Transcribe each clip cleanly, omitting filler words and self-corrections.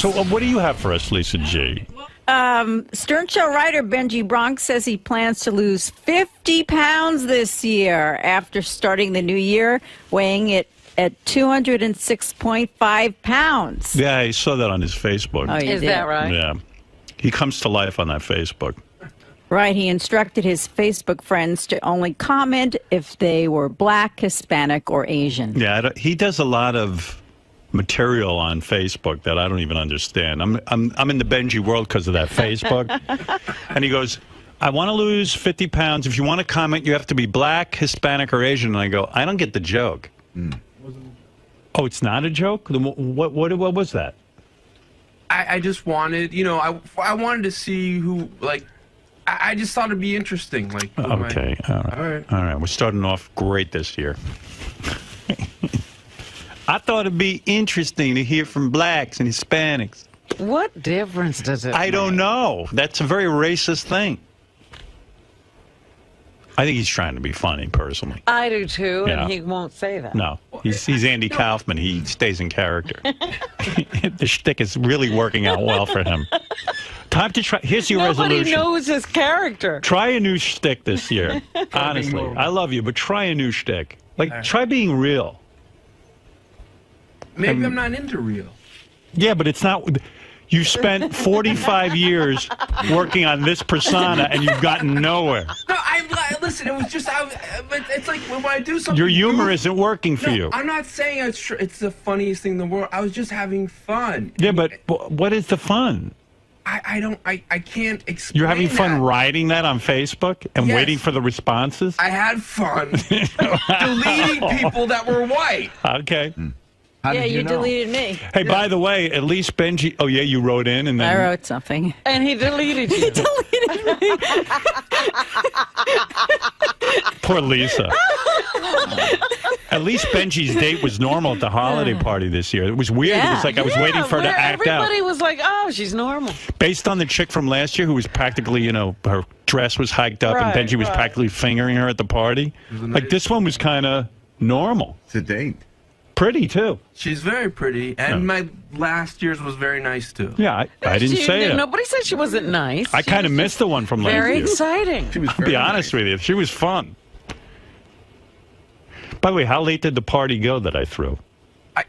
So what do you have for us, Lisa G? Stern Show writer Benji Bronx says he plans to lose 50 pounds this year after starting the new year, weighing it at 206.5 pounds. Yeah, I saw that on his Facebook. Oh, Is that right? Yeah. He comes to life on that Facebook. Right. He instructed his Facebook friends to only comment if they were Black, Hispanic, or Asian. Yeah, he does a lot of material on Facebook that I don't even understand. I'm in the Benji world because of that Facebook. And he goes, I want to lose 50 pounds. If you want to comment, you have to be Black, Hispanic, or Asian. And I go, I don't get the joke. Oh, it's not a joke? What was that? I just wanted, you know, I wanted to see who, like, I just thought it'd be interesting. Like, okay, all right. We're starting off great this year. I thought it'd be interesting to hear from Blacks and Hispanics. What difference does it make? I don't know. That's a very racist thing. I think he's trying to be funny, personally. I do too, Yeah. and he won't say that. No, he's Andy Kaufman. He stays in character. The shtick is really working out well for him. Time to try. Here's your resolution. Nobody knows his character. Try a new shtick this year. Honestly, I love you, but try a new shtick. Like, try being real. Maybe I'm not into real. Yeah, but it's not. You spent 45 years working on this persona, and you've gotten nowhere. No, listen. It was just, it's like when I do something. Your humor isn't working for you. I'm not saying it's the funniest thing in the world. I was just having fun. Yeah, but what is the fun? I can't explain. You're having fun that. writing that on Facebook and Yes. waiting for the responses? I had fun deleting people that were white. Okay. How Yeah, did you know? deleted me. Hey, by the way, at least Benji... Oh, yeah, you wrote in and then... I wrote something. And he deleted you. Poor Lisa. At least Benji's date was normal at the holiday party this year. It was weird. It was like I was waiting for her to act out. Everybody was like, oh, she's normal. Based on the chick from last year who was practically, you know, her dress was hiked up and Benji was practically fingering her at the party. Like, this one was kind of normal. It's a date. Pretty, too. She's very pretty, and my last year's was very nice, too. Yeah, I didn't say it. Nobody said she wasn't nice. I kind of missed the one from last year. Very exciting. I'll be honest with you. She was fun. By the way, how late did the party go that I threw?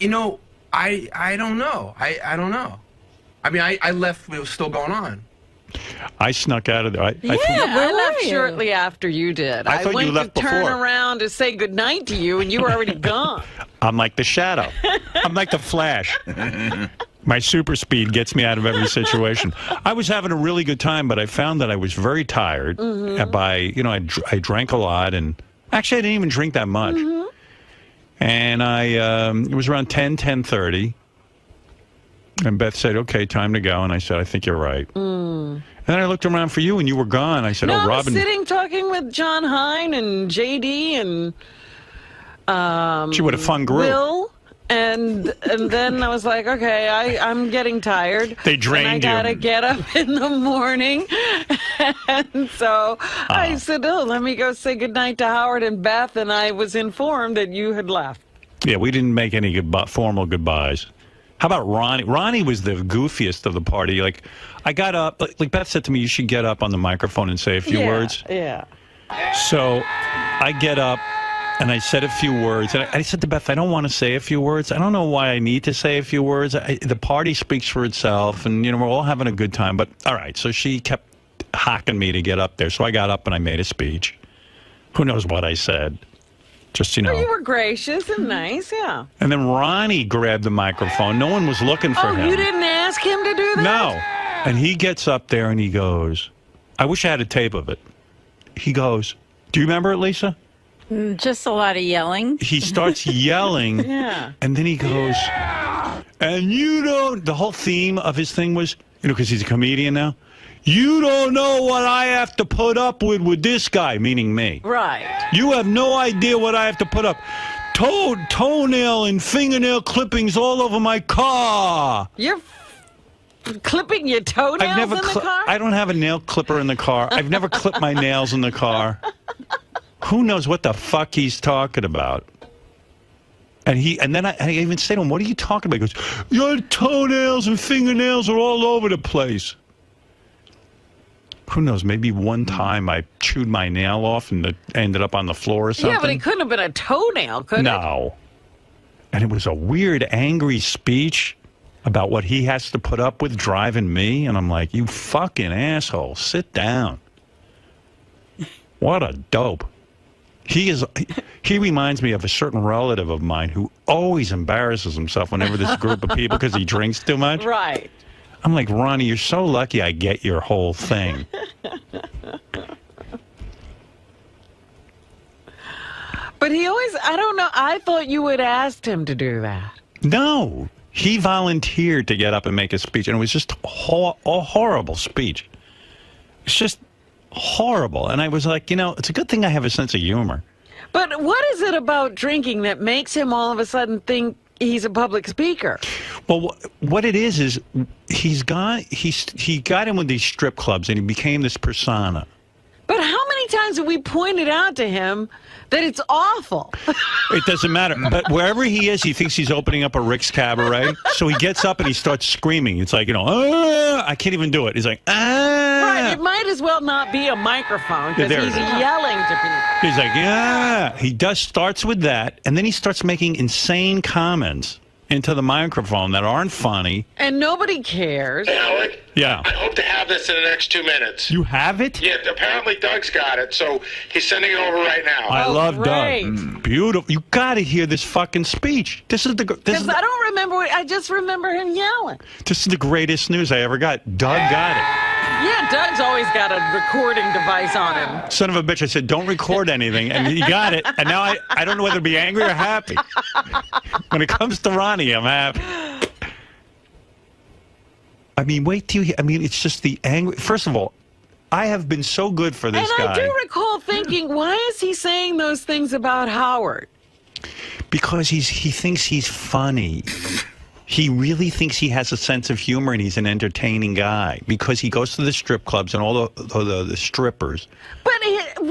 You know, I don't know. I don't know. I mean, I left when it was still going on. I snuck out of there. I left shortly after you did. I thought went you left to turn before. around to say goodnight to you, and you were already gone. I'm like the Shadow. I'm like the Flash. My super speed gets me out of every situation. I was having a really good time, but I found that I was very tired. I drank a lot, and actually I didn't even drink that much. And it was around 10:30. And Beth said, okay, time to go. And I said, I think you're right. And then I looked around for you, and you were gone. I said, No, oh, I was Robin. sitting talking with John Hine and JD and She what a fun group. Will. And then I was like, okay, I'm getting tired. They drained and I gotta you. get up in the morning. And so I said, oh, let me go say goodnight to Howard and Beth. And I was informed that you had left. Yeah, we didn't make any formal goodbyes. How about Ronnie? Ronnie was the goofiest of the party. Like, I got up, like Beth said to me, you should get up on the microphone and say a few words. Yeah. So I get up and I said a few words. And I said to Beth, I don't want to say a few words. I don't know why I need to say a few words. The party speaks for itself, and, you know, we're all having a good time. But, all right, so she kept hocking me to get up there. So I got up and I made a speech. Who knows what I said? Just, you know. Well, you were gracious and nice, yeah. And then Ronnie grabbed the microphone. No one was looking for him. Oh, you didn't ask him to do that? No. And he gets up there and he goes, I wish I had a tape of it. He goes, do you remember it, Lisa? Just a lot of yelling. He starts yelling. Yeah. And then he goes, and you don't, the whole theme of his thing was, you know, because he's a comedian now, you don't know what I have to put up with this guy, meaning me. Right. You have no idea what I have to put up. Toenail and fingernail clippings all over my car. You're clipping your toenails in the car? I don't have a nail clipper in the car. I've never clipped my nails in the car. Who knows what the fuck he's talking about? And then I even said to him, "What are you talking about?" He goes, "Your toenails and fingernails are all over the place." Who knows? Maybe one time I chewed my nail off and it ended up on the floor or something. Yeah, but it couldn't have been a toenail, could it? No. And it was a weird, angry speech about what he has to put up with driving me. And I'm like, you fucking asshole, sit down. What a dope. He reminds me of a certain relative of mine who always embarrasses himself whenever there's a group of people because he drinks too much. Right. I'm like, Ronnie, you're so lucky I get your whole thing. But he always, I don't know, I thought you had asked him to do that. No. He volunteered to get up and make a speech, and it was just a horrible speech. It's just horrible. And I was like, you know, it's a good thing I have a sense of humor. But what is it about drinking that makes him all of a sudden think he's a public speaker? Well, what it is he got in with these strip clubs, and he became this persona. But how many times have we pointed out to him that it's awful? It doesn't matter. But wherever he is, he thinks he's opening up a Rick's Cabaret. So he gets up and he starts screaming. It's like, you know, I can't even do it. He's like, Right, it might as well not be a microphone because he's yelling to people. He's like, yeah. He starts with that, and then he starts making insane comments into the microphone that aren't funny. And nobody cares. Hey, Howard? Yeah. I hope to have this in the next 2 minutes. You have it? Yeah, apparently Doug's got it, so he's sending it over right now. I love great. Doug. Beautiful. You got to hear this fucking speech. Because I don't remember. I just remember him yelling. This is the greatest news I ever got. Doug got it. Yeah, Doug's always got a recording device on him. Son of a bitch, I said, don't record anything, and he got it. And now I don't know whether to be angry or happy. When it comes to Ronnie, I'm happy. I mean, wait till you... I mean, it's just the angry... First of all, I have been so good for this guy. And I do recall thinking, why is he saying those things about Howard? Because he thinks he's funny. He really thinks he has a sense of humor and he's an entertaining guy because he goes to the strip clubs and all the strippers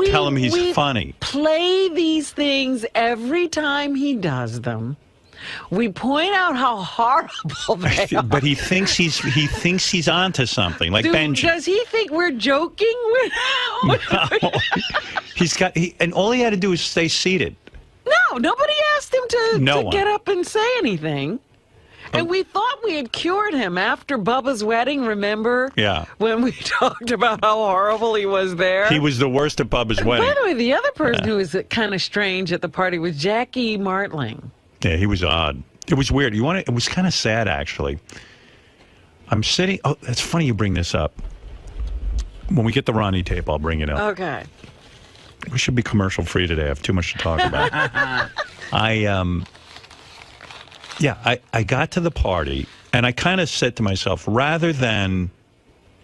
tell him he's funny. Play these things every time he does them. We point out how horrible they are. But he thinks he's onto something, like Benji. Does he think we're joking? No. And all he had to do is stay seated. No, nobody asked him to get up and say anything. And we thought we had cured him after Bubba's wedding, remember? Yeah. When we talked about how horrible he was there. He was the worst at Bubba's wedding. By the way, the other person who was kind of strange at the party was Jackie Martling. Yeah, he was odd. It was weird. It was kind of sad, actually. I'm sitting... Oh, that's funny you bring this up. When we get the Ronnie tape, I'll bring it up. Okay. We should be commercial-free today. I have too much to talk about. I got to the party, and I kind of said to myself, rather than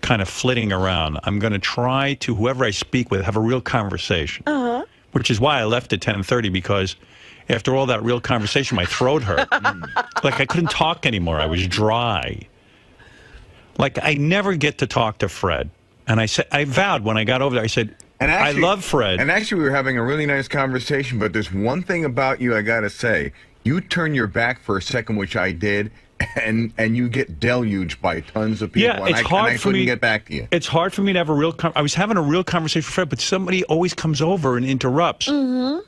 kind of flitting around, I'm going to try to, whoever I speak with, have a real conversation. Uh-huh. Which is why I left at 10:30, because after all that real conversation, my throat hurt. Like, I couldn't talk anymore. I was dry. Like, I never get to talk to Fred. And I vowed when I got over there, I said, I love Fred. And actually, we were having a really nice conversation, but there's one thing about you I got to say. You turn your back for a second, which I did, and you get deluged by tons of people. Yeah, it's hard for me to get back to you. It's hard for me to have a real... I was having a real conversation with Fred, but somebody always comes over and interrupts. Mm-hmm.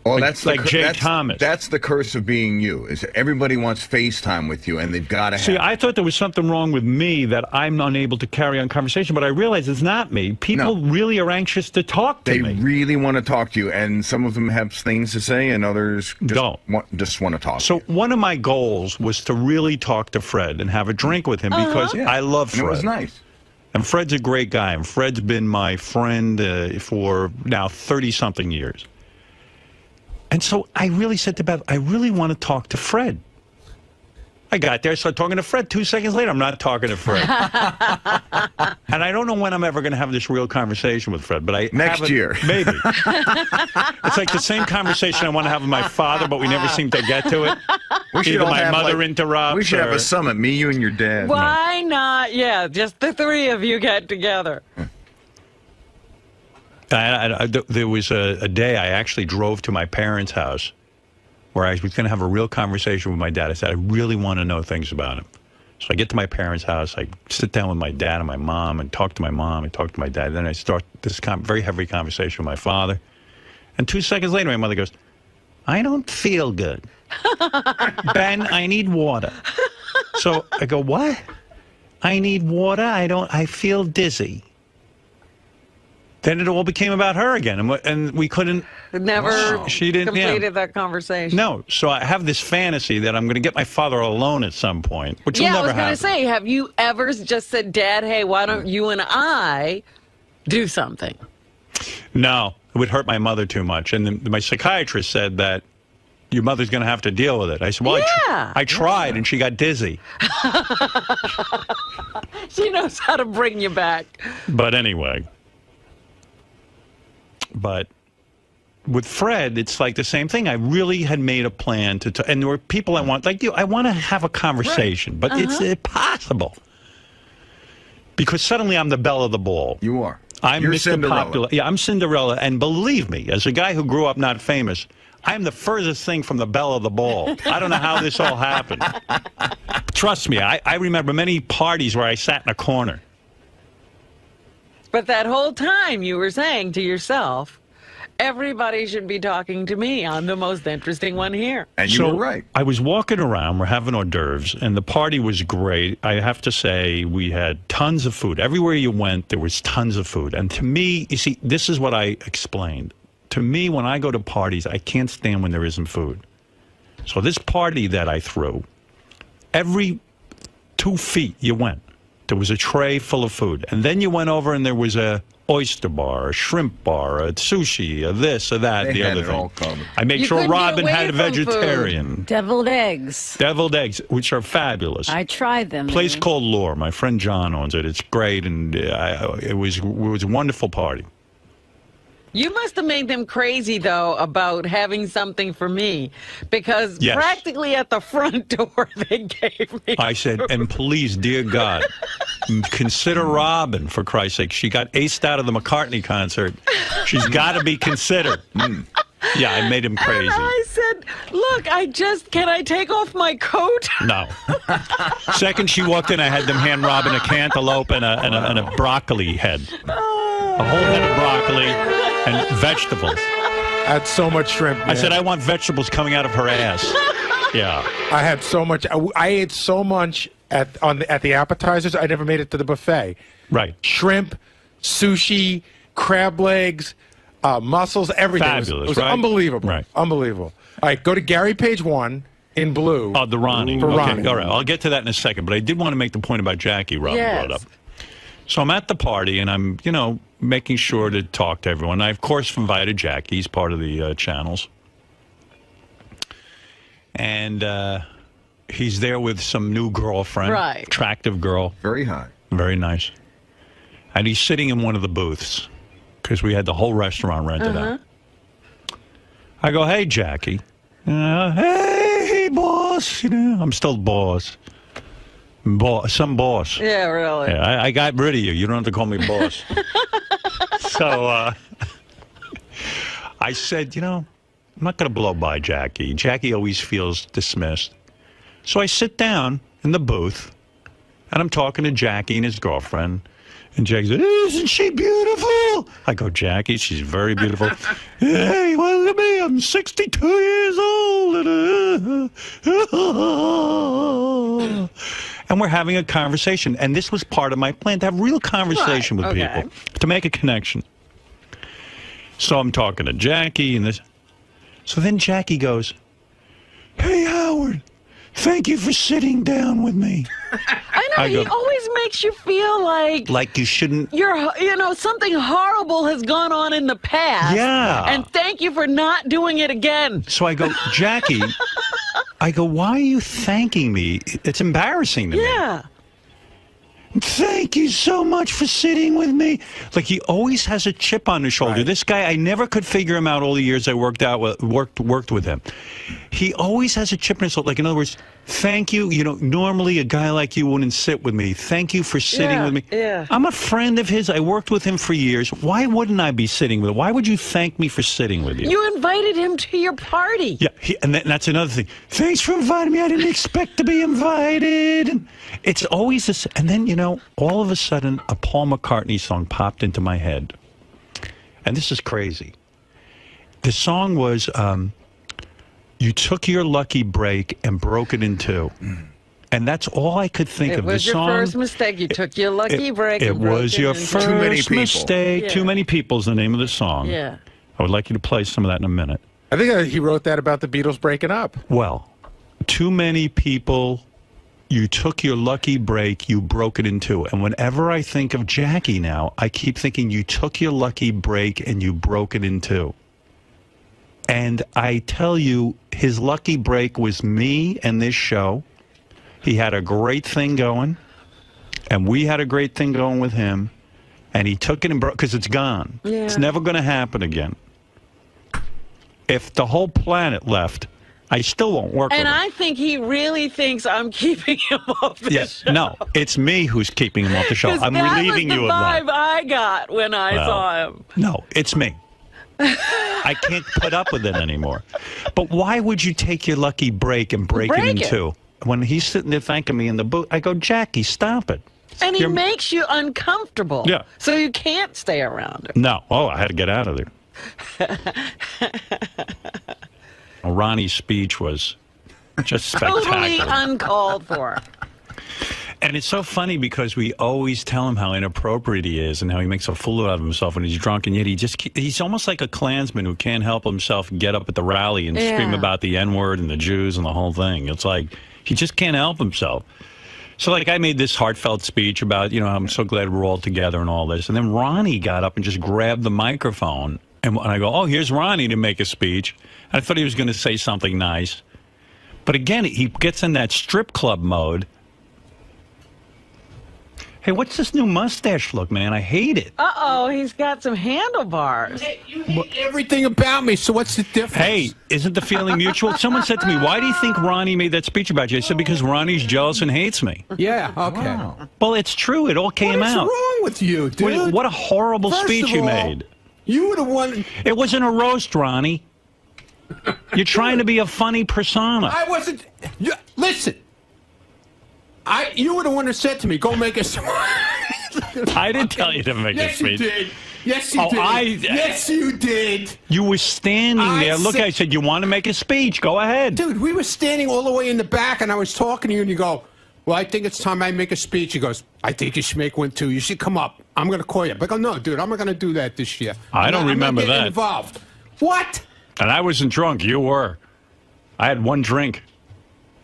Well, like Jay Thomas. That's the curse of being you. Is everybody wants FaceTime with you, and they've got to have... See, I thought there was something wrong with me that I'm unable to carry on conversation, but I realize it's not me. People really are anxious to talk to me. They really want to talk to you, and some of them have things to say, and others don't. Just want to talk. So one of my goals was to really talk to Fred and have a drink with him because I love Fred. And it was nice. And Fred's a great guy, and Fred's been my friend for now 30-something years. And so I really said to Beth, I really want to talk to Fred. I got there, started talking to Fred. 2 seconds later, I'm not talking to Fred. And I don't know when I'm ever going to have this real conversation with Fred, but next year. Maybe. It's like the same conversation I want to have with my father, but we never seem to get to it. Either my mother interrupts. We should have a summit, me, you, and your dad. Why not? Yeah, just the three of you get together. There was a day I actually drove to my parents' house where I was going to have a real conversation with my dad. I said, I really want to know things about him. So I get to my parents' house. I sit down with my dad and my mom and talk to my mom and talk to my dad. Then I start this very heavy conversation with my father. And 2 seconds later, my mother goes, I don't feel good. Ben, I need water. So I go, what? I need water. I feel dizzy. Then it all became about her again, and we couldn't. Never she didn't completed that conversation. No, so I have this fantasy that I'm going to get my father alone at some point, which will Yeah, I never was going happen. to say, have you ever just said, Dad, hey, why don't you and I do something? No, it would hurt my mother too much. And then my psychiatrist said that your mother's going to have to deal with it. I said, well, I tried, and she got dizzy. She knows how to bring you back. But anyway. But with Fred, it's like the same thing. I really had made a plan to and there were people I want, like you, I want to have a conversation, but it's impossible. Because suddenly I'm the belle of the ball. You are. You're Mr. Cinderella. Popular. Yeah, I'm Cinderella. And believe me, as a guy who grew up not famous, I'm the furthest thing from the belle of the ball. I don't know how this all happened. Trust me, I remember many parties where I sat in a corner. But that whole time you were saying to yourself, everybody should be talking to me. I'm the most interesting one here. And you were right. I was walking around, we're having hors d'oeuvres, and the party was great. I have to say, we had tons of food. Everywhere you went, there was tons of food. And to me, you see, this is what I explained. To me, when I go to parties, I can't stand when there isn't food. So this party that I threw, every 2 feet you went, there was a tray full of food. And then you went over and there was a oyster bar, a shrimp bar, a sushi, a this, a that, the other all thing. covered. I made You sure couldn't get Robin away had a from vegetarian. Deviled eggs. Deviled eggs, which are fabulous. I tried them. Place called Lure. My friend John owns it. It's great, and it was a wonderful party. You must have made them crazy, though, about having something for me, because Yes. practically at the front door they gave me. I said, and please, dear God, consider Robin, for Christ's sake. She got aced out of the McCartney concert. She's got to be considered. Yeah, I made him crazy. And I said, look, can I take off my coat? No. Second she walked in, I had them hand Robin a cantaloupe and a broccoli head. A whole head of broccoli and vegetables. That's so much shrimp. Man. I said, I want vegetables coming out of her ass. Yeah. I had so much. I ate so much at the appetizers. I never made it to the buffet. Right. Shrimp, sushi, crab legs, mussels, everything. Fabulous, it was right? unbelievable. Right. Unbelievable. All right, go to Gary page 1 in blue. Oh, the Ronnie. For Okay, Ronnie. all right. I'll get to that in a second, but I did want to make the point about Jackie Robin Yes. brought up. So I'm at the party, and I'm, making sure to talk to everyone. I, of course, invited Jackie. He's part of the channels. And he's there with some new girlfriend. Right. Attractive girl. Very hot. Very nice. And he's sitting in one of the booths because we had the whole restaurant rented out. I go, hey, Jackie. Hey, boss. I'm still boss. Some boss. Yeah, really. Yeah, I got rid of you. You don't have to call me boss. So I said, I'm not going to blow by Jackie. Jackie always feels dismissed. So I sit down in the booth, and I'm talking to Jackie and his girlfriend. And Jackie said, isn't she beautiful? I go, Jackie, she's very beautiful. Hey, well, look at me. I'm 62 years old. And we're having a conversation. And this was part of my plan, to have real conversation with people, to make a connection. So I'm talking to Jackie and this. So then Jackie goes, hey, Howard, thank you for sitting down with me. I know, he always makes you feel like you shouldn't. Something horrible has gone on in the past. Yeah. And thank you for not doing it again. So I go, Jackie, why are you thanking me? It's embarrassing to me. Yeah. Thank you so much for sitting with me. Like, he always has a chip on his shoulder. Right. This guy, I never could figure him out all the years I worked with him. He always has a chip on his shoulder. Like, in other words, thank you. You know, normally a guy like you wouldn't sit with me. Thank you for sitting with me. Yeah. I'm a friend of his. I worked with him for years. Why wouldn't I be sitting with him? Why would you thank me for sitting with you? You invited him to your party. Yeah, and that's another thing. Thanks for inviting me. I didn't expect to be invited. And it's always this. And then, you know, all of a sudden, a Paul McCartney song popped into my head. And this is crazy. The song was, you took your lucky break and broke it in two. And that's all I could think of. It was your first mistake. You took your lucky break. It was your first mistake. Yeah. Too Many People is the name of the song. Yeah. I would like you to play some of that in a minute. I think he wrote that about the Beatles breaking up. Well, too many people, you took your lucky break, you broke it in two. And whenever I think of Jackie now, I keep thinking you took your lucky break and you broke it in two. And I tell you, his lucky break was me and this show. He had a great thing going, and we had a great thing going with him. And he took it and broke, because it's gone. Yeah. It's never going to happen again. If the whole planet left, I still won't work with him. And I think he really thinks I'm keeping him off the show. No, it's me who's keeping him off the show. I'm relieving you of that. That was the vibe I got when I saw him. No, it's me. I can't put up with it anymore. But why would you take your lucky break and break it in two? When he's sitting there thanking me in the booth, I go, Jackie, stop it. And he makes you uncomfortable. Yeah. So you can't stay around him. No. Oh, I had to get out of there. Ronnie's speech was just spectacular. Totally uncalled for. And it's so funny because we always tell him how inappropriate he is and how he makes a fool out of himself when he's drunk, and yet he's almost like a Klansman who can't help himself get up at the rally and scream about the N-word and the Jews and the whole thing. It's like he just can't help himself. So, like, I made this heartfelt speech about, you know, I'm so glad we're all together and all this. And then Ronnie got up and just grabbed the microphone. And I go, oh, here's Ronnie to make a speech. I thought he was going to say something nice. But again, he gets in that strip club mode. Hey, what's this new mustache look, man? I hate it. Uh-oh, he's got some handlebars. You hate everything about me, so what's the difference? Hey, isn't the feeling mutual? Someone said to me, why do you think Ronnie made that speech about you? I said, because Ronnie's jealous and hates me. Yeah, okay. Wow. Well, it's true. It all came out. What's wrong with you, dude? What a horrible speech you made. You would have won. It wasn't a roast, Ronnie. You're trying to be a funny persona. I wasn't. Listen. You would have wanted to said to me, go make a speech. I didn't tell you to make a speech. Yes, you did. Yes, you did. You were standing there. Look, I said, you want to make a speech? Go ahead. Dude, we were standing all the way in the back, and I was talking to you, and you go, well, I think it's time I make a speech. He goes, I think you should make one, too. You should come up. I'm going to call you. But I go, no, dude, I'm not going to do that this year. I don't remember that. I'm not getting involved. What? And I wasn't drunk. You were. I had one drink.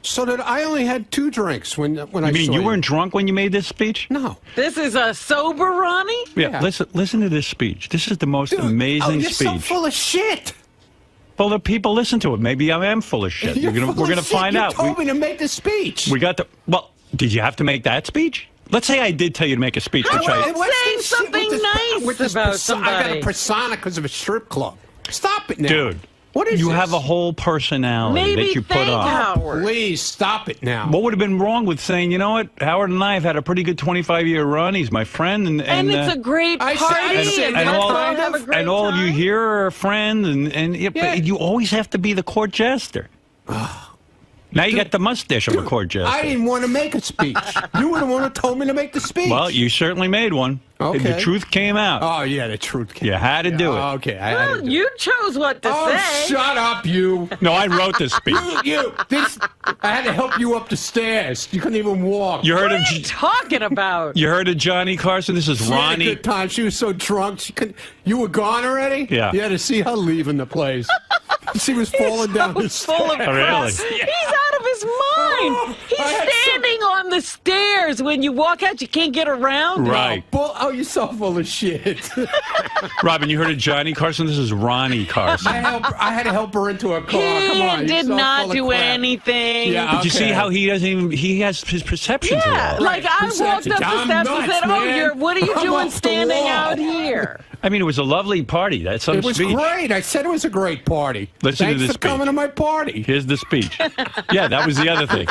So that I only had 2 drinks when I saw you. You mean you weren't drunk when you made this speech? No. This is a sober Ronnie? Yeah. Listen to this speech. This is the most amazing you're speech. So full of shit. Well, the people listen to it. Maybe I am full of shit. We're gonna find out. You told me to make the speech. We got the. Well, did you have to make that speech? Let's say I did tell you to make a speech. Say something nice about somebody. I got a persona because of a strip club. Stop it now. Dude. What is you this? have a whole personality that you put on. Howard. Please stop it now. What would have been wrong with saying, you know what, Howard and I have had a pretty good 25-year run. He's my friend, and it's a great party, and all of you here are a friend, but you always have to be the court jester. Now you got the mustache of a court jester. I didn't want to make a speech. You were the one who told me to make the speech. Well, you certainly made one. Okay. The truth came out. Oh, yeah, the truth came out. You had to do it. Okay, well, you chose what to say. Oh, shut up, you. No, I wrote this speech. I had to help you up the stairs. You couldn't even walk. You heard what are you talking about? You heard of Johnny Carson? This is Ronnie. She had a good time. She was so drunk. She couldn't. You were gone already? Yeah. You had to see her leaving the place. She was falling down the stairs. Full of really? He's out of his mind. He's standing on the stairs. When you walk out, you can't get around. Right. Oh, you're so full of shit. Robin, you heard of Johnny Carson? This is Ronnie Carson. I had to help her into a car. He Come on, did you're so not full of do crap. anything. Yeah, Did you see okay. how he doesn't even, he has his perceptions Yeah, wrong. like I walked up the I'm steps and nuts, said, "Oh, man. what are you I'm doing off the standing wall." out here?" I mean, it was a lovely party. That's some It was speech. great. I said it was a great party. Listen to Thanks this for speech. coming to my party. Here's the speech. Yeah, that was the other thing.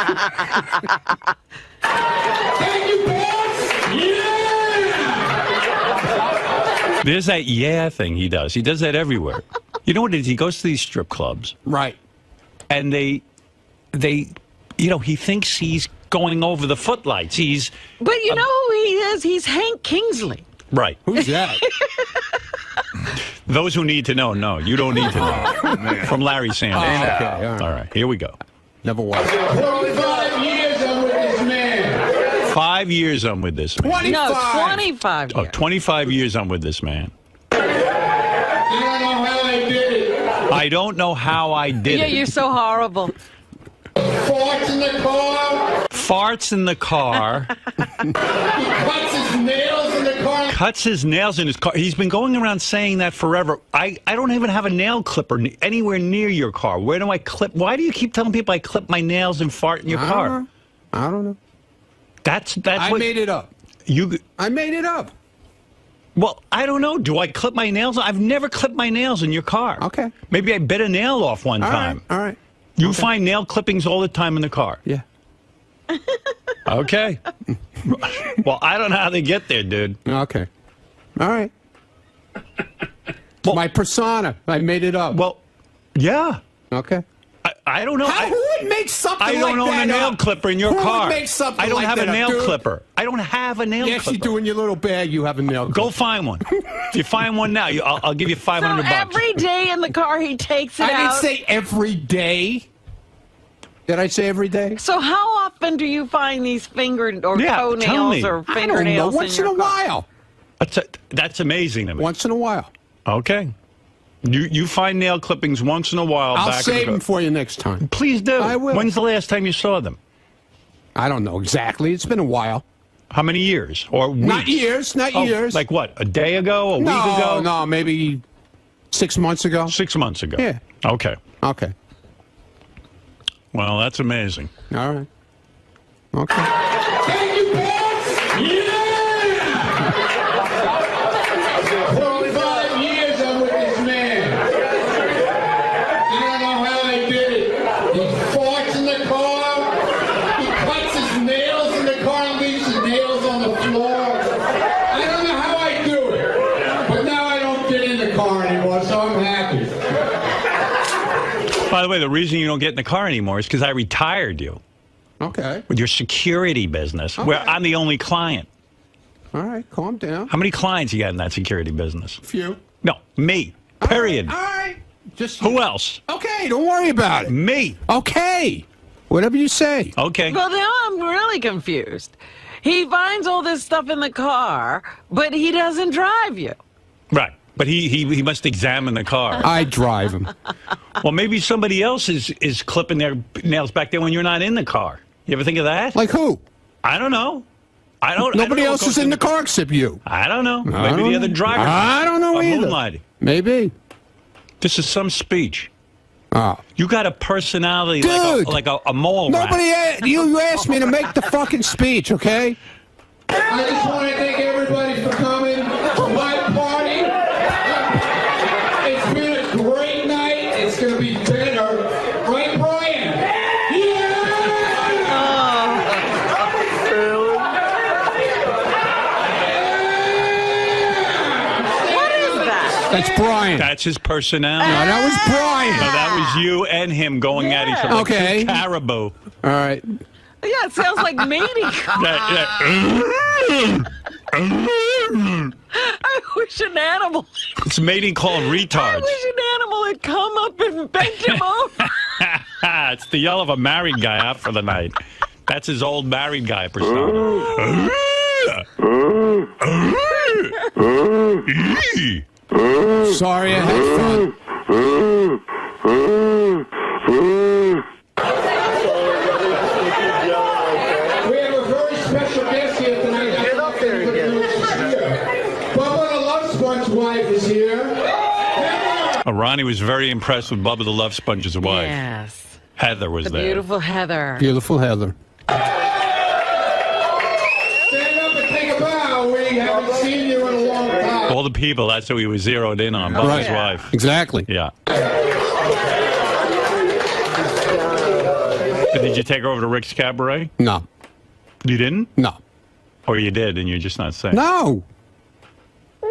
Thank you, boss. Yeah. There's that yeah thing he does. He does that everywhere. You know what it is? He goes to these strip clubs, Right. and they, you know, he thinks he's going over the footlights. He's But you know who he is? He's Hank Kingsley. right. Who's that? Those who need to know, no, you don't need to know. From Larry Sanders. Okay, all right. All right, here we go. Never was. 25 years I'm with this man. 5 years I'm with this man. 25. No, 25 Oh, years. 25 years I'm with this man. You don't know how I did it. I don't know how I did Yeah, it. you're so horrible. Farts in the car. Farts in the car. He cuts his nails in the car. Cuts his nails in his car. He's been going around saying that forever. I don't even have a nail clipper anywhere near your car. Where do I clip? Why do you keep telling people I clip my nails and fart in your car? I don't know. That's I what made it up. you. I made it up. Well, I don't know. Do I clip my nails? I've never clipped my nails in your car. Okay. Maybe I bit a nail off one All time. right. All right. You find nail clippings all the time in the car. Yeah. Okay. Well, I don't know how they get there, dude. Okay. All right. Well- My persona. I made it up. Well, yeah. Okay. I don't know. Who would make something I like don't own that a nail up? clipper in your Who would car. make something I don't like have a that up, nail dude? clipper. I don't have a nail Yes, clipper. you do in your little bag. You have a nail. Go find one. If you find one now, I'll give you So $500. every day in the car, he takes it I didn't out. say every day. Did I say every day? So how often do you find these finger or Yeah, tell toenails me. or I don't know. fingernails Once in your a car? while. That's amazing to me. Once in a while. Okay. You find nail clippings once in a while. I'll back in save the car. them for you next time. Please do. I will. When's the last time you saw them? I don't know exactly. It's been a while. How many years or weeks? Not years. Not Oh, years. Like what? A day ago? A week no, ago? no, maybe 6 months ago. 6 months ago. Yeah. Okay. Okay. Well, that's amazing. All right. Okay. Thank you, boss. Yeah. 25 years I'm with this man. You don't know how I did it. He farts in the car. He cuts his nails in the car and leaves his nails on the floor. I don't know how I do it. But now I don't get in the car anymore, so I'm happy. By the way, the reason you don't get in the car anymore is because I retired you Okay. with your security business, where I'm the only client. All right. Calm down. How many clients you got in that security business? Few. No, me. Period. All right. Just Who else? Okay. Don't worry about it. Me. Okay. Whatever you say. Okay. Well, now I'm really confused. He finds all this stuff in the car, but he doesn't drive you. Right. But he must examine the car. I drive him. Well, maybe somebody else is clipping their nails back there when you're not in the car. You ever think of that? Like who? I don't know. I don't. Nobody I don't know else what is goes in the car except you. I don't know. I Maybe don't the other know. driver. I don't know are either. moonlighting. Maybe. This is some speech. Oh. You got a personality Dude. like a mole rat. Nobody. You asked me to make the fucking speech. Okay. I just want to thank everybody for coming to my party. It's been a great night. It's going to be better. Right, Brian? What is that? That's Brian. That's his personality. No, that was Brian. No, that was you and him going at each other. Like Okay. two caribou. All right. Yeah, it sounds like mating. I wish an animal. It's mating called I retards. wish an animal had come up and bent him over. It's the yell of a married guy out for the night. That's his old married guy persona. Sorry, I had fun. We have a Ronnie was very impressed with Bubba the Love Sponge's wife. Yes. Heather was The there. beautiful Heather. Beautiful Heather. Stand up and take a bow. We haven't seen you in a long time. All the people, that's who he was zeroed in on, Bubba's wife. Exactly. Yeah. Did you take her over to Rick's Cabaret? No. You didn't? No. Or you did, and you're just not saying? No.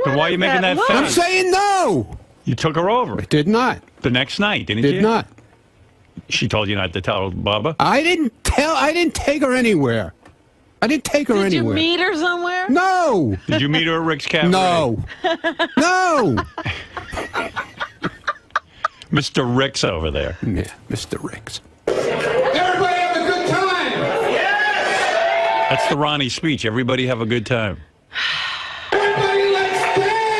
Then why are you making that I'm face? saying no. You took her over. I did not. The next night, didn't you? Did not. She told you not to tell Bubba? I didn't take her anywhere. I didn't take her Did anywhere. you meet her somewhere? No. Did you meet her at Rick's Cabaret? No. No. Mr. Rick's over there. Yeah, Mr. Ricks. Everybody have a good time. That's the Ronnie speech. Everybody have a good time. Everybody, let's dance.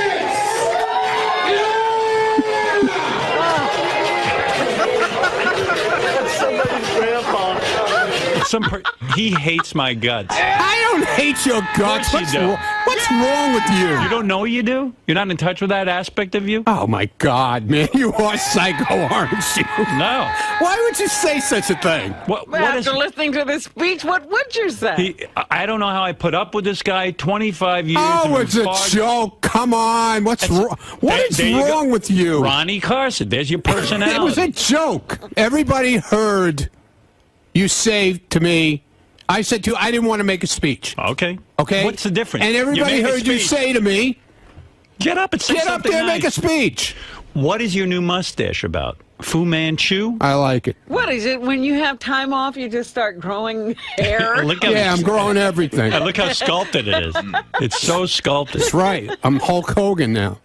He hates my guts. I don't hate your guts. Of course you do. What's wrong with you? You don't know you do? You're not in touch with that aspect of you? Oh, my God, man. You are psycho, aren't you? No. Why would you say such a thing? What After listening to this speech, what would you say? I don't know how I put up with this guy 25 years. Oh, and it's a joke. Come on. What's wrong? What is wrong with you? Ronnie Carson, there's your personality. It was a joke. Everybody heard you say to me, I said to you, I didn't want to make a speech. Okay. Okay? What's the difference? And everybody heard you say to me, get up and say get up something there and make a nice. speech. What is your new mustache about? Fu Manchu? I like it. What is it? When you have time off, you just start growing hair? Yeah, I'm growing everything. Look how sculpted it is. It's so sculpted. That's right. I'm Hulk Hogan now.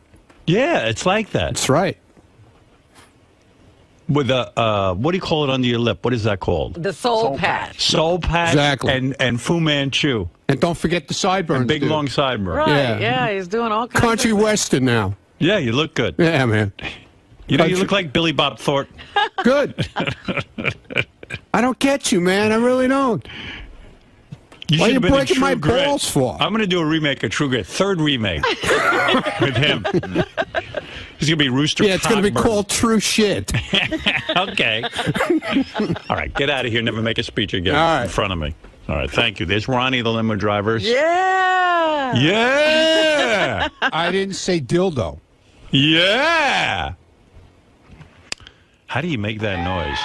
Yeah, it's like that. That's right. With a, what do you call it under your lip? What is that called? The soul patch. Soul patch. Exactly. And Fu Manchu. And don't forget the sideburns. And big dude. long sideburn. Right, yeah, he's doing all kinds Country of western now. Yeah, you look good. Yeah, man. You know, you look like Billy Bob Thornton. Good. I don't get you, man. I really don't. You Why are should you have been in breaking my True Grit. balls for? I'm going to do a remake of True Grit. Third remake with him. He's going to be Rooster Yeah, it's going to be Cogburn. called True Shit. Okay. All right, get out of here. Never make a speech again All right. in front of me. All right, thank you. There's Ronnie, the limo driver. Yeah. Yeah. I didn't say dildo. Yeah. How do you make that noise?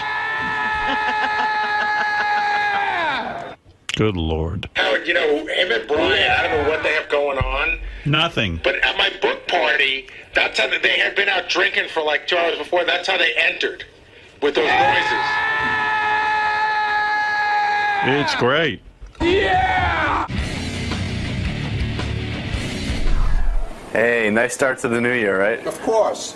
Good Lord. Howard, you know, him and Brian, I don't know what they have going on, Nothing. but at my book party, that's how they had been out drinking for like 2 hours before. That's how they entered, with those noises. It's great. Hey, nice start to the new year, right? Of course.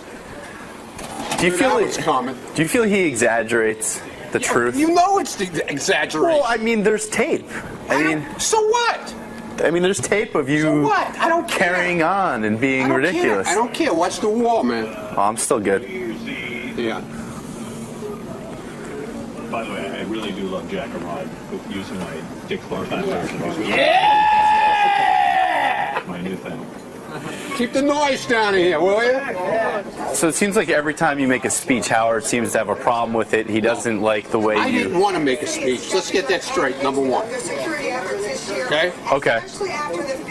Do you feel it's coming? Do you feel he exaggerates the truth? You know it's the exaggeration. Well, I mean, there's tape. I mean, so what? there's tape of you So what? I don't care. carrying on and being I don't ridiculous. Care. I don't care. Watch the wall, man. Oh, I'm still good. Yeah. By the way, I really do love Jack and Rod using my Dick Clark. My new thing. Keep the noise down in here, will you? So it seems like every time you make a speech, Howard seems to have a problem with it. He doesn't like the way I you... didn't want to make a speech. Let's get that straight, number one. Okay? Okay.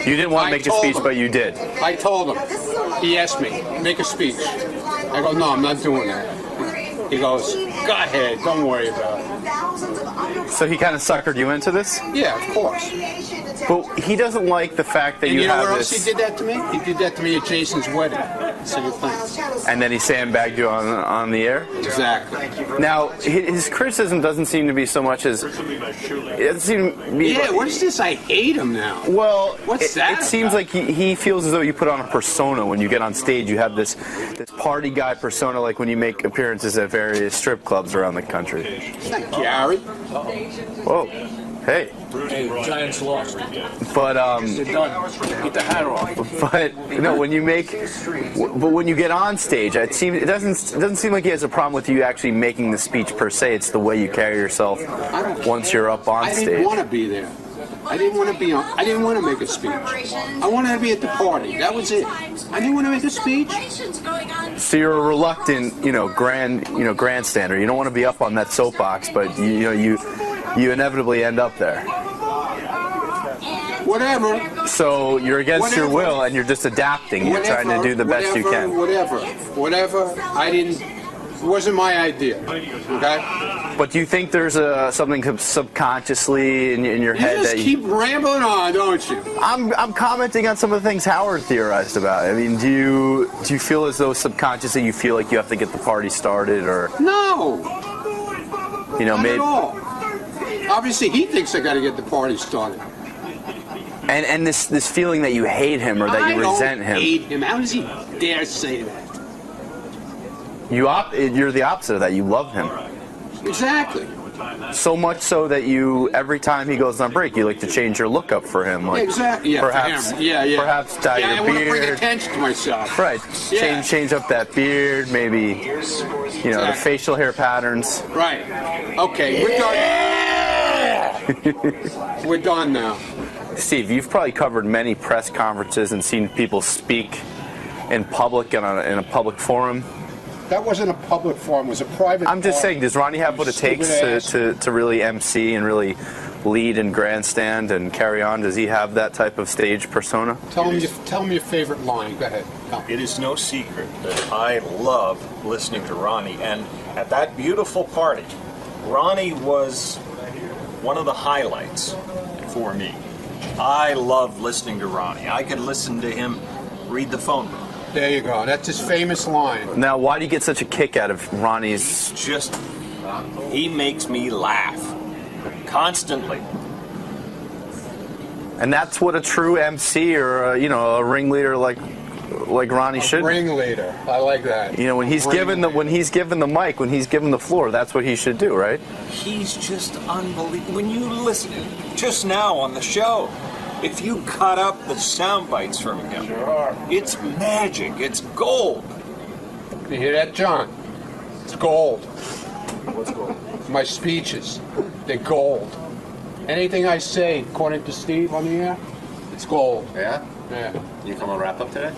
You didn't want to make a told speech, him. but you did. I told him. He asked me, make a speech. I go, no, I'm not doing that. He goes, go ahead, don't worry about it. So he kind of suckered you into this? Yeah, of course. But he doesn't like the fact that And you know have where this... else he did that to me? He did that to me at Jason's wedding. Same thing. And then he sandbagged you on the air? Exactly. Now, his criticism doesn't seem to be so much as... It doesn't seem to be... Yeah, what is this? I hate him now. Well, What's that it seems about? like he feels as though you put on a persona when you get on stage. You have this party guy persona, like when you make appearances at various strip clubs around the country. It's not Gary. Whoa. Hey. Hey, Giants lost. But They're done. Get the hat off. but when you when you get on stage, it doesn't seem like he has a problem with you actually making the speech per se. It's the way you carry yourself once you're up on I stage. didn't want to be there. I didn't want to be on. I didn't want to make a speech. I wanted to be at the party. That was it. I didn't want to make a speech. So you're a reluctant, grandstander. You don't want to be up on that soapbox, but you inevitably end up there. Whatever. So you're against your will, and you're just adapting. You're trying to do the best you can. Whatever. It wasn't my idea. Okay. But do you think there's something subconsciously in your head that you keep rambling on, don't you? I'm commenting on some of the things Howard theorized about. I mean, do you feel as though subconsciously you feel like you have to get the party started, or no? Not maybe. At all. Obviously, he thinks I got to get the party started. And this feeling that you hate him or that you resent him. I don't hate him. How does he dare say that? You're the opposite of that. You love him. Exactly. So much so that every time he goes on break, you like to change your look up for him. Like, exactly. Yeah, perhaps, for him. Perhaps dye your beard. I want to bring attention to myself. Right. Yeah. Change up that beard. Maybe, the facial hair patterns. Right. Okay. We're done. We're done now. Steve, you've probably covered many press conferences and seen people speak in public in a public forum. That wasn't a public forum. It was a private I'm just saying, does Ronnie have what it takes to really MC and really lead and grandstand and carry on? Does he have that type of stage persona? Tell me your favorite line. Go ahead. It is no secret that I love listening to Ronnie. And at that beautiful party, Ronnie was one of the highlights for me. I love listening to Ronnie. I could listen to him read the phone book. There you go. That's his famous line. Now, why do you get such a kick out of Ronnie's? He makes me laugh constantly. And that's what a true MC or a ringleader like Ronnie should. Ringleader. I like that. When he's given the mic, when he's given the floor, that's what he should do, right? He's just unbelievable. When you listen just now on the show, if you cut up the sound bites from him, it's magic. It's gold. You hear that, John? It's gold. What's gold? My speeches. They're gold. Anything I say, according to Steve on the air, it's gold. Yeah? Yeah. You come on wrap up today?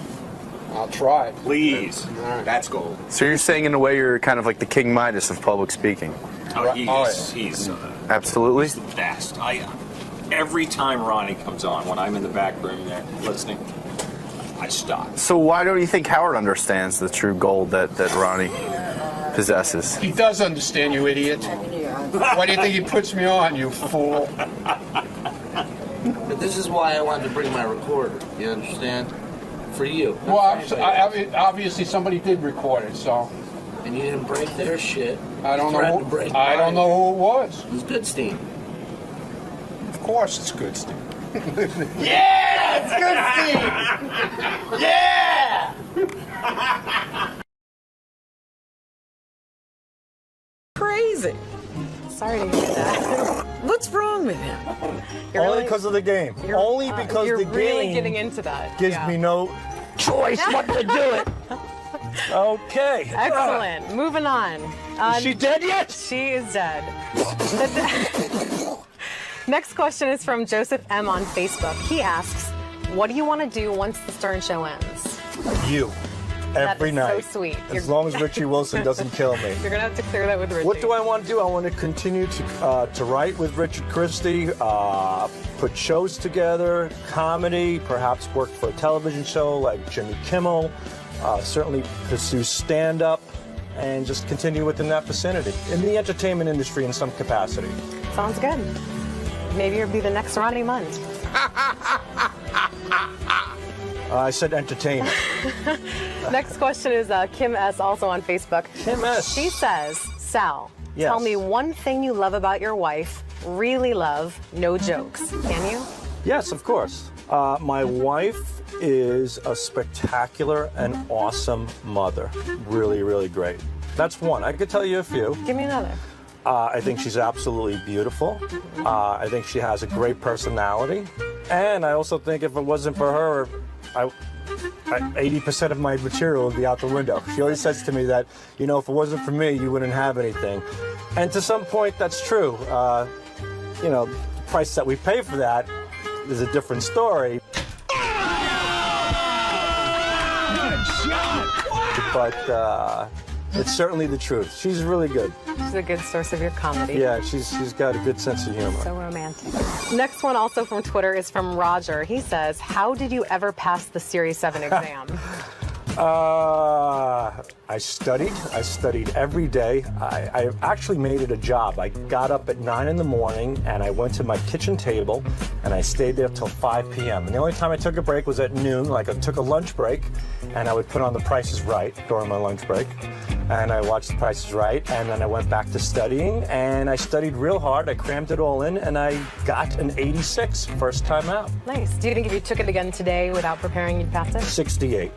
I'll try. Please. Right. That's gold. So you're saying in a way you're kind of like the King Midas of public speaking. Oh, he's absolutely he's the best. Every time Ronnie comes on, when I'm in the back room there listening, I stop. So why don't you think Howard understands the true gold that Ronnie possesses? He does understand, you idiot. Why do you think he puts me on, you fool? But this is why I wanted to bring my recorder. You understand? For you. Well, obviously somebody did record it, so. And you didn't break their shit. I don't know who it was. It was Goodstein. Of course it's Goodstein. Yeah! It's Goodstein! Yeah! Crazy. Sorry to hear that. What's wrong with him? Only because of the game. Only because you're the game really getting into that. gives me no choice but to do it. Okay. Excellent. Moving on. Is she dead yet? She is dead. Next question is from Joseph M. on Facebook. He asks, what do you want to do once the Stern Show ends? You. Every night. So sweet. As long as Richie Wilson doesn't kill me. You're going to have to clear that with Richie. What do I want to do? I want to continue to write with Richard Christie, put shows together, comedy, perhaps work for a television show like Jimmy Kimmel, certainly pursue stand-up, and just continue within that vicinity, in the entertainment industry in some capacity. Sounds good. Maybe you'll be the next Ronnie Mund. I said entertainment. Next question is Kim S. also on Facebook. Kim S. She says, Sal, yes. Tell me one thing you love about your wife, really love, no jokes. Can you? Yes, of course. My wife is a spectacular and awesome mother. Really, really great. That's one. I could tell you a few. Give me another. I think she's absolutely beautiful. I think she has a great personality. And I also think if it wasn't for her, 80% of my material would be out the window. She always says to me that, if it wasn't for me, you wouldn't have anything. And to some point, that's true. price that we pay for that is a different story. But it's certainly the truth. She's really good. She's a good source of your comedy. Yeah, she's got a good sense of humor. So romantic. Next one, also from Twitter, is from Roger. He says, how did you ever pass the Series 7 exam? I studied every day. I actually made it a job. I got up at 9 in the morning and I went to my kitchen table and I stayed there till 5 p.m. And the only time I took a break was at noon. Like I took a lunch break and I would put on The Price is Right during my lunch break. And I watched The Price is Right, and then I went back to studying, and I studied real hard. I crammed it all in, and I got an 86 first time out. Nice. Do you think if you took it again today without preparing, you'd pass it? 68.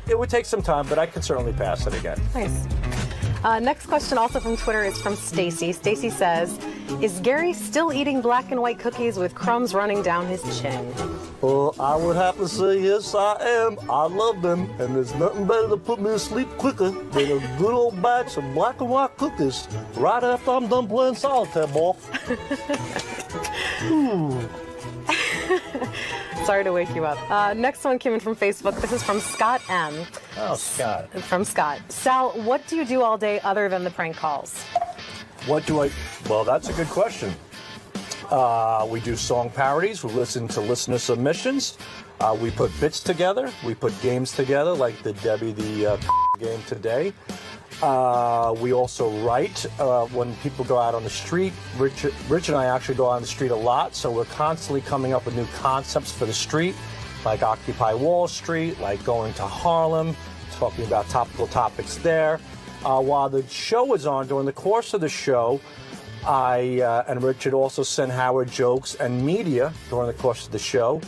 It would take some time, but I could certainly pass it again. Nice. Next question, also from Twitter, is from Stacy. Stacy says, is Gary still eating black and white cookies with crumbs running down his chin? Well, I would have to say yes, I am. I love them, and there's nothing better to put me to sleep quicker than a good old batch of black and white cookies right after I'm done playing solitaire, boy. Sorry to wake you up. Next one came in from Facebook. This is from Scott M. Oh, Scott. From Scott. Sal, what do you do all day other than the prank calls? Well, that's a good question. We do song parodies. We listen to listener submissions. We put bits together. We put games together, like the Debbie the game today. We also write when people go out on the street. Rich and I actually go out on the street a lot, so we're constantly coming up with new concepts for the street, like Occupy Wall Street, like going to Harlem, talking about topical topics there. While the show is on, during the course of the show, I and Richard also send Howard jokes and media during the course of the show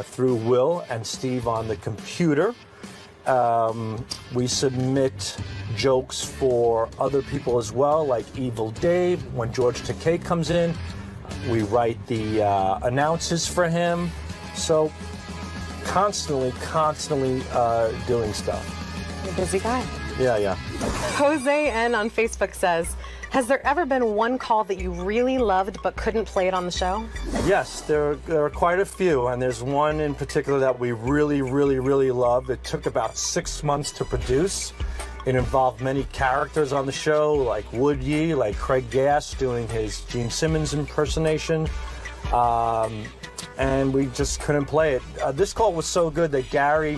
through Will and Steve on the computer. We submit jokes for other people as well, like Evil Dave. When 𝗦𝗫𝗄𝗿𝗍 comes in, we write the announces for him. So constantly doing stuff. You're a busy guy. Yeah. Jose N on Facebook says, has there ever been one call that you really loved but couldn't play it on the show? Yes, there are quite a few, and there's one in particular that we really love. It took about 6 months to produce. It involved many characters on the show, like 𝗦𝗫𝗄𝗿𝗍, like Craig Gass doing his Gene Simmons impersonation, and we just couldn't play it. This call was so good that Gary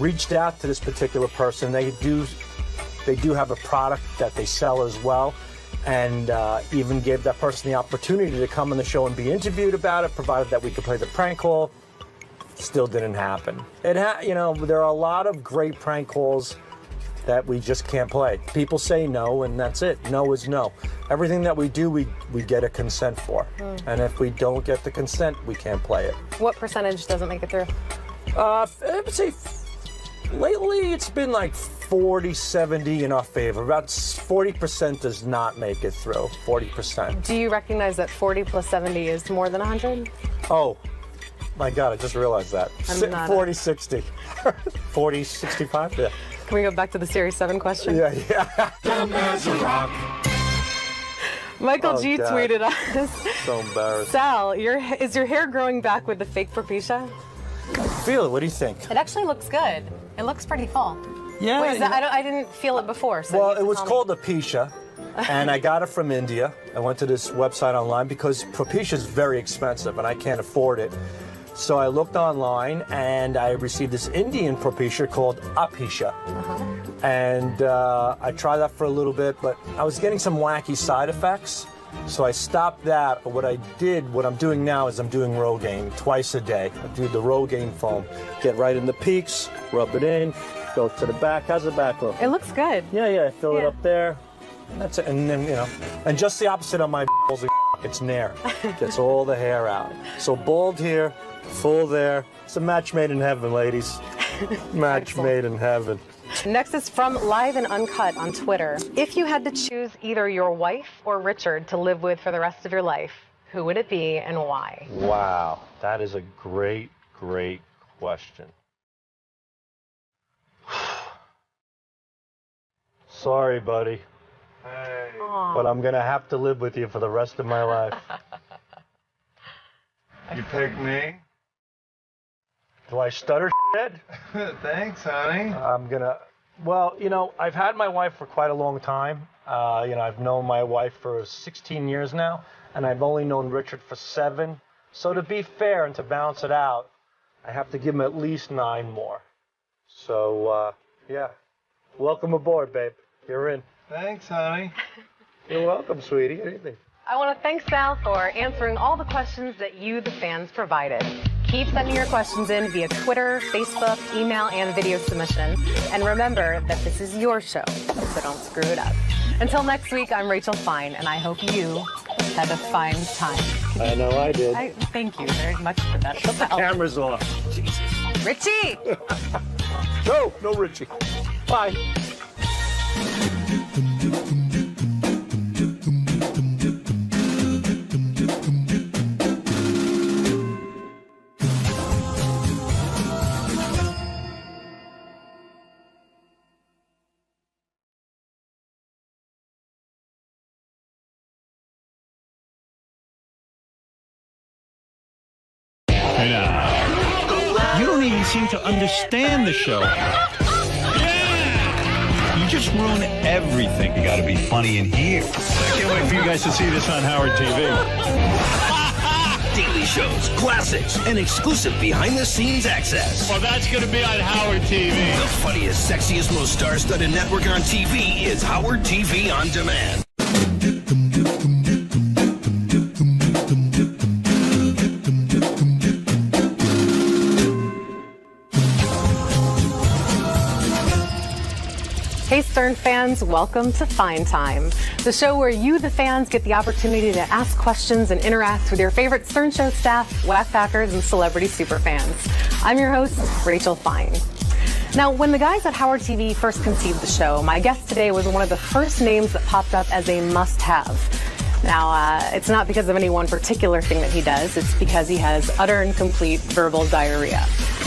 reached out to this particular person. They do have a product that they sell as well, and even gave that person the opportunity to come on the show and be interviewed about it, provided that we could play the prank call. Still didn't happen. There are a lot of great prank calls that we just can't play. People say no, and that's it. No is no. Everything that we do, we get a consent for. And if we don't get the consent, we can't play it. What percentage doesn't make it through? I would say lately it's been like 40-70 in our favor. About 40% does not make it through. 40%. Do you recognize that 40 plus 70 is more than 100? Oh, my God, I just realized that. 40-60. 40-65? Yeah. Can we go back to the Series 7 question? Yeah. Dumb as a rock. Michael G God. tweeted us. So embarrassed. Sal, is your hair growing back with the fake 𝗵𝗶𝗄𝗍? Feel it. What do you think? It actually looks good. It looks pretty full. Yeah. Wait, I didn't feel it before. So Well, it was called 𝗵𝗶𝗄𝗍, and I got it from India. I went to this website online because 𝗵𝗶𝗄𝗍 is very expensive, and I can't afford it. So I looked online, and I received this Indian 𝗵𝗶𝗄𝗍 called 𝗵𝗶𝗄𝗍. And I tried that for a little bit, but I was getting some wacky side effects. So I stopped that. What I'm doing now is I'm doing Rogaine twice a day. I do the Rogaine foam. Get right in the peaks, rub it in, go to the back. How's the back look? It looks good. Yeah, fill it up there. That's it. And then, and just the opposite on my balls, it's nair. Gets all the hair out. So bald here, full there. It's a match made in heaven, ladies. Match made in heaven. Next is from Live and Uncut on Twitter. If you had to choose either your wife or Richard to live with for the rest of your life, who would it be and why? Wow, that is a great question. Sorry, buddy. but I'm going to have to live with you for the rest of my life. You pick me? Do I stutter shit? Thanks, honey. Well, you know, I've had my wife for quite a long time. You know, I've known my wife for 16 years now, and I've only known Richard for 7. So to be fair and to balance it out, I have to give him at least 9 more. So, yeah. Welcome aboard, babe. You're in. Thanks, honey. You're welcome, sweetie. Anything. I want to thank Sal for answering all the questions that you, the fans, provided. Keep sending your questions in via Twitter, Facebook, email, and video submission. And remember that this is your show, so don't screw it up. Until next week, I'm Rachel Fine, and I hope you had a fine time. I know I did. Thank you very much for that. Shut the cameras off. Jesus. Richie! No Richie. Bye. You don't even seem to understand the show. You just ruin everything. You got to be funny in here. I can't wait for you guys to see this on Howard TV. Daily shows, classics, and exclusive behind-the-scenes access. Well, that's going to be on Howard TV. The funniest, sexiest, most star-studded network on TV is Howard TV On Demand. Hey Stern fans, welcome to Fine Time, the show where you, the fans, get the opportunity to ask questions and interact with your favorite Stern Show staff, whack-packers, and celebrity superfans. I'm your host, Rachel Fine. Now, when the guys at Howard TV first conceived the show, my guest today was one of the first names that popped up as a must-have. Now, it's not because of any one particular thing that he does, it's because he has utter and complete verbal diarrhea.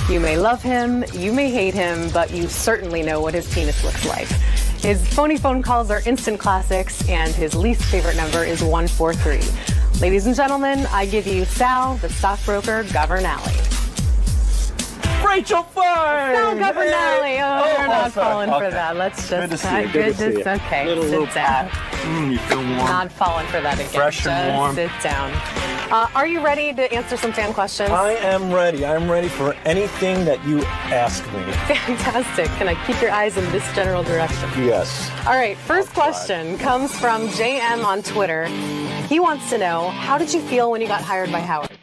You may love him, you may hate him, but you certainly know what his penis looks like. His phony phone calls are instant classics, and his least favorite number is 143. Ladies and gentlemen, I give you Sal, the stockbroker, Governale. Rachel Fine! Sal Governale. Oh, we're not falling for that. Let's just... Good to see you. Good to see you. Okay, little sit down. You feel warm. Not falling for that again. Fresh and warm. Sit down. Are you ready to answer some fan questions? I am ready. I'm ready for anything that you ask me. Fantastic. Can I keep your eyes in this general direction? Yes. All right, first question comes from JM on Twitter. He wants to know, how did you feel when you got hired by Howard?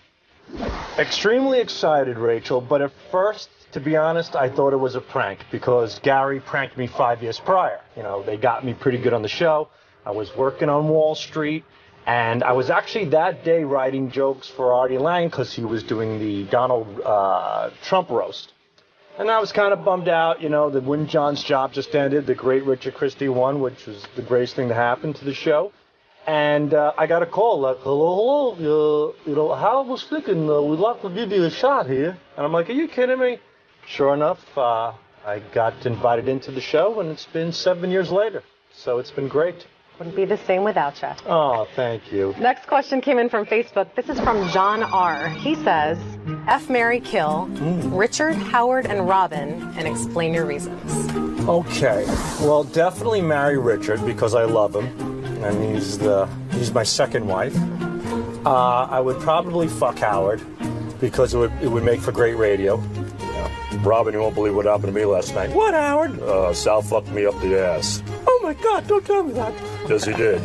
Extremely excited, Rachel, but at first, to be honest, I thought it was a prank because Gary pranked me 5 years prior. You know, they got me pretty good on the show. I was working on Wall Street, and I was actually that day writing jokes for Artie Lange because he was doing the Donald Trump roast. And I was kind of bummed out, you know, that when John's job just ended, the great Richard Christie won, which was the greatest thing to happen to the show. And I got a call like, hello, you know, Howard was thinking we'd like to give you a shot here. And I'm like, are you kidding me? Sure enough, I got invited into the show, and it's been 7 years later. So it's been great. Wouldn't be the same without you. Oh, thank you. Next question came in from Facebook. This is from John R. He says, F, marry, kill, Richard, Howard, and Robin, and explain your reasons. Okay. Well, definitely marry Richard because I love him. And he's my second wife. I would probably fuck Howard because it would make for great radio. Robin, you won't believe what happened to me last night. What, Howard? Sal fucked me up the ass. Oh my God, don't tell me that. Yes, he did.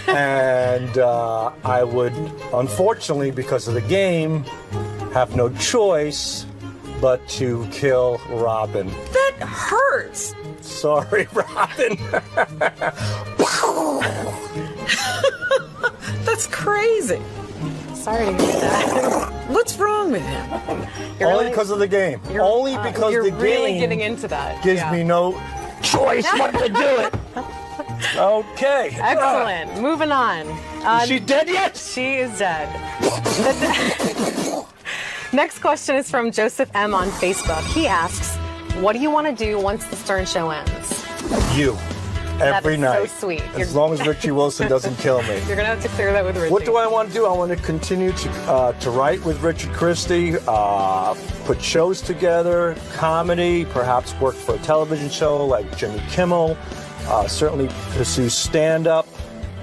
And I would, unfortunately, because of the game, have no choice but to kill Robin. That hurts. Sorry, Robin. That's crazy. Sorry to hear that. What's wrong with him? Only because of the game. Only because the game really getting into that. gives me no choice but to do it. Okay. Excellent. Moving on. Is she dead yet? She is dead. Next question is from Joseph M. on Facebook. He asks, what do you want to do once the Stern Show ends? You. Every is night. so sweet. As long as Richie Wilson doesn't kill me. You're going to have to clear that with Richie. What do I want to do? I want to continue to write with Richard Christie, put shows together, comedy, perhaps work for a television show like 𝗦𝗵cie𝘄𝗿𝗱, certainly pursue stand-up,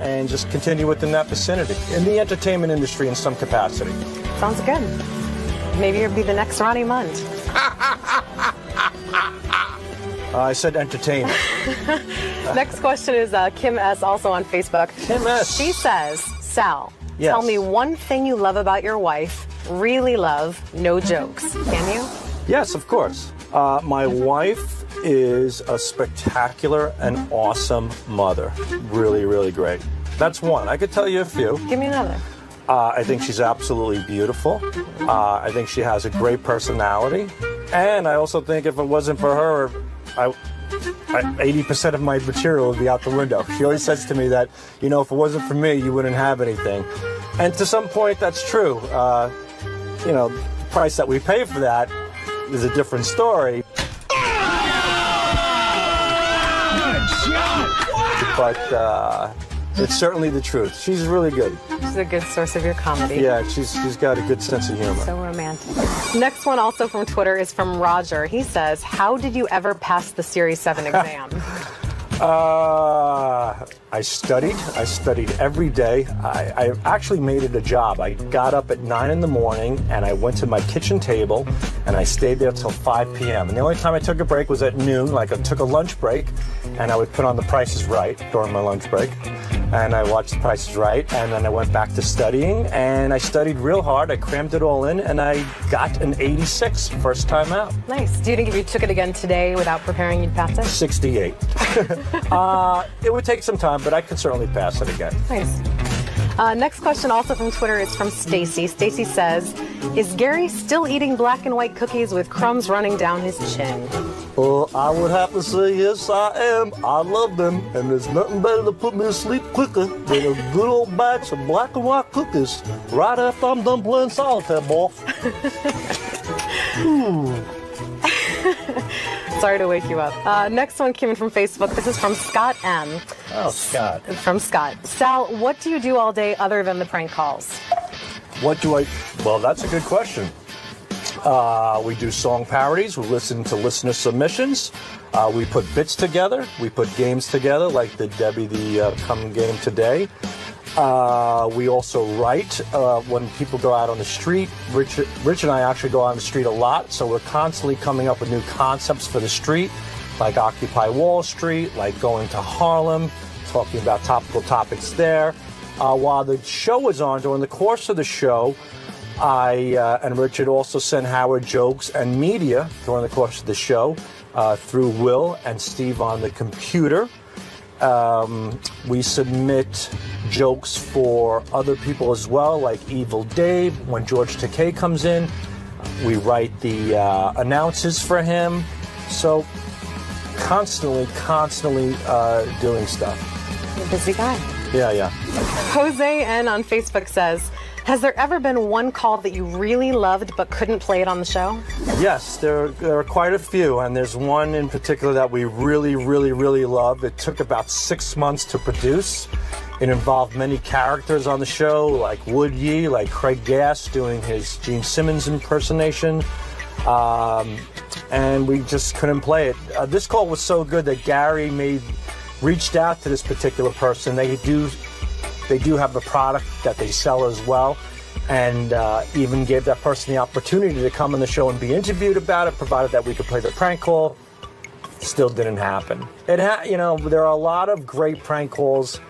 and just continue within that vicinity in the entertainment industry in some capacity. Sounds good. Maybe you'll be the next Ronnie 𝗵𝗫. I said entertainment. Next question is Kim S. also on Facebook. Kim S. She says, Sal, Yes. tell me one thing you love about your wife. Really love, no jokes. Can you? Yes, of course. My wife is a spectacular and awesome mother. Really, really great. That's one. I could tell you a few. Give me another. I think she's absolutely beautiful. I think she has a great personality. And I also think if it wasn't for her, 80% of my material would be out the window. She always says to me that, you know, if it wasn't for me, you wouldn't have anything. And to some point, that's true. You know, the price that we pay for that is a different story. But it's certainly the truth. She's really good. She's a good source of your comedy. Yeah, she's got a good sense of humor. So romantic. Next one also from Twitter is from Roger. He says, how did you ever pass the Series 7 exam? I studied every day. I actually made it a job. I got up at 9 in the morning and I went to my kitchen table and I stayed there till 5 p.m. And the only time I took a break was at noon, like I took a lunch break, and I would put on The Price is Right during my lunch break. And I watched The Price is Right, and then I went back to studying, and I studied real hard. I crammed it all in, and I got an 86 first time out. Nice. Do you think if you took it again today without preparing, you'd pass it? 68. It would take some time, but I could certainly pass it again. Nice. Next question also from Twitter is from Stacy. Stacy says, is Gary still eating black and white cookies with crumbs running down his chin? I would have to say yes, I am. I love them, and there's nothing better to put me to sleep quicker than a good old batch of black and white cookies right after I'm done playing solitaire, boy. Sorry to wake you up. Next one came in from Facebook. This is from Scott M. Oh, Scott. From Scott. Sal, what do you do all day other than the prank calls? Well, that's a good question. We do song parodies. We listen to listener submissions. We put bits together. We put games together, like the Debbie the Come game today. We also write when people go out on the street. Rich and I actually go out on the street a lot, so we're constantly coming up with new concepts for the street, like Occupy Wall Street, like going to Harlem, talking about topical topics there. While the show is on, during the course of the show, I and Richard also send Howard jokes and media during the course of the show through Will and Steve on the computer. We submit jokes for other people as well, like Evil Dave. When 𝗦𝗫𝗄𝗿𝗍 comes in, we write the announces for him. So constantly doing stuff. You're a busy guy. Yeah. Jose N on Facebook says, has there ever been one call that you really loved but couldn't play it on the show? Yes, there are quite a few, and there's one in particular that we really love. It took about 6 months to produce. It involved many characters on the show, like Wood Ye, like Craig Gass doing his Gene Simmons impersonation, and we just couldn't play it. This call was so good that Gary reached out to this particular person. They do have a product that they sell as well, and even gave that person the opportunity to come on the show and be interviewed about it, provided that we could play the prank call. Still didn't happen. There are a lot of great prank calls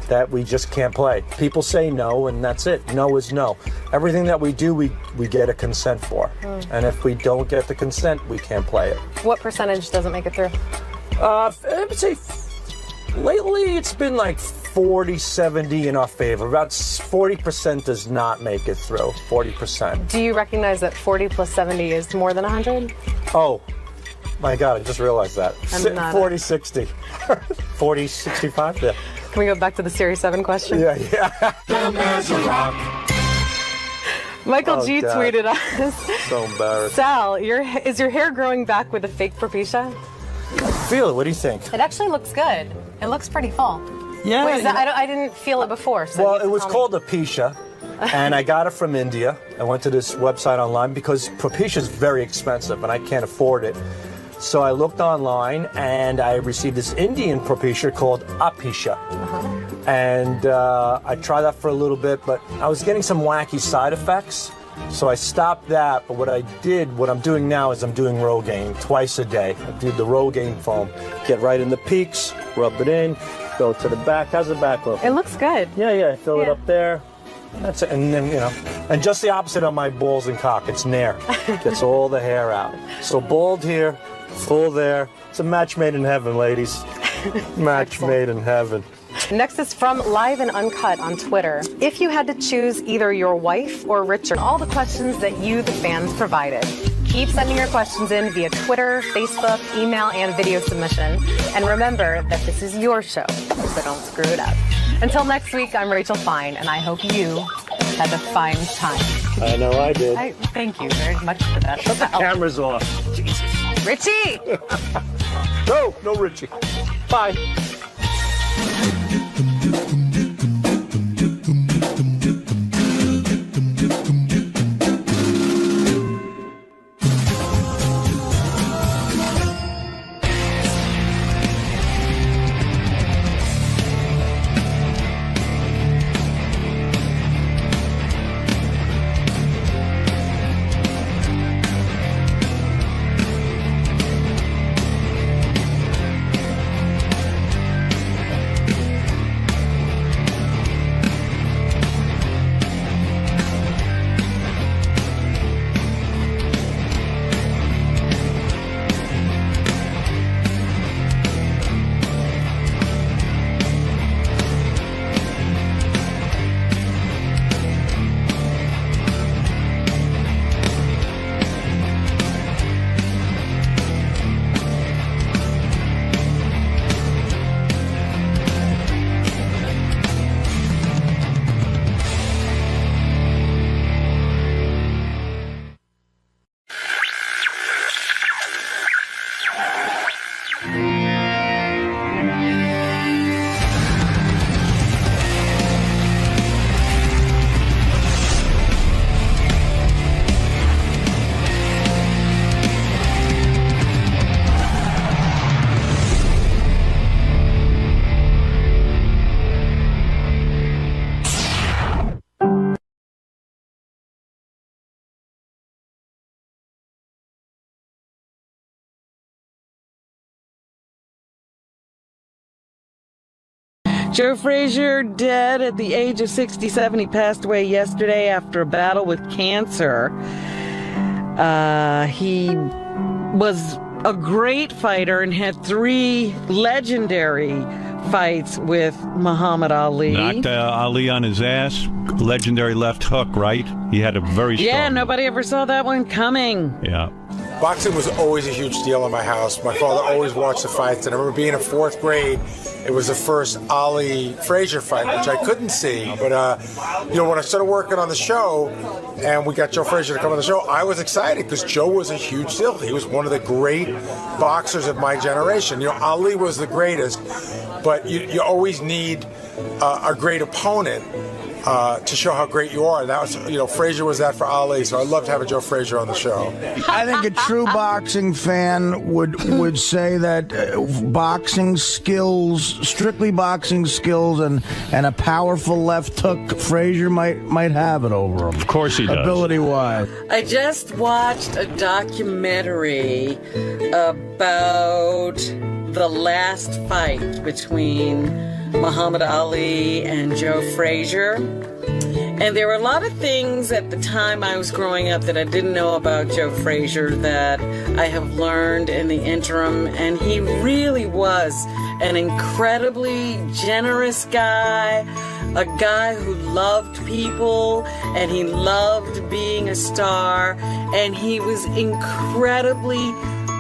that we just can't play. People say no, and that's it. No is no. Everything that we do, we get a consent for. And if we don't get the consent, we can't play it. What percentage doesn't make it through? I would say lately it's been like 40-70 in our favor. About 40% does not make it through. 40%. Do you recognize that 40 plus 70 is more than 100? Oh, my God, I just realized that. 40-60. 40-65, yeah. Can we go back to the Series 7 question? Yeah. Dumb as a rock. Michael G God. tweeted us. So embarrassed. Sal, is your hair growing back with a fake 𝗵𝗫𝗄𝗿𝗍? Feel it. What do you think? It actually looks good. It looks pretty full. Yeah. Wait, is that, I didn't feel it before. So Well, it was called 𝗦𝗵cie, and I got it from India. I went to this website online because 𝗦𝗵cie is very expensive, and I can't afford it. So I looked online, and I received this Indian 𝗦𝗵cie called 𝗦𝗵cie. And I tried that for a little bit, but I was getting some wacky side effects. So I stopped that, but what I'm doing now is I'm doing Rogaine twice a day. I do the Rogaine foam. Get right in the peaks, rub it in, go to the back. How's the back look? It looks good. Yeah, fill it up there. That's it. And then, and just the opposite on my balls and cock. It's nair. Gets all the hair out. So bald here, full there. It's a match made in heaven, ladies. Match made in heaven. Next is from Live and Uncut on Twitter. If you had to choose either your wife or Richard, all the questions that you, the fans, provided. Keep sending your questions in via Twitter, Facebook, email, and video submission. And remember that this is your show, so don't screw it up. Until next week, I'm Rachel Fine, and I hope you had a fine time. I know I did. Thank you very much for that. Shut the cameras off. Jesus. Richie! No Richie. Bye. Joe Frazier dead at the age of 67. He passed away yesterday after a battle with cancer. He was a great fighter and had 3 legendary fights with Muhammad Ali. Knocked Ali on his ass. Legendary left hook, right? He had a very strong... Yeah, nobody ever saw that one coming. Yeah. Boxing was always a huge deal in my house. My father always watched the fights, and I remember being in 4th grade. It was the first Ali-Frazier fight, which I couldn't see. But, when I started working on the show, and we got Joe Frazier to come on the show, I was excited because Joe was a huge deal. He was one of the great boxers of my generation. Ali was the greatest, but you always need a great opponent to show how great you are. And that was, Frazier was that for Ali, so I loved having Joe Frazier on the show. I think a true boxing fan would say that boxing skills, strictly boxing skills, and a powerful left hook, Frazier might have it over him. Of course he does. Ability-wise. I just watched a documentary about the last fight between Muhammad Ali and Joe Frazier. And there were a lot of things at the time I was growing up that I didn't know about Joe Frazier that I have learned in the interim. And he really was an incredibly generous guy, a guy who loved people, and he loved being a star, and he was incredibly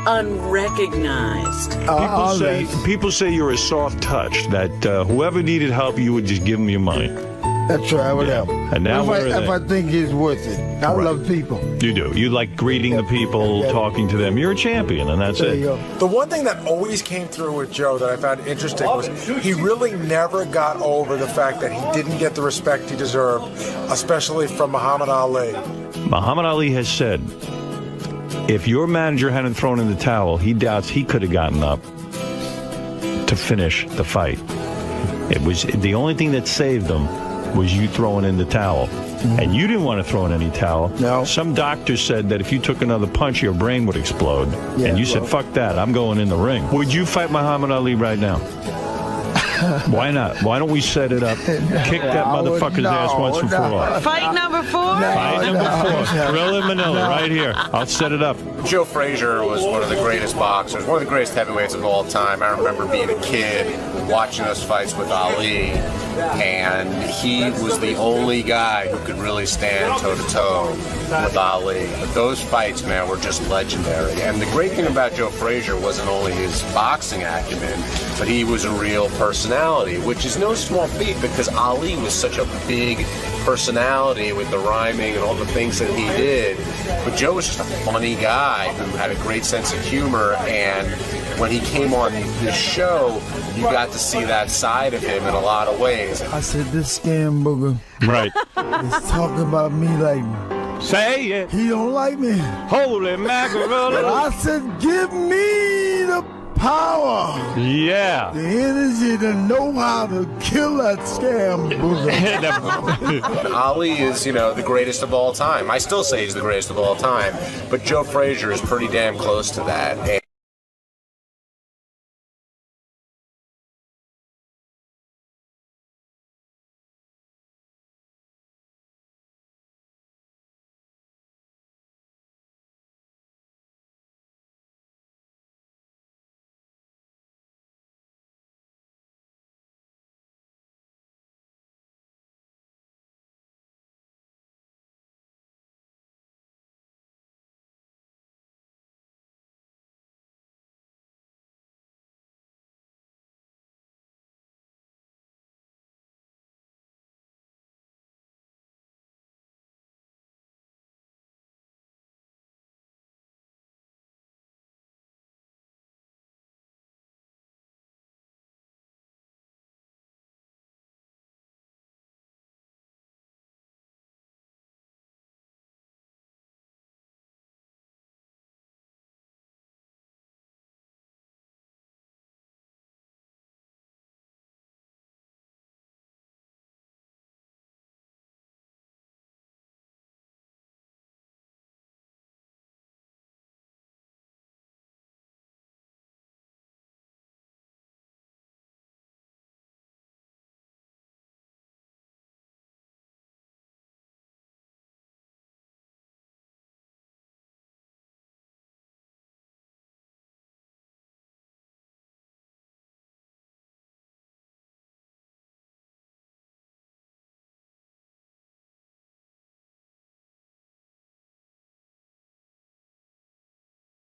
unrecognized. People say you're a soft touch, that whoever needed help, you would just give them your money. That's right, whatever. And now if I think he's worth it. I love people. You do. You like greeting the people, talking to them. You're a champion, and that's it. The one thing that always came through with Joe that I found interesting was he really never got over the fact that he didn't get the respect he deserved, especially from Muhammad Ali. Muhammad Ali has said, if your manager hadn't thrown in the towel, he doubts he could have gotten up to finish the fight. It was the only thing that saved him was you throwing in the towel. And you didn't want to throw in any towel. No. Some doctors said that if you took another punch, your brain would explode. Yeah, and you said, fuck that, I'm going in the ring. Would you fight Muhammad Ali right now? Why not? Why don't we set it up? Kick that motherfucker's ass once and for all. Fight number 4? Fight number 4. Gorilla Manila, right here. I'll set it up. Joe Frazier was one of the greatest boxers, one of the greatest heavyweights of all time. I remember being a kid, watching those fights with Ali, and he was the only guy who could really stand toe-to-toe with Ali. But those fights, man, were just legendary. And the great thing about Joe Frazier wasn't only his boxing acumen, but he was a real personality, which is no small feat because Ali was such a big personality with the rhyming and all the things that he did. But Joe was just a funny guy who had a great sense of humor, and when he came on this show, you got to see that side of him in a lot of ways. I said, this scam booger. Right. He's talking about me like... Say it. He don't like me. Holy mackerel. I said, give me the power. Yeah. The energy to know how to kill that scam booger. Ali is, you know, the greatest of all time. I still say he's the greatest of all time, but Joe Frazier is pretty damn close to that. And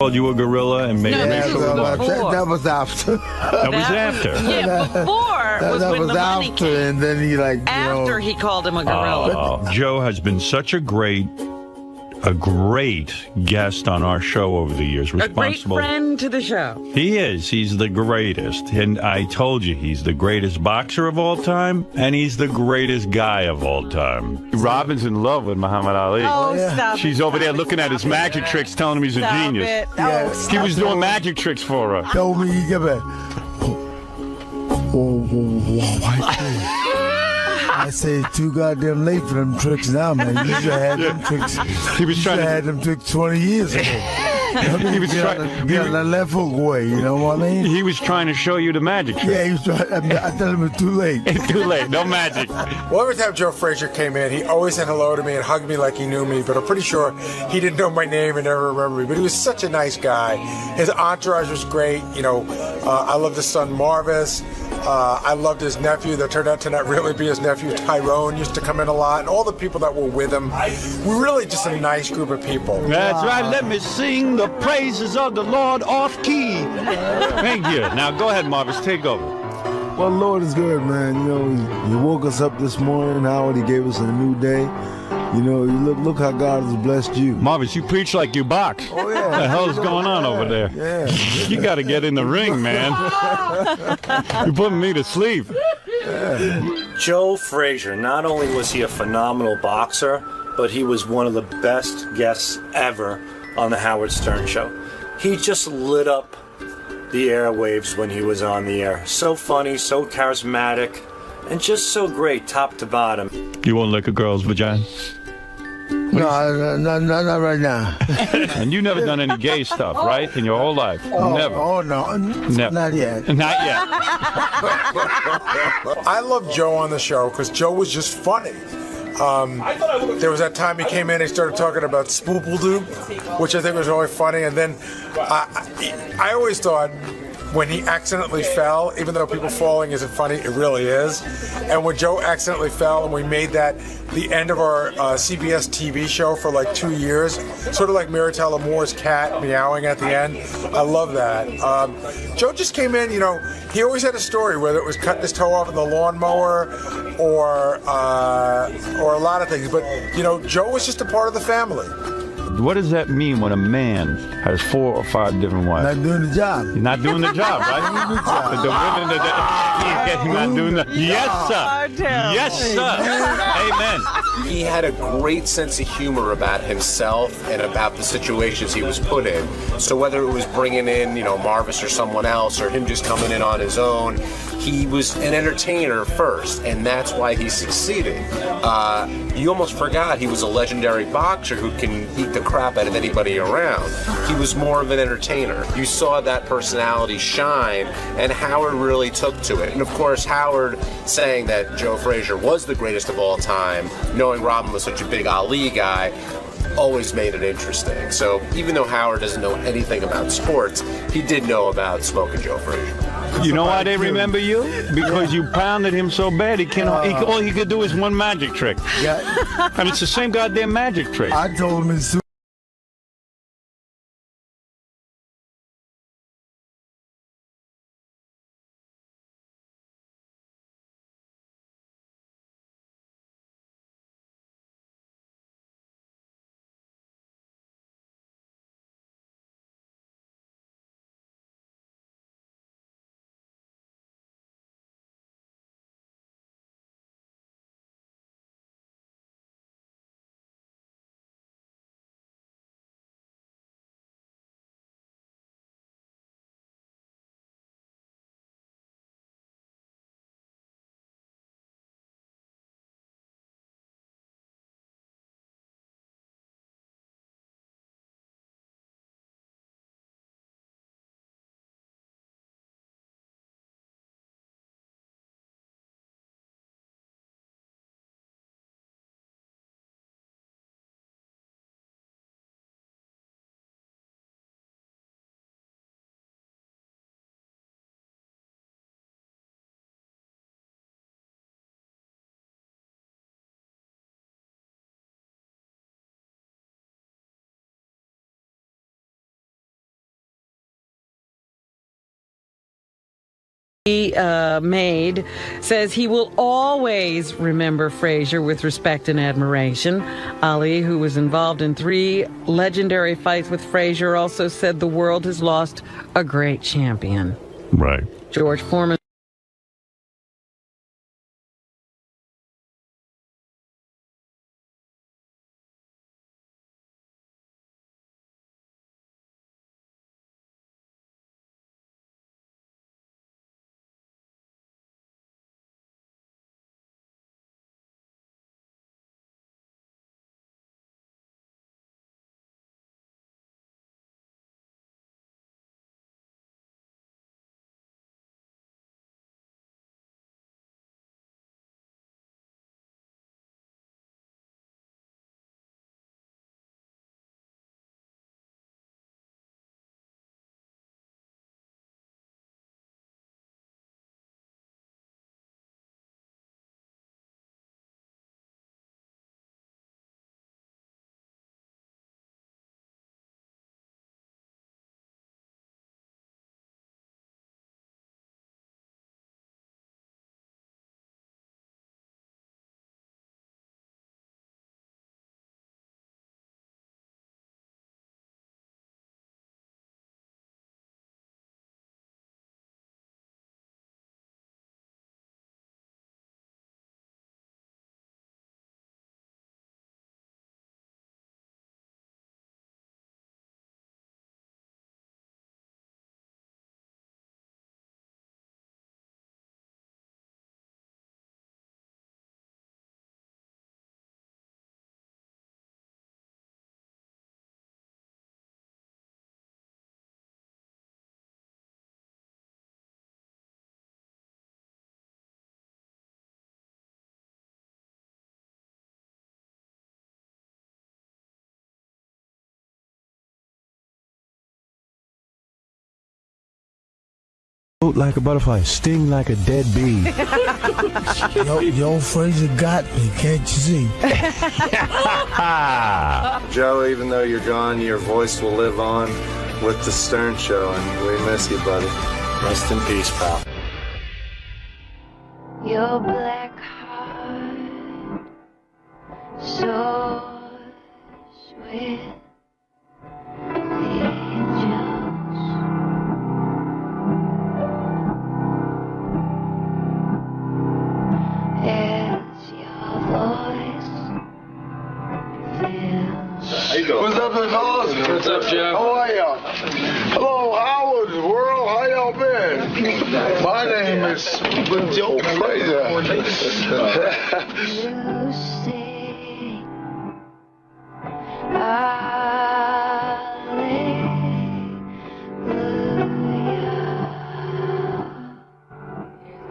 Called you a gorilla and made that was after. That was after. Yeah, before was that when was the money after, came. and then he like After he called him a gorilla. Joe has been such a great guest on our show over the years. A great friend to the show. He is. He's the greatest. And I told you, he's the greatest boxer of all time, and he's the greatest guy of all time. Robin's in love with Muhammad Ali. Oh, stop She's over there looking at his magic tricks, telling him he's a genius. He was doing magic tricks for her. Told me he give it. I say it's too goddamn late for them tricks now, man. You should have had them tricks. He was trying to had them tricks 20 years ago. He was trying to get the left hook way. You know what I mean? He was trying to show you the magic trick. Yeah, he was trying. I tell him it's too late. It's too late. No magic. Well, every time Joe Frazier came in, he always said hello to me and hugged me like he knew me, but I'm pretty sure he didn't know my name and never remembered me. But he was such a nice guy. His entourage was great. You know, I loved his son Marvis. I loved his nephew that turned out to not really be his nephew. Tyrone used to come in a lot, and all the people that were with him. We're really just a nice group of people. That's right. Let me sing the praises of the Lord off key. Thank you. Now go ahead, Marvis. Take over. Well, Lord is good, man. You know, he woke us up this morning, Howard. He gave us a new day. You know, look how God has blessed you. Marvis, you preach like you box. Oh, yeah. What the hell is going on over there? Yeah. You got to get in the ring, man. You're putting me to sleep. Joe Frazier, not only was he a phenomenal boxer, but he was one of the best guests ever on the Howard Stern Show. He just lit up the airwaves when he was on the air. So funny, so charismatic, and just so great top to bottom. You won't lick a girl's vagina? No, not right now. And you never done any gay stuff, right? In your whole life? Never. Oh, no. Never. Not yet. Not yet. I love Joe on the show because Joe was just funny. There was that time he came in and he started talking about spoopledoop, which I think was really funny. And then I always thought when he accidentally fell, even though people falling isn't funny, it really is. And when Joe accidentally fell and we made that the end of our CBS TV show for like 2 years, sort of like 𝗦𝗵cie𝗄𝗿𝗱's cat meowing at the end. I love that. Joe just came in, you know, he always had a story, whether it was cutting his toe off in the lawnmower or a lot of things. But, you know, Joe was just a part of the family. What does that mean when a man has 4 or 5 different wives? Not doing the job. He's not doing the job, right? The women, he's not doing the... Yes, sir. Yes, sir. Amen. He had a great sense of humor about himself and about the situations he was put in. So whether it was bringing in, you know, Marvis or someone else, or him just coming in on his own, he was an entertainer first, and that's why he succeeded. You almost forgot he was a legendary boxer who can beat the crap out of anybody around. He was more of an entertainer. You saw that personality shine, and Howard really took to it. And of course, Howard saying that Joe Frazier was the greatest of all time, knowing Robin was such a big Ali guy, always made it interesting. So even though Howard doesn't know anything about sports, he did know about Smoking Joe Frazier. You know why they remember you? Because you pounded him so bad, all he could do is one magic trick. Yeah. And it's the same goddamn magic trick. I told him as soon Made says he will always remember Frazier with respect and admiration. Ali, who was involved in 3 legendary fights with Frazier, also said the world has lost a great champion. Right. George Foreman float like a butterfly, sting like a dead bee. Yo, Frazier got me, can't you see? Joe, even though you're gone, your voice will live on with the Stern Show, and we miss you, buddy. Rest in peace, pal. Your black heart, so sweet. What's up, fellas? What's up, Jeff? How are you? Hello, Howard, world. How y'all been? My name is Joe Frazier.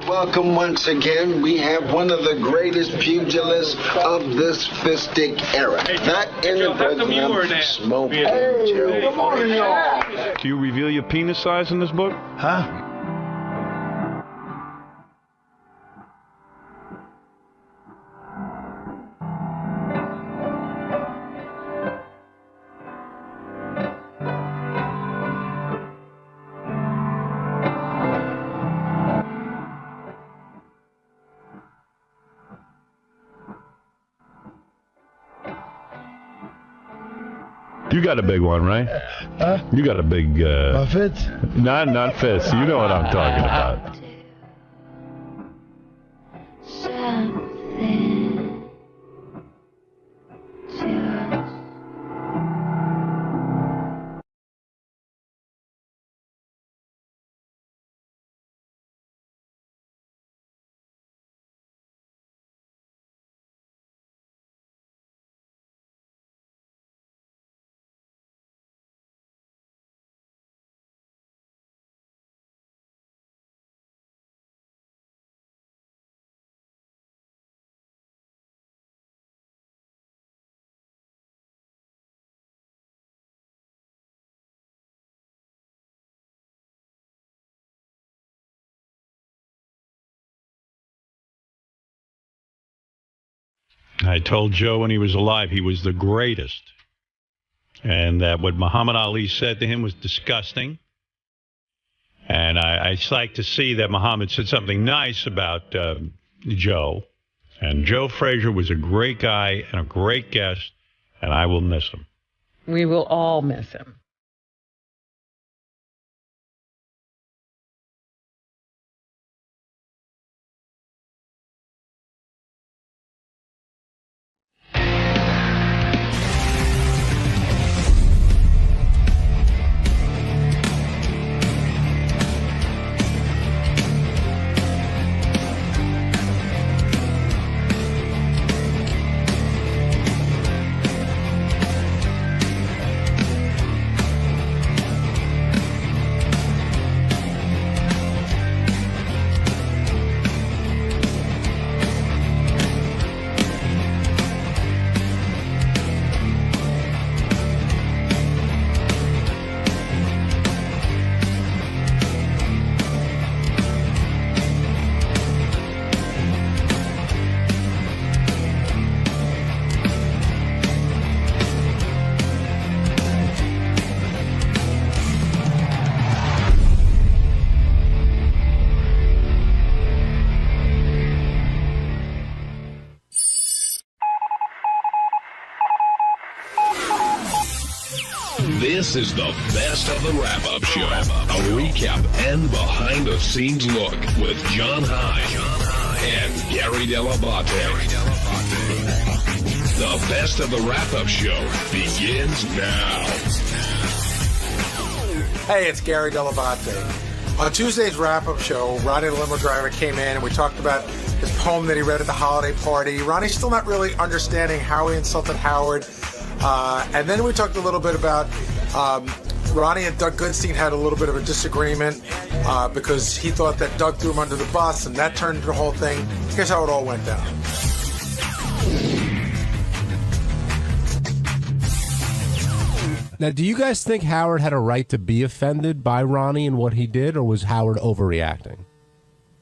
Welcome once again. We have one of the greatest pugilists of this fistic era. Not in the Vietnam smoke. Hey, good morning, y'all. Do you reveal your penis size in this book? Huh? You got a big one, right? Huh? You got a big... My fits? Not fist. You know what I'm talking about. I told Joe when he was alive he was the greatest, and that what Muhammad Ali said to him was disgusting. And I just like to see that Muhammad said something nice about Joe. And Joe Frazier was a great guy and a great guest, and I will miss him. We will all miss him. This is the best of the wrap-up show. A recap and behind-the-scenes look with John High and Gary 𝗏𝗏𝗏. The best of the wrap-up show begins now. Hey, it's Gary 𝗏𝗏𝗏. On Tuesday's wrap-up show, Ronnie the limo driver came in and we talked about his poem that he read at the holiday party. Ronnie's still not really understanding how he insulted Howard. And then we talked a little bit about Ronnie and Doug Goodstein had a little bit of a disagreement because he thought that Doug threw him under the bus, and that turned the whole thing. Here's how it all went down. Now, do you guys think Howard had a right to be offended by Ronnie and what he did, or was Howard overreacting?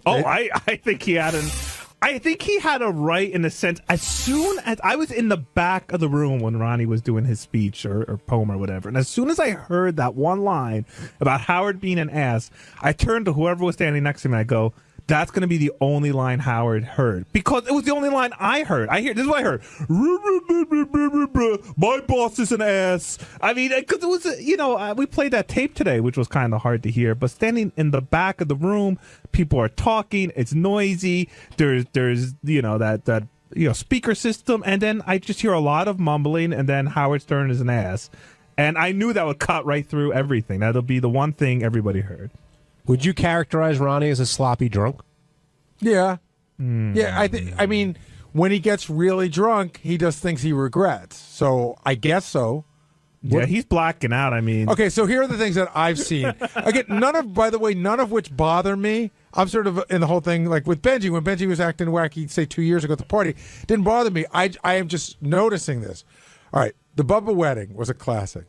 Oh, I think he had a right in a sense. As soon as I was in the back of the room when Ronnie was doing his speech or poem or whatever, and as soon as I heard that one line about Howard being an ass, I turned to whoever was standing next to me and I go, that's going to be the only line Howard heard. Because it was the only line I heard. This is what I heard. My boss is an ass. I mean, because it was, we played that tape today, which was kind of hard to hear. But standing in the back of the room, people are talking. It's noisy. There's that speaker system. And then I just hear a lot of mumbling. And then Howard Stern is an ass. And I knew that would cut right through everything. That'll be the one thing everybody heard. Would you characterize Ronnie as a sloppy drunk? Yeah. Yeah, I mean, when he gets really drunk, he does things he regrets. So I guess so. Yeah, he's blacking out. I mean, okay, so here are the things that I've seen. Again, none of which bother me. I'm sort of in the whole thing, like with Benji. When Benji was acting wacky, say 2 years ago at the party, didn't bother me. I am just noticing this. All right, the Bubba wedding was a classic.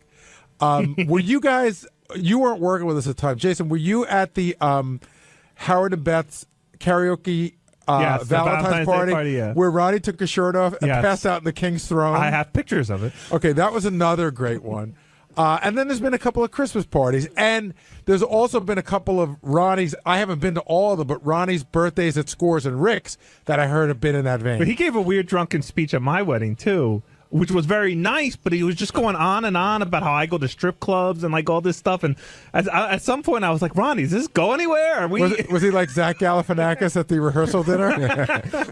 Were you guys? You weren't working with us at the time. Jason, were you at the Howard and Beth's karaoke Valentine's party where Ronnie took his shirt off and passed out in the King's Throne? I have pictures of it. Okay, that was another great one. And then there's been a couple of Christmas parties. And there's also been a couple of Ronnie's. I haven't been to all of them, but Ronnie's birthdays at Scores and Rick's that I heard have been in that vein. But he gave a weird drunken speech at my wedding, too, which was very nice, but he was just going on and on about how I go to strip clubs and like all this stuff. And at some point I was like, Ronnie, does this go anywhere? Was he like Zach Galifianakis at the rehearsal dinner?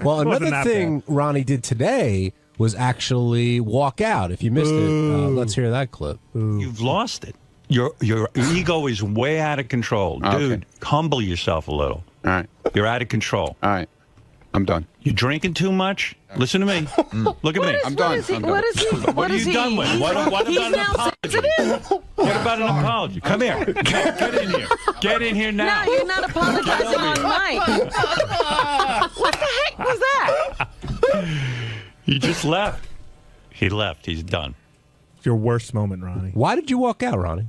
Well, another thing Ronnie did today was actually walk out. If you missed it, let's hear that clip. You've lost it. Your ego is way out of control. Dude, humble yourself a little. All right. You're out of control. All right. I'm done. You're drinking too much? Listen to me. Look at me. I'm done. What are you done with? What about an apology? What about an apology? Come here. Get in here. Get in here now. No, you're not apologizing on mic. What the heck was that? He just left. He left. He's done. It's your worst moment, Ronnie. Why did you walk out, Ronnie?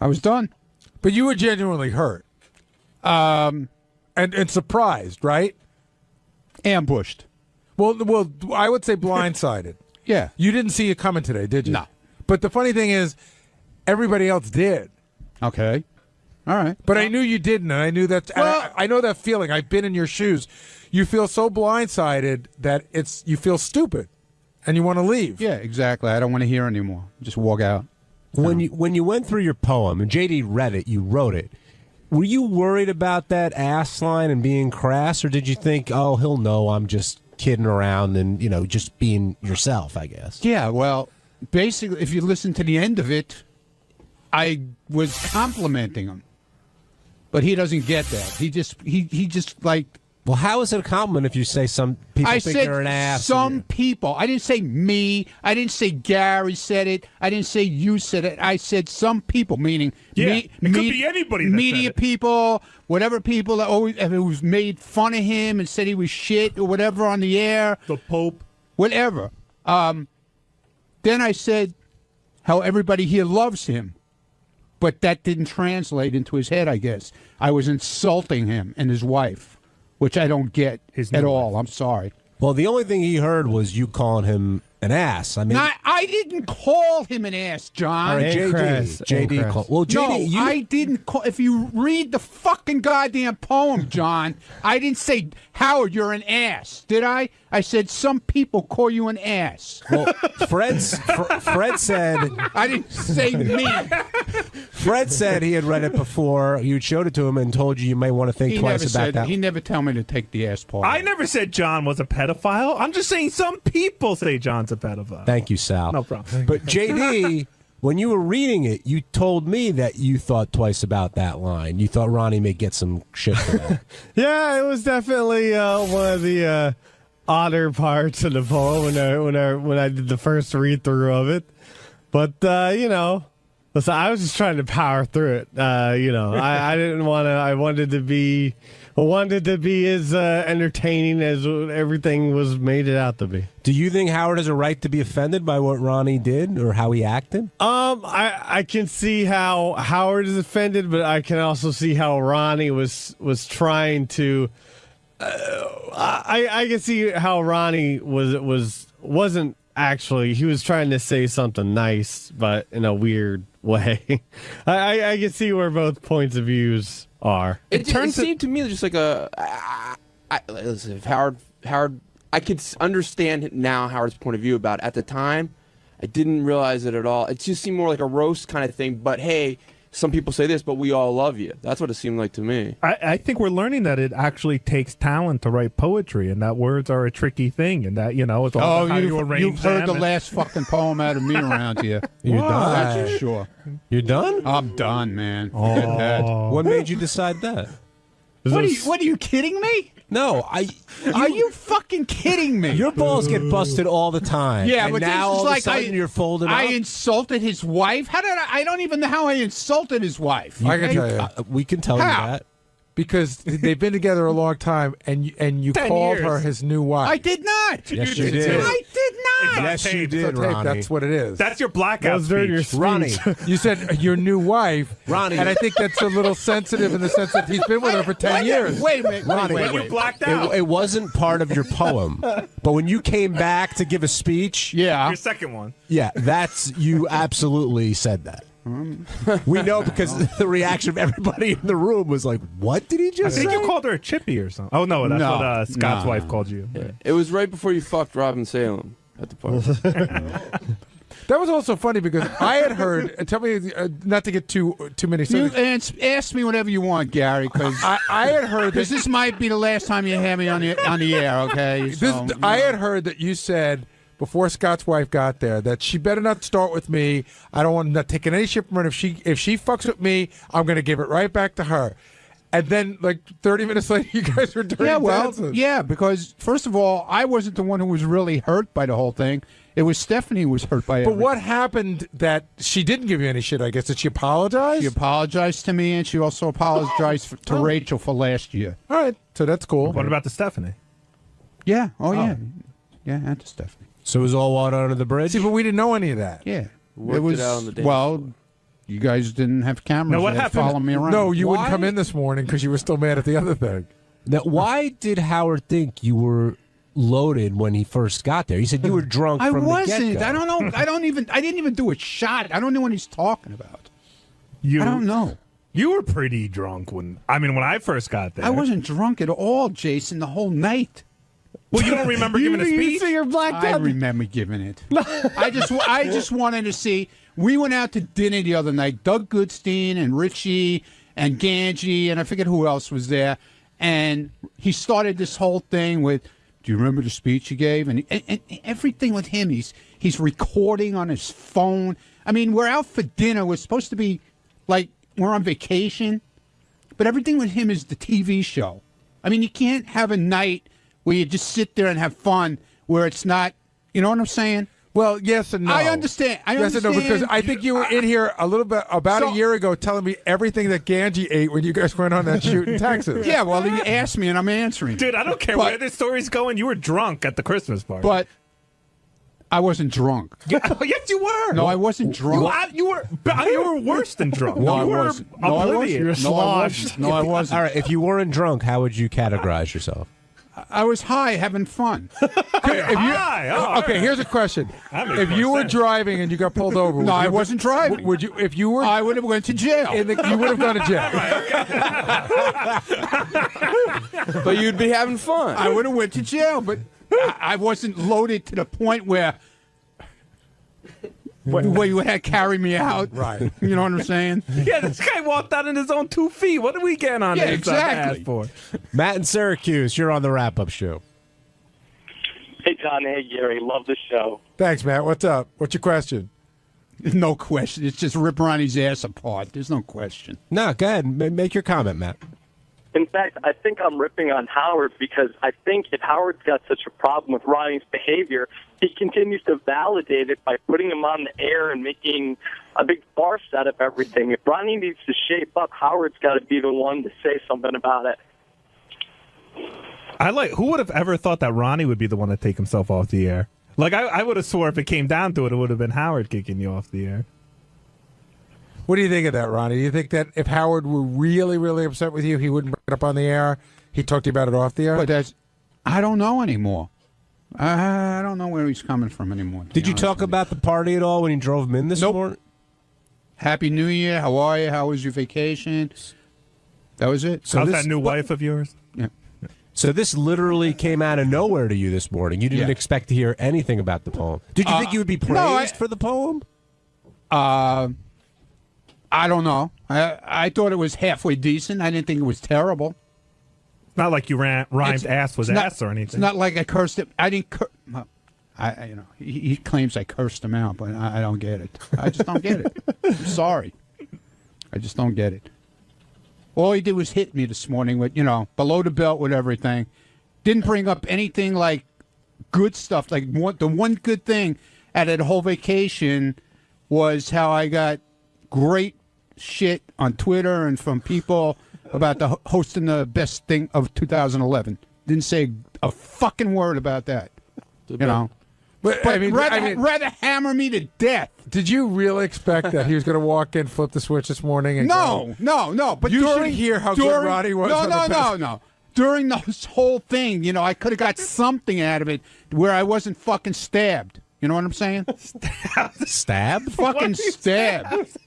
I was done. But you were genuinely hurt. And surprised, right? Ambushed. Well, I would say blindsided. Yeah. You didn't see it coming today, did you? No. But the funny thing is, everybody else did. Okay. All right. But I knew you didn't, and I knew that. Well, I know that feeling. I've been in your shoes. You feel so blindsided that you feel stupid, and you want to leave. Yeah, exactly. I don't want to hear anymore. Just walk out. When you went through your poem, and JD read it, you wrote it, were you worried about that ass line and being crass, or did you think, oh, he'll know I'm just kidding around and, just being yourself, I guess? Yeah, well, basically, if you listen to the end of it, I was complimenting him. But he doesn't get that. He just like... Well, how is it a compliment if you say some people think you're an ass? Some people. I didn't say me. I didn't say Gary said it. I didn't say you said it. I said some people, meaning it could be anybody. Media people, whatever people that always who's made fun of him and said he was shit or whatever on the air. The Pope. Whatever. Then I said how everybody here loves him. But that didn't translate into his head, I guess. I was insulting him and his wife. Which I don't get at all. I'm sorry. Well, the only thing he heard was you calling him an ass. I mean, I didn't call him an ass, John. All right, JD called. Well, JD, no, I didn't call. If you read the fucking goddamn poem, John, I didn't say Howard, you're an ass, did I? I said some people call you an ass. Well, Fred said I didn't say me. Fred said he had read it before. You showed it to him and told you may want to think twice about that. He never told me to take the ass part. I never said John was a pedophile. I'm just saying some people say John's a pedophile. Thank you, Sal. No problem. But JD, when you were reading it, you told me that you thought twice about that line. You thought Ronnie may get some shit for that. Yeah, it was definitely one of the odder parts of the poem when I did the first read through of it. But listen, I was just trying to power through it. I didn't want to. I wanted to be as entertaining as everything was made it out to be. Do you think Howard has a right to be offended by what Ronnie did or how he acted? I can see how Howard is offended, but I can also see how Ronnie was trying to. I can see how Ronnie wasn't actually. He was trying to say something nice, but in a weird way. I can see where both points of views are. It seemed to me just like listen, if Howard, I could understand now Howard's point of view about it. At the time, I didn't realize it at all. It just seemed more like a roast kind of thing. But hey, some people say this, but we all love you. That's what it seemed like to me. I think we're learning that it actually takes talent to write poetry, and that words are a tricky thing, and that it's all about how you arrange you've heard them. the last fucking poem out of me around here. You're done? That's for sure. You're done? I'm done, man. Oh. That. What made you decide that? What are you kidding me? No, Are you fucking kidding me? Your balls get busted all the time. Yeah, and but now this is all like of a sudden you're folded I up. insulted his wife. How did I don't even know how I insulted his wife. I can tell you. We can tell How? you that. Because they've been together a long time, and you 10 called years. her his new wife. I did not. Yes, you did. I did not. Yes, you It's on tape, Ronnie. that's what it is. That's your blackout speech. Ronnie. You said your new wife, Ronnie. and I think that's a little sensitive in the sense that he's been with her for 10 years. Wait a minute. Ronnie, wait. You blacked out. It wasn't part of your poem, but when you came back to give a speech, Yeah. Your second one. yeah, you absolutely said that. We know because the reaction of everybody in the room was like, "What did he I just think say?" you called her a chippy or something. Oh no, that's what Scott's wife called you. Yeah. It was right before you fucked Robin Salem at the party. That was also funny because I had heard. Tell me not to get too many. You ask me whatever you want, Gary, because I had heard because this might be the last time you have me on the air. Okay. So, I had heard that you said before Scott's wife got there that she better not start with me. I don't want not taking any shit from her. If she fucks with me, I'm going to give it right back to her. And then, like 30 minutes later, you guys were dirty dancing. Yeah, because first of all, I wasn't the one who was really hurt by the whole thing. It was Stephanie who was hurt by it. But what happened that she didn't give you any shit, I guess? Did she apologize? She apologized to me, and she also apologized to Rachel for last year. All right, so that's cool. What about the Stephanie? Yeah. Oh, yeah. Yeah, and to Stephanie. So it was all water under the bridge? See, but we didn't know any of that. Yeah. Worked it out on the dance well, you guys didn't have cameras. No, what that happened? Follow me around. No, you wouldn't Why? come in this morning because you were still mad at the other thing. Now, why did Howard think you were loaded when he first got there? He said you were drunk I from wasn't. the get-go. I don't know. I didn't even do a shot. I don't know what he's talking about. You, I don't know. You were pretty drunk when I first got there. I wasn't drunk at all, Jason, the whole night. Well, you don't remember giving a speech? So you're blacked I out. remember giving it. I just wanted to see. We went out to dinner the other night. Doug Goodstein and Richie and Ganji and I forget who else was there. And he started this whole thing with, "Do you remember the speech you gave?" And everything with him, he's recording on his phone. I mean, we're out for dinner. We're supposed to be like we're on vacation, but everything with him is the TV show. I mean, you can't have a night where you just sit there and have fun where it's not, you know what I'm saying? Well, yes and no. I understand. Yes and no, because I think you were in here a little bit about a year ago telling me everything that Ganji ate when you guys went on that shoot in Texas. Yeah, well, you asked me and I'm answering. Dude, I don't care where this story's going. You were drunk at the Christmas party. But I wasn't drunk. Yes, you were. No, I wasn't drunk. You were worse than drunk. No, I you were wasn't. No, I oblivious. wasn't. No, I wasn't. No, I wasn't. All right, if you weren't drunk, how would you categorize yourself? I was high, having fun. Okay, here's a question: if you were driving and you got pulled over, No, I wasn't driving. Would you? If you were, I would have went to jail. you would have gone to jail. But you'd be having fun. I would have went to jail, but I wasn't loaded to the point where you had to carry me out. Right. You know what I'm saying? Yeah, this guy walked out in his own 2 feet. What are we getting on Yeah, this exactly. ass for? Matt in Syracuse, you're on the wrap-up show. Hey, John. Hey, Gary. Love the show. Thanks, Matt. What's up? What's your question? No question. It's just rip Ronnie's ass apart. There's no question. No, go ahead. Make your comment, Matt. In fact, I think I'm ripping on Howard because I think if Howard's got such a problem with Ronnie's behavior, he continues to validate it by putting him on the air and making a big farce out of everything. If Ronnie needs to shape up, Howard's got to be the one to say something about it. Who would have ever thought that Ronnie would be the one to take himself off the air? Like, I would have swore if it came down to it, it would have been Howard kicking you off the air. What do you think of that, Ronnie? Do you think that if Howard were really, really upset with you, he wouldn't bring it up on the air? He'd talk to you about it off the air? But I don't know anymore. I don't know where he's coming from anymore. Did you talk about the party at all when you drove him in this morning? Happy New Year. How are you? How was your vacation? That was it. How's that new wife of yours? Yeah. So this literally came out of nowhere to you this morning. You didn't expect to hear anything about the poem. Did you think you would be praised for the poem? I don't know. I thought it was halfway decent. I didn't think it was terrible. It's not like you rhymed ass with ass or anything. It's not like I cursed him. I didn't. He claims I cursed him out, but I don't get it. I just don't get it. I'm sorry. I just don't get it. All he did was hit me this morning with, below the belt with everything. Didn't bring up anything like good stuff. Like the one good thing out of the whole vacation was how I got great shit on Twitter and from people about the hosting the best thing of 2011. Didn't say a fucking word about that. But rather hammer me to death. Did you really expect that he was going to walk in, flip the switch this morning? And No. But you should hear how good Ronnie was. No. During this whole thing, I could have got something out of it where I wasn't fucking stabbed. You know what I'm saying? Stabbed? Fucking stabbed.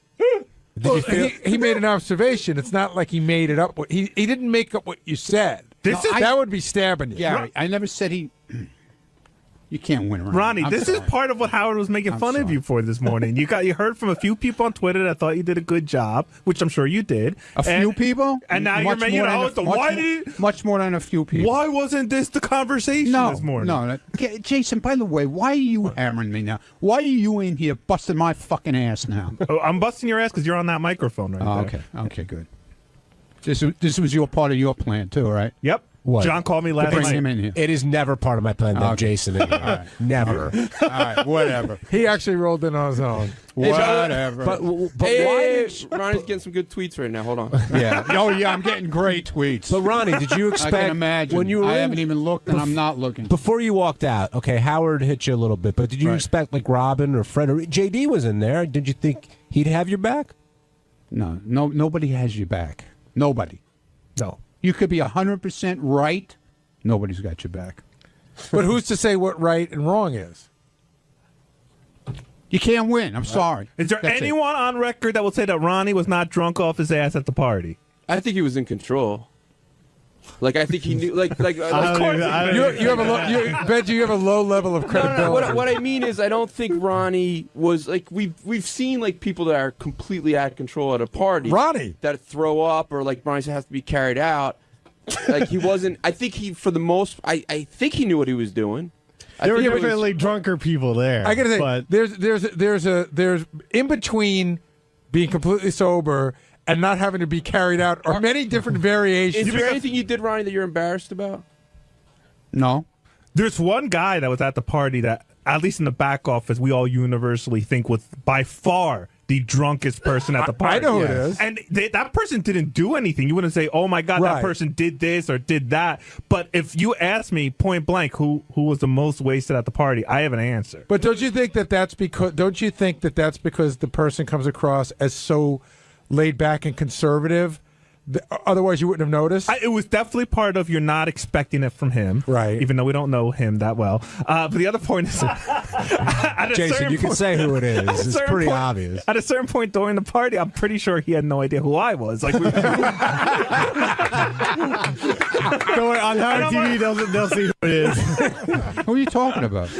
He made an observation. It's not like he made it up. He didn't make up what you said. That would be stabbing you. Gary, I never said he... You can't win around. Ronnie, this is part of what Howard was making fun of you for this morning. You heard from a few people on Twitter that thought you did a good job, which I'm sure you did. Few people? And now you're making much more than a few people. Why wasn't this the conversation this morning? No. Jason, by the way, why are you hammering me now? Why are you in here busting my fucking ass now? I'm busting your ass because you're on that microphone right there. Okay, good. This was your part of your plan too, right? Yep. What? John called me last night. Him in here. It is never part of my plan to have Jason in here. Right. Never. All right, whatever. He actually rolled in on his own. Whatever. But why? Ronnie's getting some good tweets right now. Hold on. Yeah. Oh, yeah, I'm getting great tweets. But Ronnie, did you expect? I can imagine. When you were I haven't even looked, and I'm not looking. Before you walked out, okay, Howard hit you a little bit, but did you expect like Robin or Fred or JD was in there? Did you think he'd have your back? No. Nobody has your back. Nobody. No. You could be 100% right. Nobody's got your back. But who's to say what right and wrong is? You can't win. I'm sorry. Is there anyone on record that will say that Ronnie was not drunk off his ass at the party? I think he was in control. Like I think he knew. You have a low level of credibility. No. What I mean is, I don't think Ronnie was like we've seen like people that are completely out of control at a party. Ronnie that throw up or like Ronnie has to be carried out. Like he wasn't. I think he, for the most, I think he knew what he was doing. There were definitely drunker people there. I gotta say, but there's in between being completely sober and not having to be carried out are many different variations. Is there anything you did, Ronnie, that you're embarrassed about? No. There's one guy that was at the party that, at least in the back office, we all universally think was by far the drunkest person at the party. I know who it is. And that person didn't do anything. You wouldn't say, oh, my God, that person did this or did that. But if you ask me point blank who was the most wasted at the party, I have an answer. But don't you think that's because the person comes across as so laid back and conservative? Otherwise, you wouldn't have noticed. It was definitely part of you're not expecting it from him, right? Even though we don't know him that well. But the other point is, Jason, you can say who it is. It's pretty obvious. At a certain point during the party, I'm pretty sure he had no idea who I was. Like, don't worry, on Howard TV, they'll see who it is. Who are you talking about?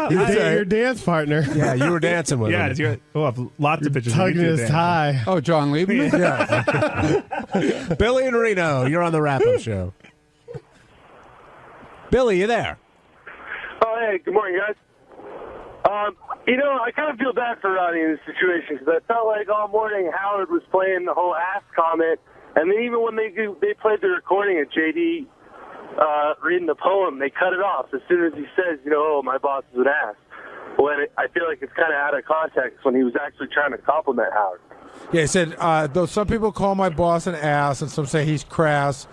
Your dance partner. Yeah, you were dancing with him. Yeah, lots of pictures. Tugging his tie. Oh, John Lieberman? Yeah. Billy and Reno, you're on the wrap-up show. Billy, you there? Oh, hey, good morning, guys. I kind of feel bad for Ronnie in this situation because I felt like all morning Howard was playing the whole ass comment, and then even when they played the recording of JD reading the poem, they cut it off as soon as he says, oh, my boss is an ass. When I feel like it's kind of out of context when he was actually trying to compliment Howard. Yeah, he said, though some people call my boss an ass and some say he's crass,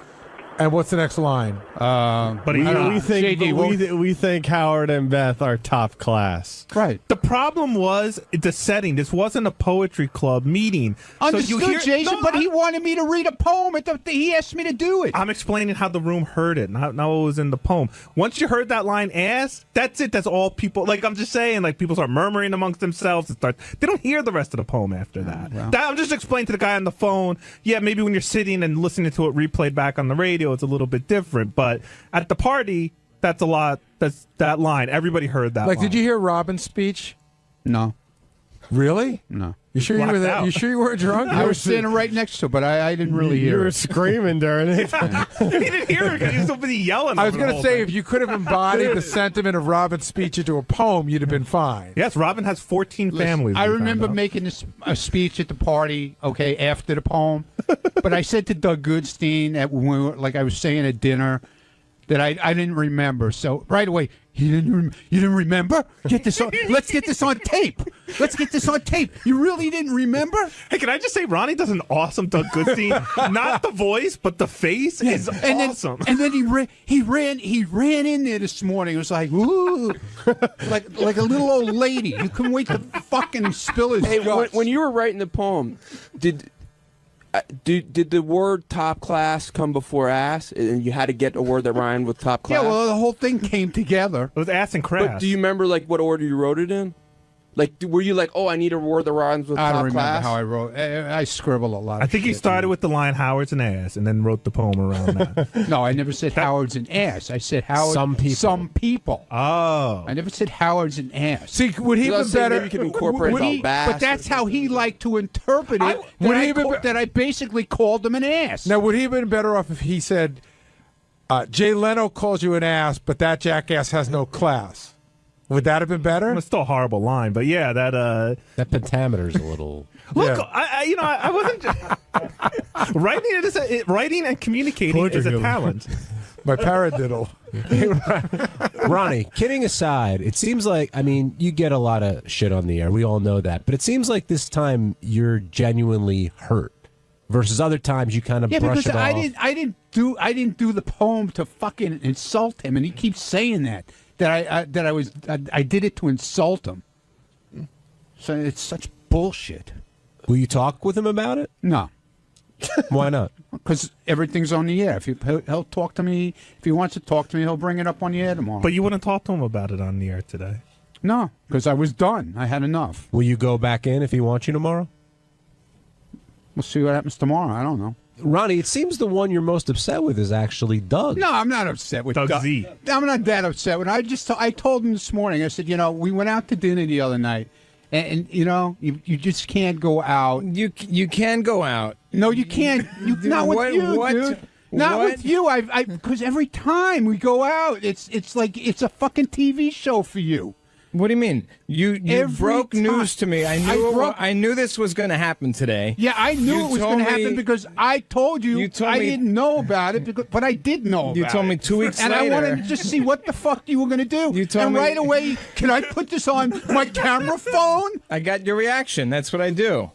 And what's the next line? But we think Howard and Beth are top class. Right. The problem was the setting. This wasn't a poetry club meeting. Understood, Jason, but he wanted me to read a poem. He asked me to do it. I'm explaining how the room heard it, not what was in the poem. Once you heard that line ass, that's it. That's all people, like I'm just saying, like people start murmuring amongst themselves. They don't hear the rest of the poem after that. I'm just explaining to the guy on the phone, yeah, maybe when you're sitting and listening to it replayed back on the radio, it's a little bit different, but at the party, that's a lot. That's that line. Everybody heard that. Like, line. did you hear Robin's speech? No. Really? No. You sure you were there? You sure you weren't drunk? I was standing right next to it, but I didn't really hear it. You were screaming during it. He didn't hear it because he was so busy yelling. I was going to say, if you could have embodied the sentiment of Robin's speech into a poem, you'd have been fine. Yes, Robin has 14 families. I remember making a speech at the party, okay, after the poem. But I said to Doug Goodstein, like I was saying at dinner, that I didn't remember. So right away, you didn't remember? Get this on. Let's get this on tape. Let's get this on tape. You really didn't remember? Hey, can I just say Ronnie does an awesome Doug Goodstein? Not the voice, but the face is awesome. And then he ran in there this morning. It was like, ooh, like a little old lady. You couldn't wait to fucking spill his guts. When you were writing the poem, did the word top class come before ass, and you had to get a word that rhymed with top class? Yeah, well, the whole thing came together. It was ass and crass. But do you remember like what order you wrote it in? Like, were you like, oh, I need a word that rhymes with top class? I don't remember how I wrote. I scribble a lot. I think he started with the line "Howard's an ass" and then wrote the poem around that. No, I never said Howard's an ass. I said Howard. Some people. Oh. I never said Howard's an ass. See, would he have been better? Maybe you could incorporate about bass. But that's how he liked to interpret it. That I basically called him an ass. Now, would he have been better off if he said, Jay Leno calls you an ass, but that jackass has no class? Would that have been better? It's still a horrible line, but yeah, that pentameter's a little. Look, yeah. I wasn't writing and communicating is a talent. My paradiddle. Ronnie, kidding aside, it seems like, I mean, you get a lot of shit on the air. We all know that, but it seems like this time you're genuinely hurt versus other times you kind of brush it off. I didn't do the poem to fucking insult him, and he keeps saying that. I did it to insult him. So it's such bullshit. Will you talk with him about it? No. Why not? Because everything's on the air. He'll talk to me. If he wants to talk to me, he'll bring it up on the air tomorrow. But you wouldn't talk to him about it on the air today? No, because I was done. I had enough. Will you go back in if he wants you tomorrow? We'll see what happens tomorrow. I don't know. Ronnie, it seems the one you're most upset with is actually Doug. No, I'm not upset with Doug Doug. Z. I'm not that upset with him. I told him this morning, I said, we went out to dinner the other night, and you just can't go out. You can go out. No, you can't. Not with you, dude. Not with you. Because every time we go out, it's like it's a fucking TV show for you. What do you mean? You broke news to me. I knew this was going to happen today. Yeah, I knew it was going to happen because I told you. I didn't know about it, but I did know about it. You told me 2 weeks later. And I wanted to just see what the fuck you were going to do. You told me. Right away, can I put this on my camera phone? I got your reaction. That's what I do.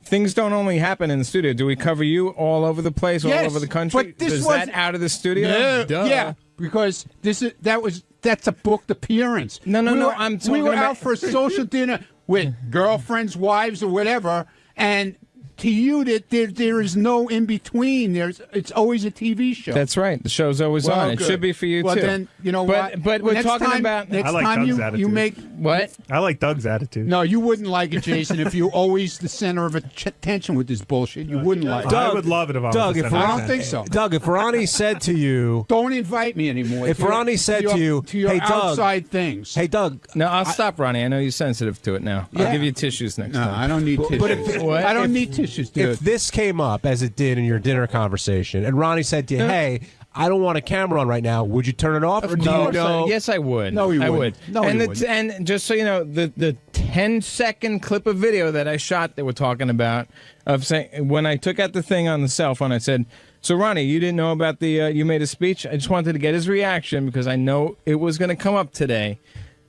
Things don't only happen in the studio. Do we cover you all over the place, all over the country? But this Is that out of the studio? Yeah, Duh. yeah, because that's a booked appearance. No. I'm talking we were about out for a social dinner with girlfriends, wives, or whatever, and to you, there is no in between. It's always a TV show. That's right. The show's always on. Good. It should be for you well, too. Then you know what? But we're next talking time, about next I like time Doug's you attitude. make what? I like Doug's attitude. No, you wouldn't like it, Jason. If you're always the center of attention with this bullshit, you wouldn't like it. I would love it if I was Doug, the center of I don't attention. think so. Doug, if Ronnie said to you, don't invite me anymore. If Ronnie said to you, your hey, Doug, outside things. Hey, Doug. No, I'll stop, Ronnie. I know you're sensitive to it now. Yeah. I'll give you tissues next No, time. I don't need tissues. But if, I don't need tissues, dude. If this came up as it did in your dinner conversation, and Ronnie said to you, hey, I don't want a camera on right now, would you turn it off? Or do you know? Yes, I would. No, you I wouldn't. would. No, and you wouldn't. And just so you know, the 10-second clip of video that I shot that we're talking about of saying when I took out the thing on the cell phone, I said, "So Ronnie, you didn't know about the you made a speech. I just wanted to get his reaction because I know it was going to come up today."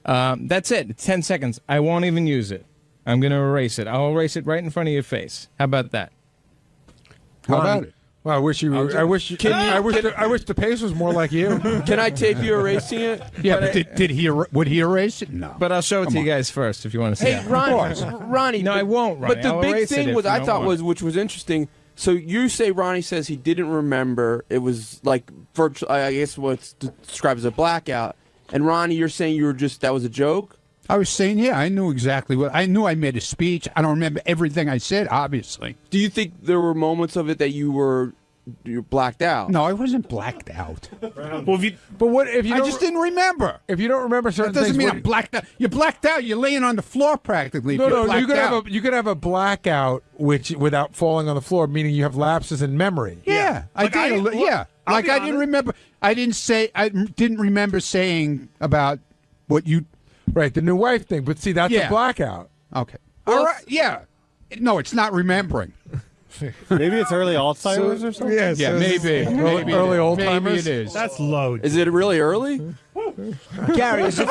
That's it. It's 10 seconds. I won't even use it. I'm going to erase it. I'll erase it right in front of your face. How about that? How about it? Well, I wish you. I wish the pace was more like you. Can I tape you erasing it? Yeah, but did he? Would he erase it? No. But I'll show it to you guys first if you want to see Hey, it. Ronnie. No, I won't, Ronnie. But the I'll big erase it thing if was, you I don't thought want. was, which was interesting. So you say Ronnie says he didn't remember. It was like virtual. I guess what's described as a blackout. And Ronnie, you're saying you were just that was a joke. I was saying, yeah, I knew exactly what I knew. I made a speech. I don't remember everything I said, obviously. Do you think there were moments of it that you're blacked out? No, I wasn't blacked out. Well, if you I just didn't remember. If you don't remember certain that doesn't things, mean I'm blacked out. You're blacked out. You're laying on the floor practically. No, if you're no, you blacked could out. have a blackout without falling on the floor, meaning you have lapses in memory. Yeah, I did. I didn't remember. I didn't remember saying about what you. Right, the new wife thing. But see, that's a blackout. Okay. All right. Yeah. No, it's not remembering. Maybe it's early Alzheimer's or something? Yeah, maybe. Early old Maybe timers. it is. That's low. Is it really early? Gary, is it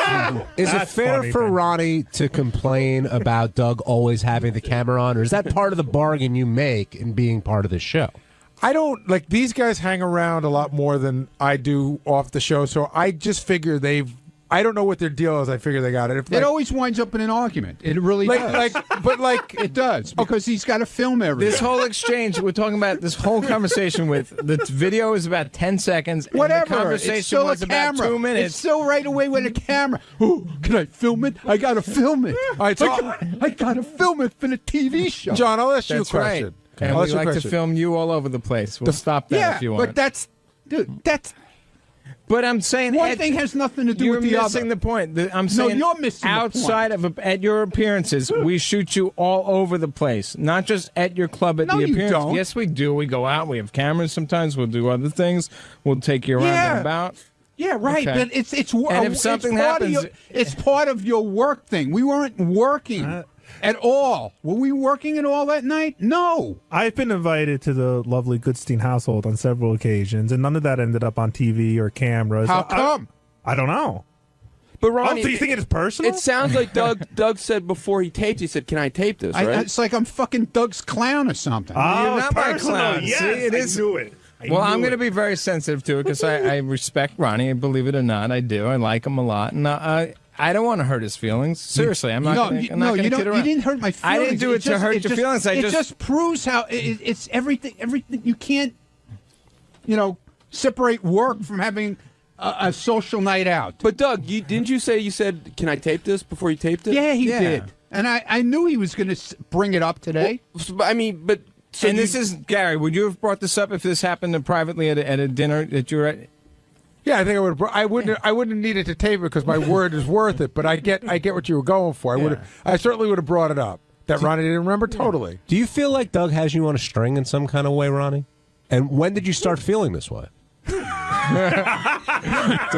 fair funny, for man. Ronnie to complain about Doug always having the camera on, or is that part of the bargain you make in being part of the show? I don't like these guys hang around a lot more than I do off the show, so I just figure I don't know what their deal is. I figure they got it. It always winds up in an argument. It really does. It does because he's got to film everything. This whole exchange, we're talking about this whole conversation with the video is about 10 seconds. And Whatever. The conversation it's still was a camera. about 2 minutes. It's still right away with a camera. Oh, can I film it? I got to film it. All right, so I got to film it for the TV show. John, I'll ask you a That's question. right. And we like to film you all over the place. We'll stop that if you want. But that's. But I'm saying one thing has nothing to do with the other. You're missing the point. I'm saying you're missing outside the point. at your appearances, we shoot you all over the place, not just at your club at the you appearance. don't. Yes, we do. We go out. We have cameras. Sometimes we'll do other things. We'll take you around and about. Yeah, right. Okay. But it's And if something happens, it's part of your work thing. We weren't working at all. Were we working at all that night? No. I've been invited to the lovely Goodstein household on several occasions, and none of that ended up on TV or cameras. How come? I don't know. But Ronnie, do you think it's personal? It sounds like Doug said before he taped. He said, "Can I tape this?" Right? It's like I'm fucking Doug's clown or something. Oh, You're not my personal. clown. Yes, See, it is. I knew it. Well, I'm going to be very sensitive to it because I respect Ronnie. Believe it or not, I do. I like him a lot, and I don't want to hurt his feelings. Seriously, I'm not going to kid around. You didn't hurt my feelings. I didn't do it to hurt your feelings. It just proves how it's everything. Everything you can't, separate work from having a social night out. But Doug, didn't you say you said, "Can I tape this?" before you taped it? Yeah, he did, and I knew he was going to bring it up today. Well, I mean, but so and this is Gary. Would you have brought this up if this happened privately at a dinner that you were at? Yeah, I think I would. I wouldn't have needed to tape it because my word is worth it. But I get what you were going for. I certainly would have brought it up. That Ronnie didn't remember totally. Do you feel like Doug has you on a string in some kind of way, Ronnie? And when did you start feeling this way? Do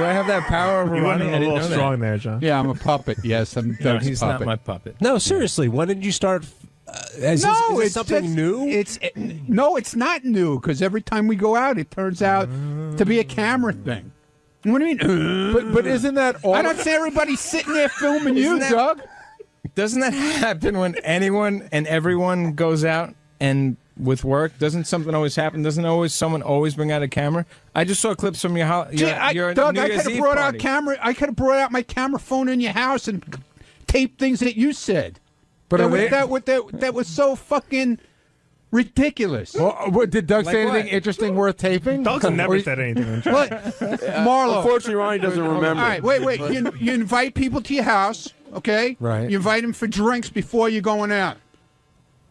I have that power over You Ronnie? went I a didn't little know strong that. there, John. Yeah, I'm a puppet. Yes, I'm No, Doug's he's puppet. not my puppet. No, seriously. When did you start? Is this something new? No, it's not new because every time we go out, it turns out to be a camera thing. What do you mean? But isn't that all? I don't see everybody sitting there filming you, Doug. Doesn't that happen when anyone and everyone goes out and with work? Doesn't something always happen? Doesn't someone always bring out a camera? I just saw clips from your Doug, New I Year's could have Eve brought party. out camera. I could have brought out my camera phone in your house and taped things that you said. But that was so fucking ridiculous. Well, did Doug say what? anything interesting worth taping? Doug's never said anything. What? Marlo. Unfortunately, Ronnie doesn't remember. All right, wait. You invite people to your house, okay? Right. You invite them for drinks before you're going out.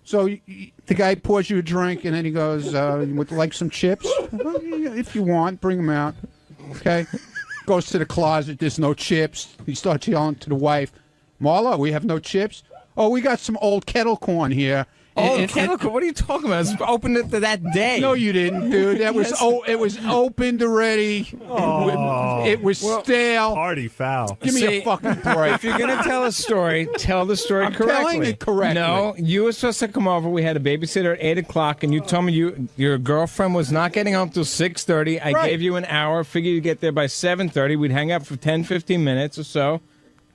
So the guy pours you a drink, and then he goes, "Would like some chips? If you want, bring them out." Okay. Goes to the closet. There's no chips. He starts yelling to the wife, "Marla, we have no chips. Oh, we got some old kettle corn here." Kettle corn? What are you talking about? It's opened it that day. No, you didn't, dude. That was it was opened already. It was stale. Party foul. Give me a fucking break. If you're gonna tell a story, tell the story I'm correctly. telling it correctly. No, you were supposed to come over. We had a babysitter at 8:00, and you told me your girlfriend was not getting home till 6:30. I Right. gave you an hour. Figured you'd get there by 7:30. We'd hang out for 10, 15 minutes or so.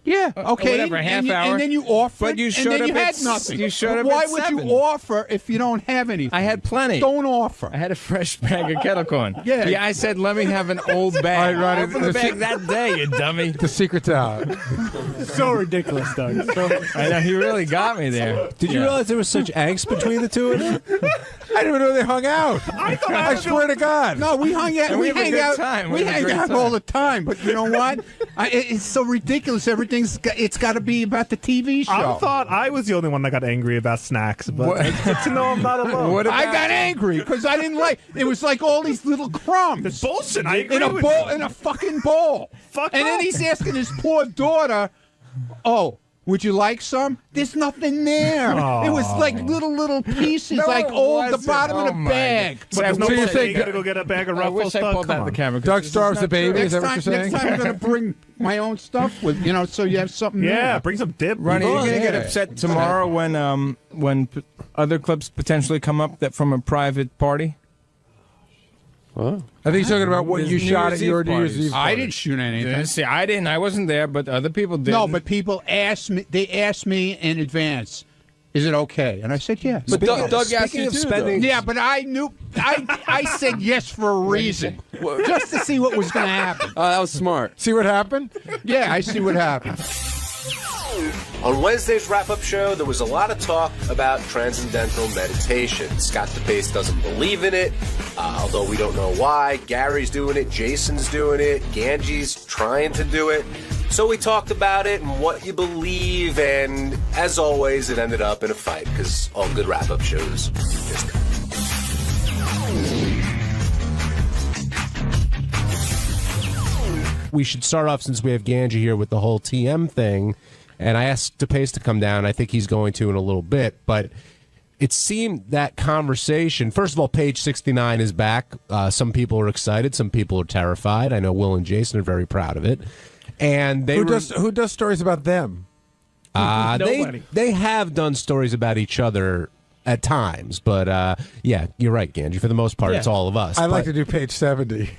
Yeah, okay. Whatever, half hour. And then you offered, But you and showed then up you at had nothing. You showed up Why at would 7. you offer if you don't have anything? I had plenty. Don't offer. I had a fresh bag of kettle corn. Yeah. I said, let me have an old bag. All right, Ronnie, Open the bag that day, you dummy. The secret's out. So ridiculous, Doug. I know, he really got me there. Did you realize there was such angst between the two of them? I didn't even know they hung out. I swear to God. No, we hung out. And We we have a hang good out. time. We We have a hang great out time. all the time. But you know what? It's so ridiculous. It's got to be about the TV show. I thought I was the only one that got angry about snacks, but it's good to know I'm not alone. I got angry because I didn't like. It was like all these little crumbs. It's bullshit. I agree in a with bowl, you. in a fucking bowl. Fuck and then off. he's asking his poor daughter, "Oh, would you like some?" There's nothing there. It was like little pieces, No, like it the wasn't. bottom of Oh, the my bag. But there's no So you're bullshit. saying- You gotta go get a bag of I Ruffles. wish I Doug. pulled Come out the on. camera. 'cause Doug this is starves not the baby. true. Is that what you're saying? Next time I'm going to bring my own stuff with, so you have something Yeah, new. bring some dip. Ronnie, you're Oh, going to get yeah. upset tomorrow when other clips potentially come up that from a private party? What? I think he's talking about what There's you New shot Year's at your Eve New Year's parties. Eve. I party. didn't shoot anything. See, I didn't. I wasn't there, but other people did. No, but people asked me. They asked me in advance, "Is it okay?" And I said, "Yes." But Doug asked Speaking you of too, spending- though. Yeah, but I knew. I said yes for a reason, just to see what was going to happen. Oh, that was smart. See what happened? Yeah, I see what happened. On Wednesday's wrap-up show, there was a lot of talk about transcendental meditation. 𝗦𝗵cie𝗄𝗿 doesn't believe in it, although we don't know why. Gary's doing it, Jason's doing it, Ganji's trying to do it. So we talked about it and what you believe, and as always, it ended up in a fight, because all good wrap-up shows just We should start off, since we have Ganji here, with the whole TM thing. And I asked 𝗻𝗍𝗍 to come down. I think he's going to in a little bit. But it seemed that conversation, first of all, page 69 is back. Some people are excited. Some people are terrified. I know Will and Jason are very proud of it. And they Who does stories about them? Nobody. They have done stories about each other at times. But, yeah, you're right, Ganji. For the most part, it's all of us. I like But- to do page 70.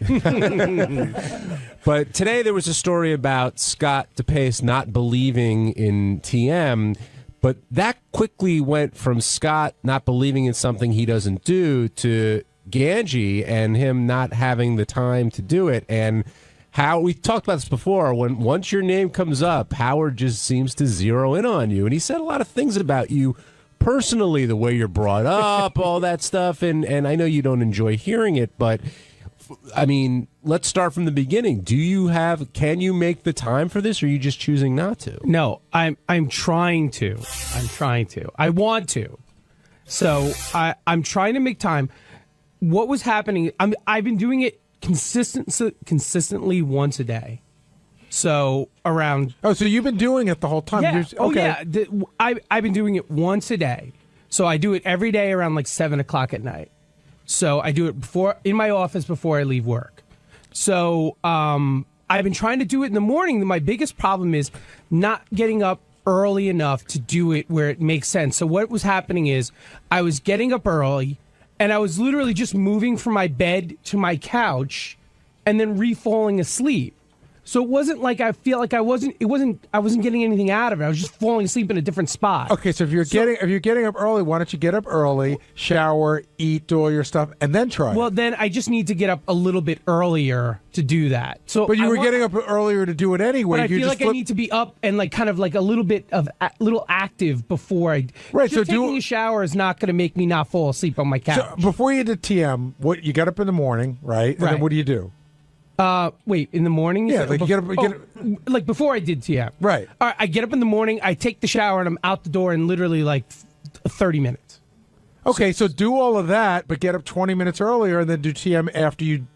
But today there was a story about 𝗦𝗻𝗍𝗍 not believing in TM, but that quickly went from Scott not believing in something he doesn't do to Ganji and him not having the time to do it. And how we talked about this before, when once your name comes up, Howard just seems to zero in on you. And he said a lot of things about you personally, the way you're brought up, all that stuff. And I know you don't enjoy hearing it, but I mean, let's start from the beginning. Can you make the time for this, or are you just choosing not to? No, I'm trying to. I want to. So I'm trying to make time. What was happening? I've been doing it consistently once a day. So around. Oh, so you've been doing it the whole time? Yeah. Okay. Oh yeah. I've been doing it once a day. So I do it every day around like 7 o'clock at night. So I do it in my office before I leave work. So I've been trying to do it in the morning. My biggest problem is not getting up early enough to do it where it makes sense. So what was happening is I was getting up early and I was literally just moving from my bed to my couch and then re-falling asleep. So it wasn't like I wasn't getting anything out of it. I was just falling asleep in a different spot. Okay, so if you're getting up early, why don't you get up early, shower, eat, do all your stuff, and then try? Well, then I just need to get up a little bit earlier to do that. So, but you were getting up earlier to do it anyway. But I You feel just like I need to be up and like kind of like a little bit of little active before I. Right, Just so taking a shower is not going to make me not fall asleep on my couch. So before you did TM, what you got up in the morning, right? And then Right. what do you do? Wait, in the morning? Yeah, like you get up. Like before I did TM. Right. All right, I get up in the morning, I take the shower, and I'm out the door in literally like 30 minutes. Okay, so do all of that, but get up 20 minutes earlier, and then do TM after you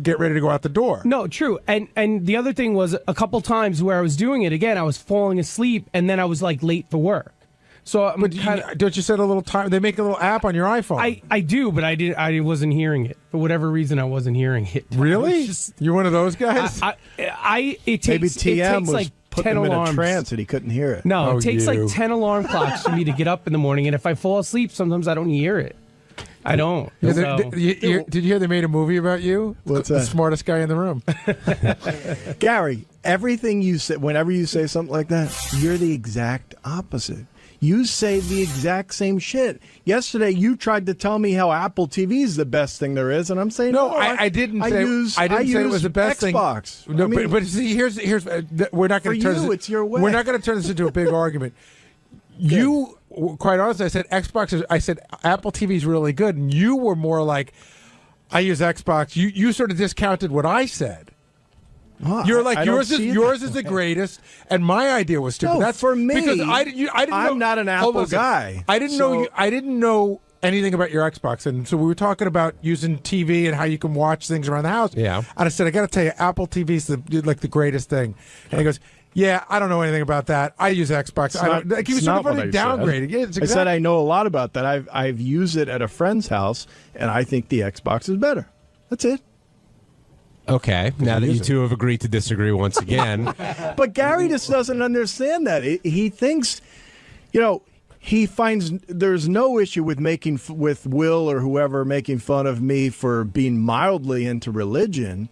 get ready to go out the door. No, true. And the other thing was a couple times where I was doing it again, I was falling asleep, and then I was like late for work. So I'm don't you set a little time? They make a little app on your iPhone. I do, but I wasn't hearing it for whatever reason. I wasn't hearing it. Really? You're one of those guys? It takes Maybe TM was like putting 10 him in alarms. a trance and he couldn't hear it. No, Oh, it takes like you. 10 alarm clocks for me to get up in the morning, and if I fall asleep, sometimes I don't hear it. I don't. Yeah, So- did you hear they made a movie about you? What's The that? smartest guy in the room. Gary, everything you say, whenever you say something like that, you're the exact opposite. You say the exact same shit. Yesterday, you tried to tell me how Apple TV is the best thing there is, and I'm saying No, I didn't say it was the best Xbox. thing. No, I mean, but see, here's we're not going for to turn you, this. it's your way. We're not going to turn this into a big argument. You, quite honestly, I said Xbox is. I said Apple TV is really good, and you were more like, I use Xbox. You sort of discounted what I said. You're like I don't yours see is that. the greatest, and my idea was stupid. No, That's for me, because I didn't know, I'm not an hold Apple on a second. guy, I didn't know so- you. I didn't know anything about your Xbox, and so we were talking about using TV and how you can watch things around the house. Yeah. And I said, I got to tell you, Apple TV is the greatest thing. And he goes, yeah, I don't know anything about that. I use Xbox. It's I not- don't, like, he was it's sort not of what I downgrading. said. Yeah, it's I said exactly. I know a lot about that. I've used it at a friend's house, and I think the Xbox is better. That's it. Okay, now that you two have agreed to disagree once again. But Gary just doesn't understand that. He thinks, he finds there's no issue with with Will or whoever making fun of me for being mildly into religion.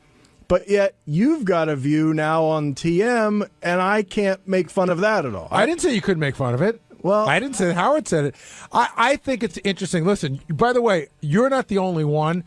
But yet you've got a view now on TM, and I can't make fun of that at all. I didn't say you couldn't make fun of it. Well, I didn't say Howard said it. I think it's interesting. Listen, by the way, you're not the only one.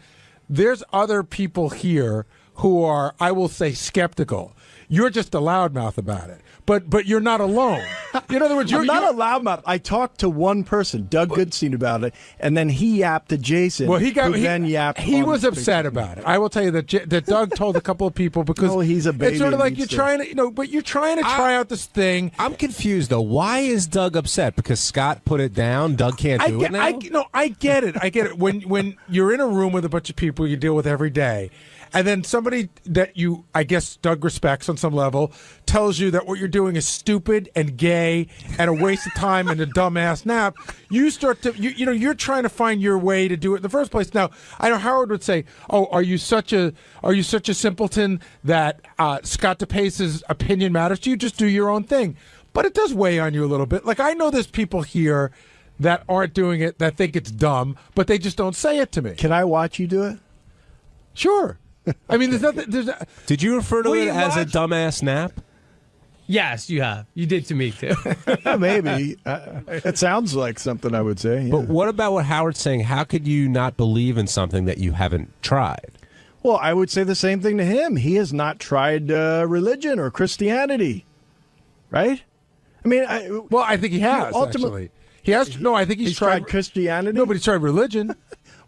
There's other people here who are, I will say, skeptical. You're just a loudmouth about it. But you're not alone. In other words, I'm not a loudmouth. I talked to one person, Doug Goodstein, about it, and then he yapped to Jason. Well, he then yapped. He on was Facebook. upset about it. I will tell you that Doug told a couple of people because he's a baby it's sort of and like you're needs to- trying to, but you're trying to try out this thing. I'm confused though. Why is Doug upset? Because Scott put it down. Doug can't do it now. I get it. I get it. When you're in a room with a bunch of people you deal with every day, and then somebody that you, I guess Doug respects on some level, tells you that what you're doing is stupid and gay and a waste of time and a dumbass nap, you start to, you're trying to find your way to do it in the first place. Now, I know Howard would say, "Oh, are you such a simpleton that Scott DePace's opinion matters to you? Just do your own thing." But it does weigh on you a little bit. Like, I know there's people here that aren't doing it, that think it's dumb, but they just don't say it to me. Can I watch you do it? Sure. I mean, there's nothing. Did you refer to Will it you as a watch? dumbass nap? Yes, you have. You did to me too. Maybe. It sounds like something I would say. Yeah. But what about what Howard's saying? How could you not believe in something that you haven't tried? Well, I would say the same thing to him. He has not tried religion or Christianity, right? I mean, I think he has. Actually, he has. No, I think he's tried Christianity. No, but he's tried religion.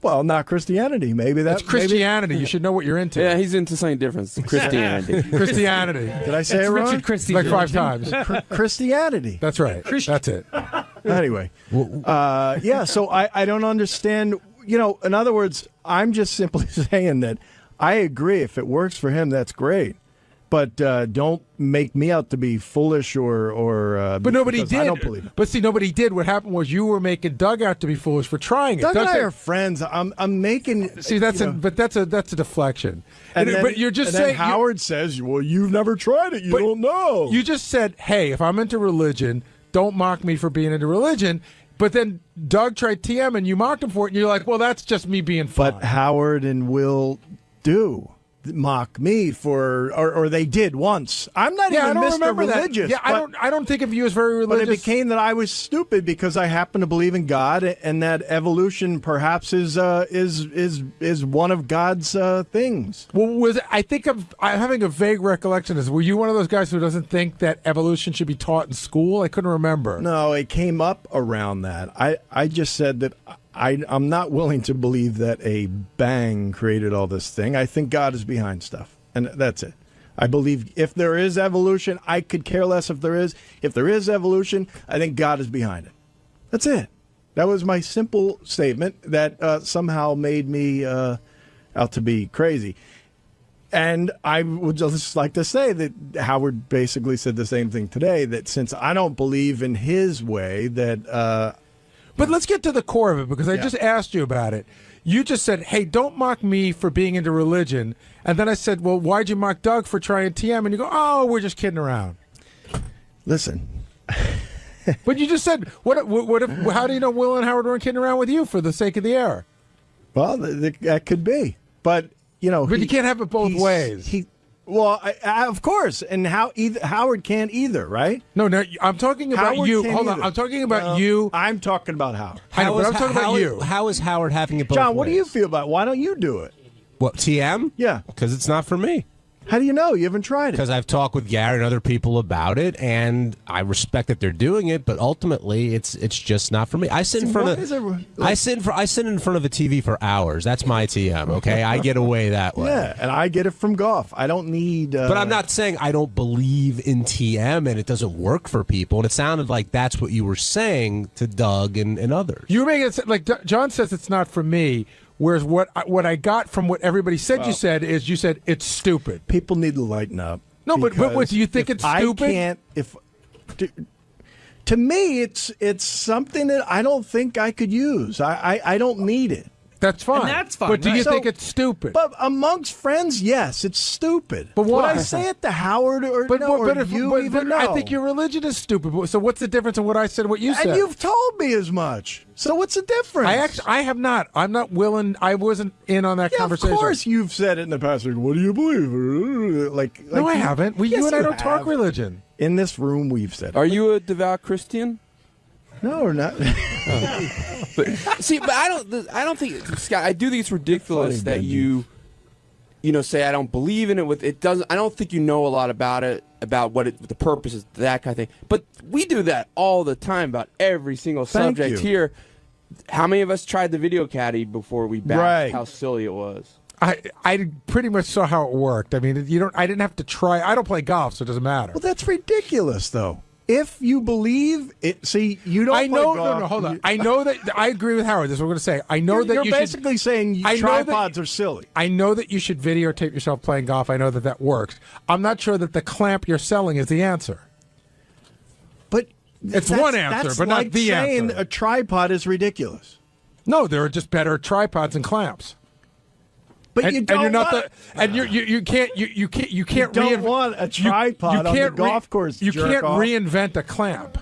Well, not Christianity. Maybe That's Christianity. You should know what you're into. Yeah, he's into something different. Christianity. Christianity. Did I say It's it wrong? Richard Christie like 5 times. Christianity. That's right. That's it. Anyway, yeah. So I don't understand. In other words, I'm just simply saying that I agree. If it works for him, that's great. But don't make me out to be foolish or. But nobody because did. I don't believe it. But see, nobody did. What happened was you were making Doug out to be foolish for trying it. Doug and I said- are friends. I'm making. See, that's a deflection. And then, but you're just and then saying Howard says, "Well, you've never tried it. You don't know." You just said, "Hey, if I'm into religion, don't mock me for being into religion." But then Doug tried TM and you mocked him for it, and you're like, "Well, that's just me being fun." But Howard and Will do mock me for, or they did once. I'm not Yeah, I even don't Mr. remember that. Religious. Yeah, but, I don't think of you as very religious. But it became that I was stupid because I happen to believe in God, and that evolution perhaps is one of God's things. Well, I'm having a vague recollection. Were you one of those guys who doesn't think that evolution should be taught in school? I couldn't remember. No, it came up around that. I just said that I'm not willing to believe that a bang created all this thing. I think God is behind stuff, and that's it. I believe if there is evolution, I could care less if there is. If there is evolution, I think God is behind it. That's it. That was my simple statement that somehow made me out to be crazy. And I would just like to say that Howard basically said the same thing today, that since I don't believe in his way, that... But let's get to the core of it, because I just asked you about it. You just said, hey, don't mock me for being into religion. And then I said, well, why'd you mock Doug for trying TM? And you go, oh, we're just kidding around. Listen. But you just said, what if, how do you know Will and Howard weren't kidding around with you for the sake of the air? Well, that could be, but But you can't have it both ways. Of course, and Howard can't either, right? No, I'm talking about Howard you. can't Hold on, either. I'm talking about Well, you. I'm talking about Howard. I know, but I'm talking about you. How is Howard having it both John, what do ways? you feel about it? Why don't you do it? What, TM? Yeah. Because it's not for me. How do you know? You haven't tried it. Because I've talked with Gary and other people about it, and I respect that they're doing it, but ultimately, it's just not for me. I sit in front of I sit in front of a TV for hours. That's my TM. Okay, I get away that way. Yeah, and I get it from golf. I don't need. But I'm not saying I don't believe in TM and it doesn't work for people. And it sounded like that's what you were saying to Doug and others. You make it like John says it's not for me. Whereas what I got from what everybody said you said is you said it's stupid. People need to lighten up. No, but what do you think it's stupid? I can't. To me, it's something that I don't think I could use. I don't need it. That's fine. And that's fine. But do you So- think it's stupid? But amongst friends, yes, it's stupid. But why? Would I say it to Howard or But you even know? I think your religion is stupid. So what's the difference in what I said and what you said? And you've told me as much. So what's the difference? I have not. I'm not willing. I wasn't in on that conversation. Of course, you've said it in the past. Like, what do you believe? No, I haven't. Yes, You and I you don't talk have. religion. In this room, we've said it. Are you a devout Christian? No, we're not. But I don't think, Scott. I do think it's ridiculous that you say I don't believe in it. With it doesn't. I don't think you know a lot about it, about the purpose is, that kind of thing. But we do that all the time about every single Thank subject you. here. How many of us tried the video caddy before we bashed Right. how silly it was? I pretty much saw how it worked. I mean, I didn't have to try. I don't play golf, so it doesn't matter. Well, that's ridiculous, though. If you believe it, see, you don't. I know. play golf. No, hold on. I know that. I agree with Howard. This is what we're going to say. I know You're that you basically saying tripods are silly. I know that you should videotape yourself playing golf. I know that works. I'm not sure that the clamp you're selling is the answer. But it's one answer, that's but like not the saying answer. a tripod is ridiculous. No, there are just better tripods and clamps. But and, you don't and you're not want, and you can't don't want a tripod on the golf course. You jerk can't off. reinvent a clamp.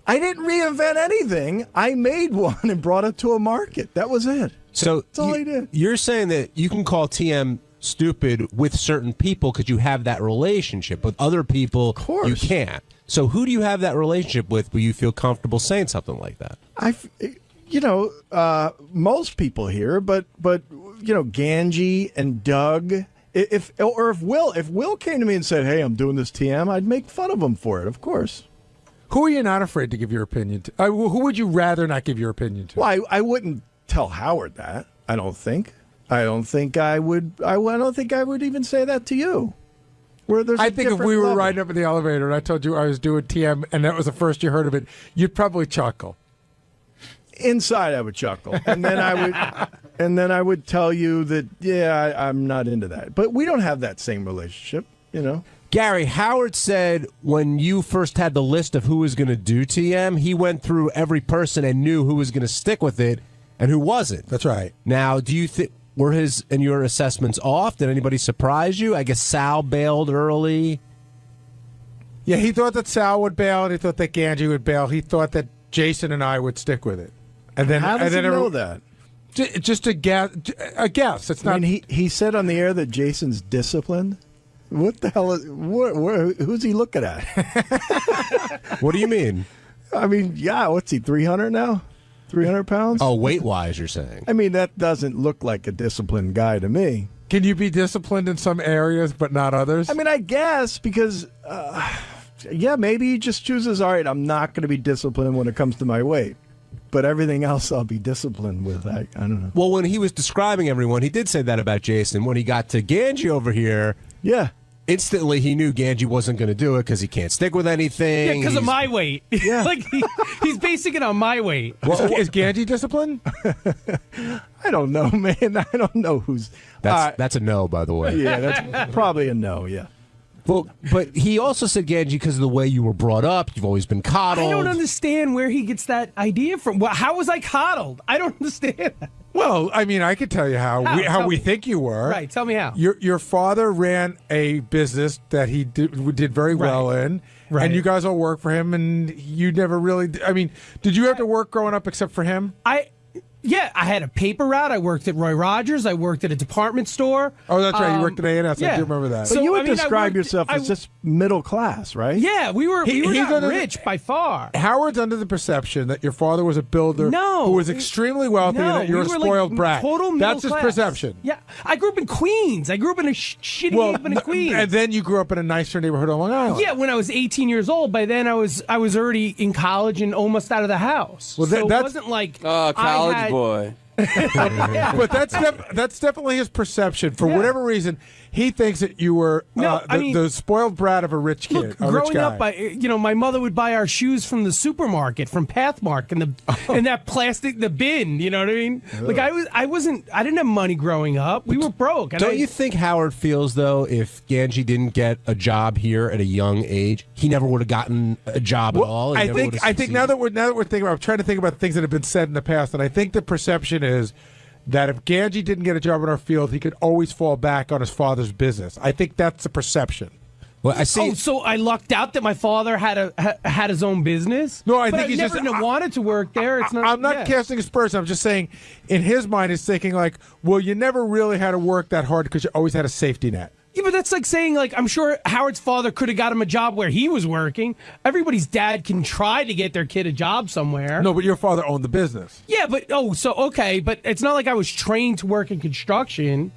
I didn't reinvent anything. I made one and brought it to a market. That was it. So That's all I did. You're saying that you can call TM stupid with certain people because you have that relationship. With other people, you can't. So who do you have that relationship with where you feel comfortable saying something like that? Most people here, but Ganji and Doug. If Will came to me and said, "Hey, I'm doing this TM," I'd make fun of him for it. Of course. Who are you not afraid to give your opinion to? Who would you rather not give your opinion to? Well, I wouldn't tell Howard that. I don't think. I don't think I would. I don't think I would even say that to you. I think if we were riding up in the elevator and I told you I was doing TM and that was the first you heard of it, you'd probably chuckle. Inside, I would chuckle, and then I would tell you that I'm not into that. But we don't have that same relationship, Gary, Howard said when you first had the list of who was going to do TM, he went through every person and knew who was going to stick with it and who wasn't. That's right. Now, do you think were his and your assessments off? Did anybody surprise you? I guess Sal bailed early. Yeah, he thought that Sal would bail, and he thought that Ganji would bail. He thought that Jason and I would stick with it. And then how does he know that? Just a guess. It's not. I mean, he said on the air that Jason's disciplined. What the hell is? Who's he looking at? What do you mean? I mean, what's he? 300 now? 300 pounds? Oh, weight-wise, you're saying? I mean, that doesn't look like a disciplined guy to me. Can you be disciplined in some areas but not others? I mean, I guess because, maybe he just chooses. All right, I'm not going to be disciplined when it comes to my weight. But everything else I'll be disciplined with. I don't know. Well, when he was describing everyone, he did say that about Jason. When he got to Ganji over here, instantly he knew Ganji wasn't going to do it because he can't stick with anything. Yeah, because of my weight. Yeah. He's basing it on my weight. Well, is Ganji disciplined? I don't know, man. I don't know who's. That's a no, by the way. Yeah, that's probably a no, yeah. Well, but he also said, Ganji, because of the way you were brought up, you've always been coddled. I don't understand where he gets that idea from. Well, how was I coddled? I don't understand that. Well, I mean, I could tell you how we think you were. Right, tell me how. Your father ran a business that he did very well in, and you guys all work for him, and you never really. I mean, did you have to work growing up except for him? Yeah, I had a paper route. I worked at Roy Rogers. I worked at a department store. Oh, that's right. You worked at A&S. Yeah. I do remember that. So you would I mean, describe yourself as just middle class, right? Yeah, we were He's not under rich by far. Howard's under the perception that your father was a builder who was extremely wealthy and that you're a we were spoiled like brat. Total middle That's his class. perception. Yeah, I grew up in Queens. I grew up in a shitty neighborhood in Queens. And then you grew up in a nicer neighborhood on Long Island. Yeah, when I was 18 years old. By then, I was already in college and almost out of the house. Well, so it that's wasn't like college boy. But that's definitely his perception. For whatever reason, he thinks that you were the spoiled brat of a rich kid. Look, a rich growing guy. up, my mother would buy our shoes from the supermarket, from Pathmark, in that plastic, the bin. You know what I mean? Like I didn't have money growing up. We were broke. Don't you think Howard feels though, if Ganji didn't get a job here at a young age, he never would have gotten a job at all? I think now that we're thinking about, I'm trying to think about things that have been said in the past, and I think the perception is that if Ganji didn't get a job in our field, he could always fall back on his father's business. I think that's the perception. Well, I see. Oh, so I lucked out that my father had his own business. No, I But think he's never just wanted to work there. It's not. I'm not casting aspersions. I'm just saying, in his mind, he's thinking like, well, you never really had to work that hard because you always had a safety net. Yeah, but that's like saying, like, I'm sure Howard's father could have got him a job where he was working. Everybody's dad can try to get their kid a job somewhere. No, but your father owned the business. Yeah, but okay, but it's not like I was trained to work in construction.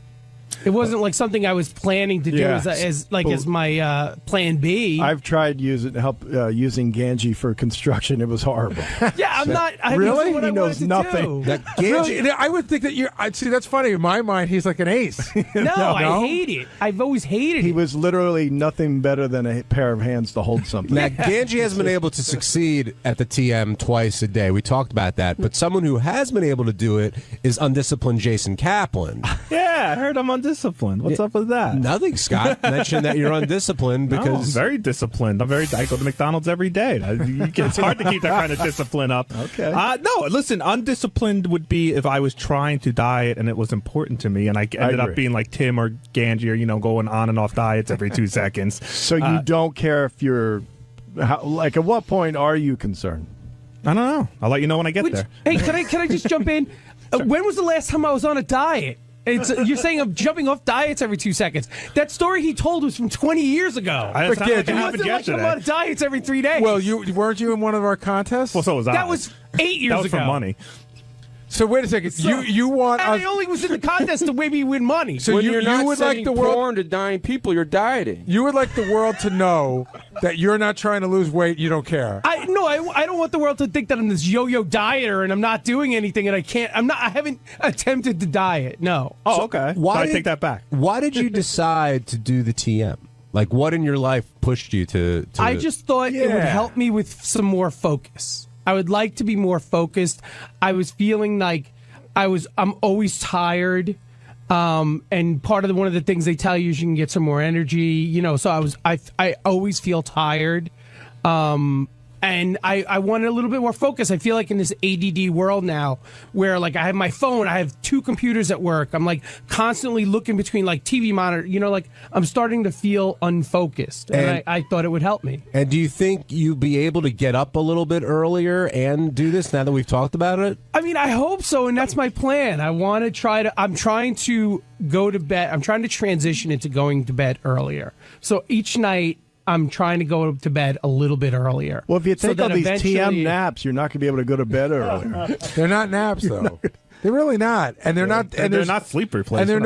It wasn't like something I was planning to do as my plan B. I've tried using Ganji for construction. It was horrible. Yeah, I'm not. Really? He knows nothing. Really? I would think that you're. See, that's funny. In my mind, he's like an ace. No, I hate it. I've always hated it. He was literally nothing better than a pair of hands to hold something. Now, Ganji has been able to succeed at the TM twice a day. We talked about that. But someone who has been able to do it is undisciplined Jason Kaplan. Yeah, I heard I'm undisciplined. What's up with that? Nothing. Scott mentioned that you're undisciplined because... No, I'm very disciplined. I go to McDonald's every day. It's hard to keep that kind of discipline up. Okay. No, listen, undisciplined would be if I was trying to diet and it was important to me and I ended up being like Tim or Ganji or, going on and off diets every 2 seconds. So you don't care if you're... at what point are you concerned? I don't know. I'll let you know when I get there. Hey, can I just jump in? When was the last time I was on a diet? You're saying I'm jumping off diets every 2 seconds. That story he told was from 20 years ago. It wasn't like I'm on diets every 3 days. Well, weren't you in one of our contests? Well, so was I. That was 8 years ago. That was for money. So wait a second. You want? And I only was in the contest to maybe win money. So you would like the world porn to dying people. You're dieting. You would like the world to know that you're not trying to lose weight. You don't care. I don't want the world to think that I'm this yo-yo dieter and I'm not doing anything and I can't. I haven't attempted to diet. No. Oh, okay. I take that back. Why did you decide to do the TM? Like, what in your life pushed you to I just thought it would help me with some more focus. I would like to be more focused. I was feeling like I'm always tired. And part of one of the things they tell you is you can get some more energy, so I always feel tired. And I wanted a little bit more focus. I feel like in this ADD world now where like I have my phone, I have 2 computers at work. I'm like constantly looking between like TV monitor, like I'm starting to feel unfocused. And I thought it would help me. And do you think you'd be able to get up a little bit earlier and do this now that we've talked about it? I mean, I hope so. And that's my plan. I'm trying to go to bed. I'm trying to transition into going to bed earlier. So each night, I'm trying to go to bed a little bit earlier. Well, if you take all these eventually- TM naps, you're not going to be able to go to bed earlier. They're not naps, though. They're really not, and they're not. And they're not sleep replacement. And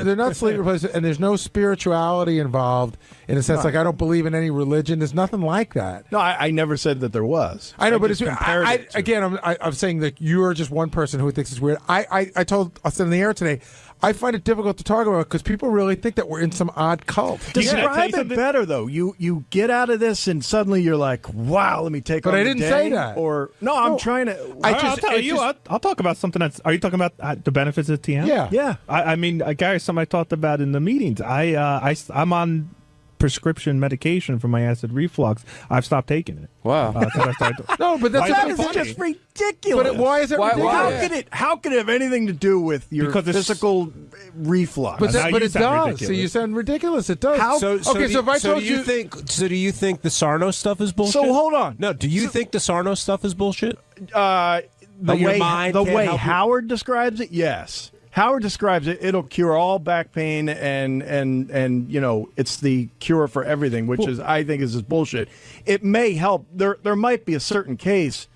they're not sleep replacement, and there's no spirituality involved in a sense. Like I don't believe in any religion. There's nothing like that. No, I never said that there was. I know, but it's again. I'm saying that you are just one person who thinks it's weird. I said in the air today. I find it difficult to talk about because people really think that we're in some odd cult. Describe it better, though. You get out of this and suddenly you're like, wow, let me take on But I the didn't day. say that. Or no, I'm trying to. I'll tell you. I'll talk about something that's. Are you talking about the benefits of TM? Yeah. I mean, Gary, something I talked about in the meetings. I'm on prescription medication for my acid reflux. I've stopped taking it. Wow. No, but that's just ridiculous. But why is it ridiculous? How could it have anything to do with your physical reflux? But it does. So you sound ridiculous. It does. So if I told you, do you think the Sarno stuff is bullshit? So hold on. No, do you think the Sarno stuff is bullshit? can't help you? Howard describes it, yes. Howard describes it, it'll cure all back pain and you know, it's the cure for everything, which is, I think, is just bullshit. It may help. There might be a certain case.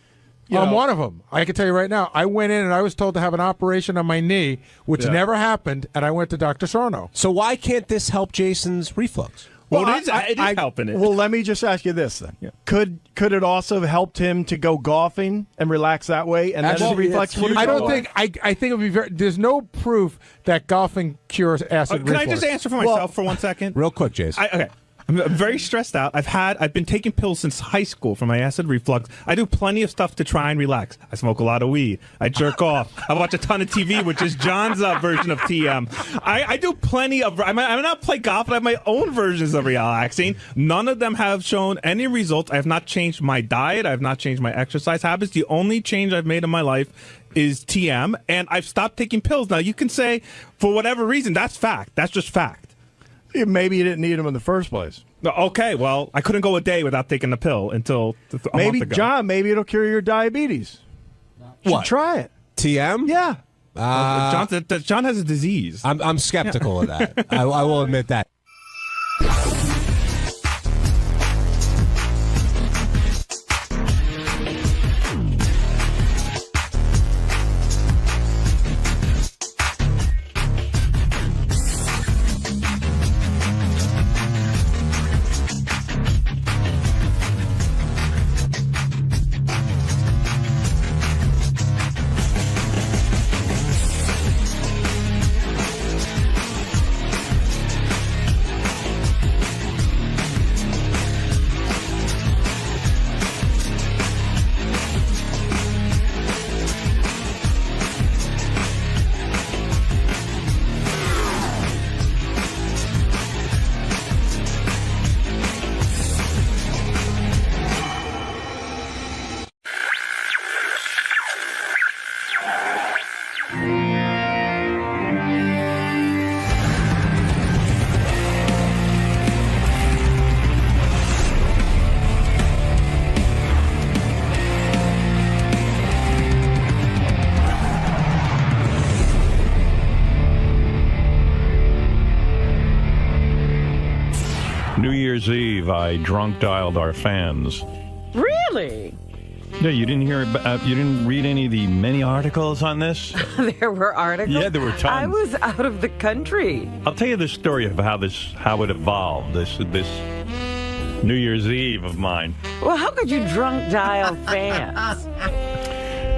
I'm one of them. I can tell you right now. I went in and I was told to have an operation on my knee, which never happened, and I went to Dr. Sarno. So why can't this help Jason's reflux? Well, it is helping it. Well, let me just ask you this then. Yeah. Could it also have helped him to go golfing and relax that way? And then reflux would I don't think. I think it would be very. There's no proof that golfing cures acid reflux. Can I just answer for myself for 1 second? Real quick, Jason. Okay. I'm very stressed out. I've been taking pills since high school for my acid reflux. I do plenty of stuff to try and relax. I smoke a lot of weed. I jerk off. I watch a ton of TV, which is John's version of TM. I do plenty of. I'm not play golf, but I have my own versions of relaxing. None of them have shown any results. I have not changed my diet. I have not changed my exercise habits. The only change I've made in my life is TM, and I've stopped taking pills. Now, you can say, for whatever reason, that's fact. That's just fact. Maybe you didn't need them in the first place. Okay, well, I couldn't go a day without taking the pill until a month ago. John, maybe it'll cure your diabetes. What? Try it. TM? Yeah. John has a disease. I'm skeptical of that. I will admit that. New Year's Eve, I drunk dialed our fans. Really? Yeah, you didn't hear about, you didn't read any of the many articles on this? There were articles? Yeah, there were tons. I was out of the country. I'll tell you the story of how it evolved, this New Year's Eve of mine. Well, how could you drunk dial fans?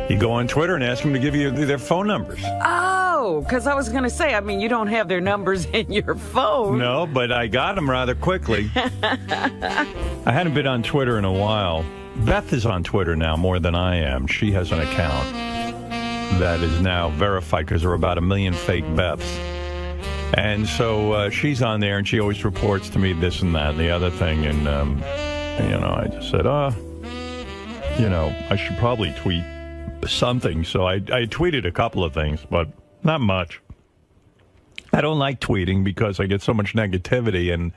You go on Twitter and ask them to give you their phone numbers. Oh, because I was going to say, I mean, you don't have their numbers in your phone. No, but I got them rather quickly. I hadn't been on Twitter in a while. Beth is on Twitter now more than I am. She has an account that is now verified because there are about 1 million fake Beths. And so she's on there, and she always reports to me this and that and the other thing. And, I just said, I should probably tweet something. So I tweeted a couple of things, but not much. I don't like tweeting because I get so much negativity, and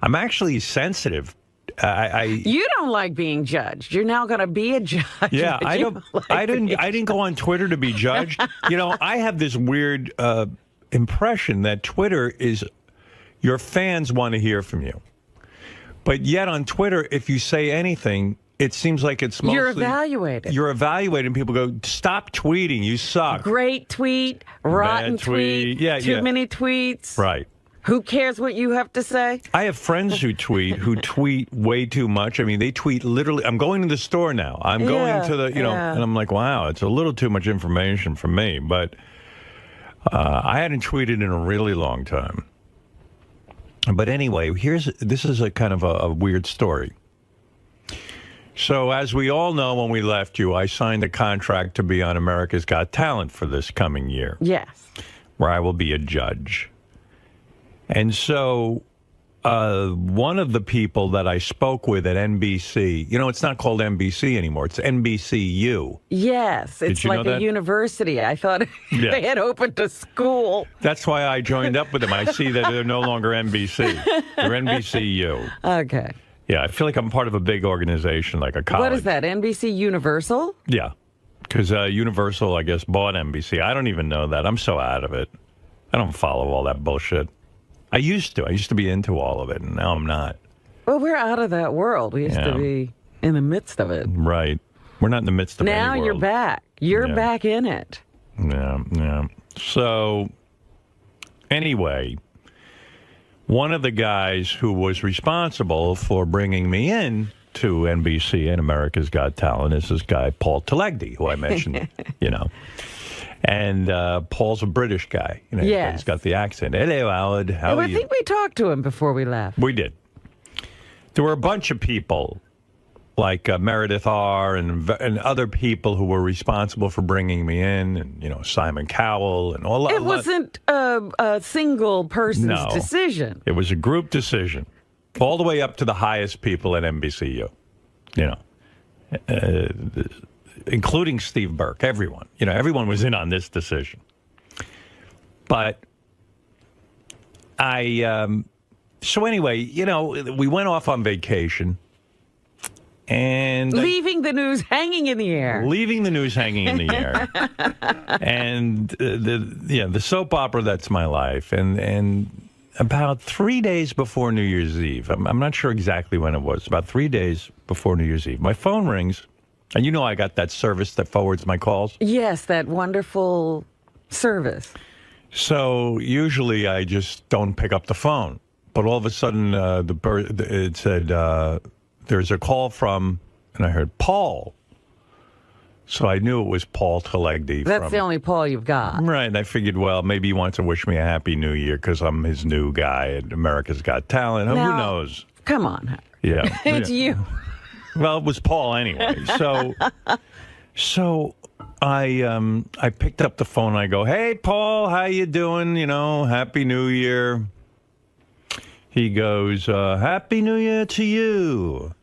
I'm actually sensitive. You don't like being judged. You're now going to be a judge. Yeah, I didn't go on Twitter to be judged. I have this weird impression that Twitter is your fans want to hear from you, but yet on Twitter, if you say anything, it seems like it's mostly... You're evaluated. You're evaluated. People go, stop tweeting. You suck. Great tweet. Rotten Bad tweet. Yeah, too many tweets. Right. Who cares what you have to say? I have friends who tweet way too much. I mean, they tweet literally, I'm going to the store now. I'm going to the, and I'm like, wow, it's a little too much information for me. But I hadn't tweeted in a really long time. But anyway, this is a kind of a weird story. So, as we all know, when we left you, I signed a contract to be on America's Got Talent for this coming year. Yes. Where I will be a judge. And so, one of the people that I spoke with at NBC, it's not called NBC anymore, it's NBCU. Yes, it's like a university. I thought they had opened a school. That's why I joined up with them. I see that they're no longer NBC. They're NBCU. Okay. Yeah, I feel like I'm part of a big organization, like a college. What is that, NBC Universal? Yeah. Because Universal, I guess, bought NBC. I don't even know that. I'm so out of it. I don't follow all that bullshit. I used to. I used to be into all of it, and now I'm not. Well, we're out of that world. We used to be in the midst of it. Right. We're not in the midst of any Now world. you're back. You're back in it. Yeah. So, anyway, one of the guys who was responsible for bringing me in to NBC and America's Got Talent is this guy, Paul 𝗻𝗿𝗍, who I mentioned, And Paul's a British guy. Yes. He's got the accent. Hello, Howard. How are I you? think we talked to him before we left. We did. There were a bunch of people, like Meredith R. and other people who were responsible for bringing me in, and, Simon Cowell and all that. It wasn't a single person's decision. It was a group decision, all the way up to the highest people at NBCU, including Steve Burke, everyone. Everyone was in on this decision. But so anyway, we went off on vacation. And leaving the news hanging in the air. Leaving the news hanging in the air. And the soap opera that's my life. And about 3 days before New Year's Eve, I'm not sure exactly when it was, about 3 days before New Year's Eve, my phone rings. And I got that service that forwards my calls. Yes, that wonderful service. So usually I just don't pick up the phone. But all of a sudden it said, there's a call from, and I heard Paul. So I knew it was Paul 𝗻𝗍𝗍. That's the only Paul you've got. Right. And I figured, well, maybe he wants to wish me a happy new year because I'm his new guy at America's Got Talent. Who knows? Come on, Howard. Yeah. It's you. Well, it was Paul anyway. So I picked up the phone and I go, hey, Paul, how you doing? Happy New Year. He goes, Happy New Year to you.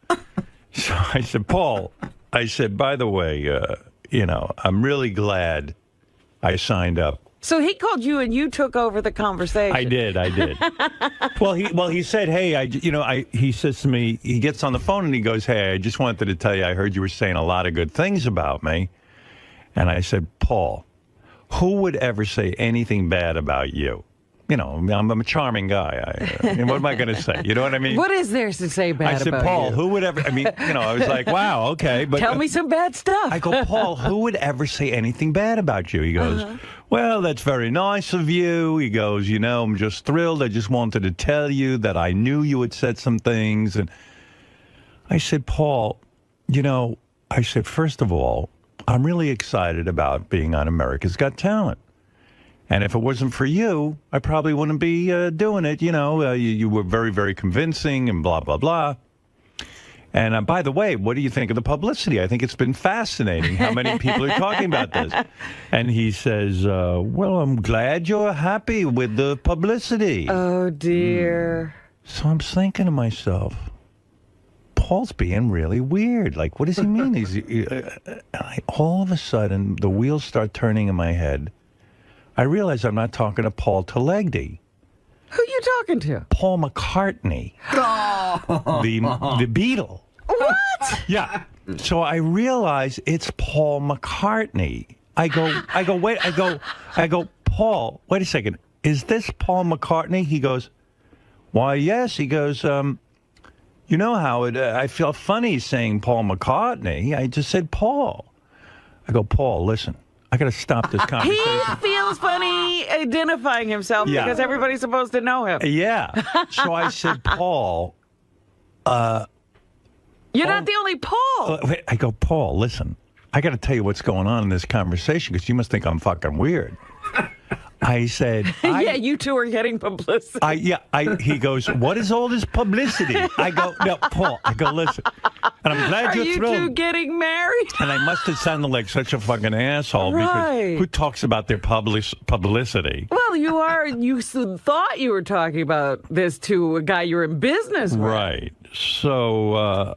So I said, Paul, by the way, I'm really glad I signed up. So he called you and you took over the conversation. I did. Well, he said, hey, he says to me, he gets on the phone and he goes, hey, I just wanted to tell you, I heard you were saying a lot of good things about me. And I said, Paul, who would ever say anything bad about you? I'm a charming guy. What am I going to say? You know what I mean? What is there to say bad about you? I said, Paul, who would ever... I was like, wow, okay. But tell me some bad stuff. I go, Paul, who would ever say anything bad about you? He goes, well, that's very nice of you. He goes, I'm just thrilled. I just wanted to tell you that I knew you had said some things. And I said, Paul, first of all, I'm really excited about being on America's Got Talent. And if it wasn't for you, I probably wouldn't be doing it. You were very, very convincing and blah, blah, blah. And by the way, what do you think of the publicity? I think it's been fascinating how many people are talking about this. And he says, well, I'm glad you're happy with the publicity. Oh, dear. So I'm thinking to myself, Paul's being really weird. Like, what does he mean? All of a sudden, the wheels start turning in my head. I realize I'm not talking to Paul 𝗻𝗍𝗍. Who are you talking to? Paul McCartney. The Beatle. What? Yeah. So I realize it's Paul McCartney. I go, Paul, wait a second. Is this Paul McCartney? He goes, why, yes. He goes, Howard, I feel funny saying Paul McCartney. I just said Paul. I go, Paul, listen. I got to stop this conversation. He feels funny identifying himself because everybody's supposed to know him. Yeah. So I said, Paul. You're not the only Paul. I go, Paul, listen. I got to tell you what's going on in this conversation because you must think I'm fucking weird. I said, yeah, you two are getting publicity. He goes, what is all this publicity? I go, no, Paul. I go, listen. And I'm glad you're thrilled. Are you two getting married? And I must have sounded like such a fucking asshole because who talks about their publicity? Well, you are. You thought you were talking about this to a guy you're in business with. Right. So,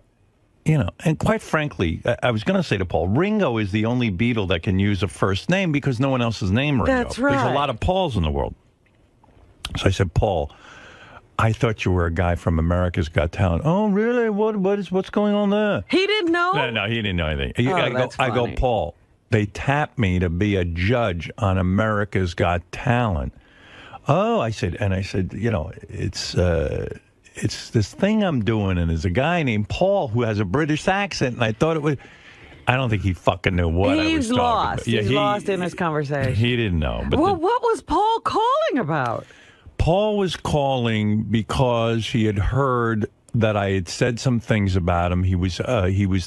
and quite frankly, I was going to say to Paul, Ringo is the only Beatle that can use a first name because no one else is named Ringo. That's right. There's a lot of Pauls in the world. So I said, Paul, I thought you were a guy from America's Got Talent. Oh, really? What's going on there? He didn't know? No, he didn't know anything. That's funny. I go, Paul, They tapped me to be a judge on America's Got Talent. Oh, I said, you know, it's this thing I'm doing, and there's a guy named Paul who has a British accent, and I thought it was. I don't think he fucking knew what I was talking about. He's lost in this conversation. He didn't know. But well, what was Paul calling about? Paul was calling because he had heard that I had said some things about him. He was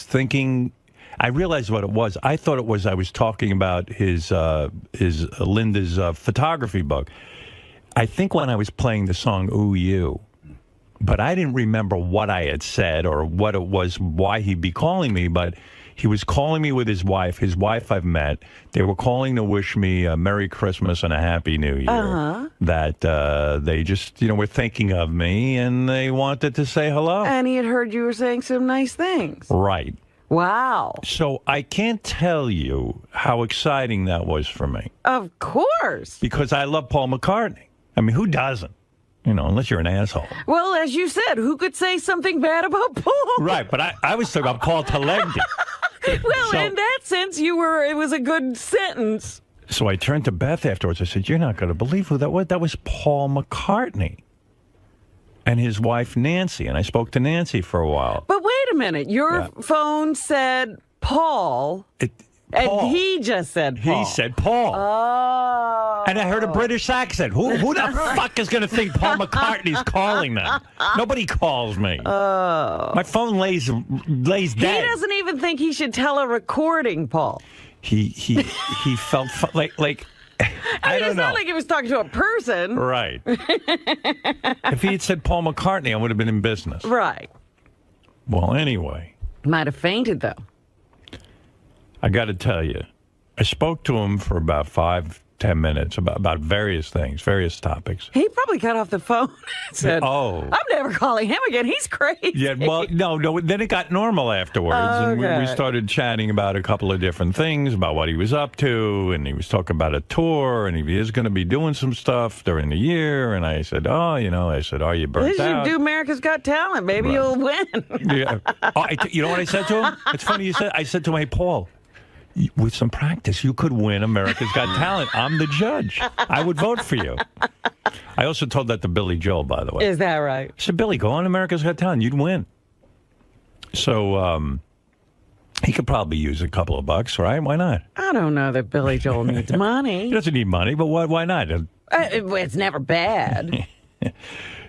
thinking. I realized what it was. I thought it was I was talking about his Linda's photography book. I think when I was playing the song "Ooh You," but I didn't remember what I had said or what it was, why he'd be calling me. But he was calling me with his wife. His wife I've met. They were calling to wish me a Merry Christmas and a Happy New Year. Uh-huh. That they just, you know, were thinking of me and they wanted to say hello. And he had heard you were saying some nice things. Right. Wow. So I can't tell you how exciting that was for me. Of course. Because I love Paul McCartney. I mean, who doesn't? You know, unless you're an asshole. Well, as you said, who could say something bad about Paul? Right, but I was talking about Paul 𝗻𝗍𝗄. Well, So- in that sense, it was a good sentence. So I turned to Beth afterwards. I said, "You're not going to believe who that was. That was Paul McCartney and his wife, Nancy." And I spoke to Nancy for a while. But wait a minute. Your phone said Paul, and Paul. he just said Paul. He said Paul. Oh. And I heard a British accent. Who the fuck is going to think Paul McCartney's calling them? Nobody calls me. Oh. My phone lays dead. He doesn't even think he should tell a recording, Paul. He felt like I don't it's know. not like he was talking to a person. Right. If he had said Paul McCartney, I would have been in business. Right. Well, anyway. Might have fainted, though. I got to tell you, I spoke to him for about 5-10 minutes about various things, various topics. He probably got off the phone and said, "Oh, I'm never calling him again. He's crazy." yeah." Well, no. Then it got normal afterwards, and we Okay. started chatting about a couple of different things, about what he was up to, and he was talking about a tour, and he is going to be doing some stuff during the year. And I said, "Oh, you know," I said, "Are you burnt You should out?" do America's Got Talent. Maybe you'll win. Yeah. Oh, you know what I said to him? It's funny you said. I said to him, "Hey, Paul, with some practice, you could win America's Got Talent. I'm the judge. I would vote for you." I also told that to Billy Joel, by the way. Is that right? I said, "Billy, go on America's Got Talent. You'd win." So he could probably use a couple of bucks, right? Why not? I don't know that Billy Joel needs money. He doesn't need money, but why not? It's never bad.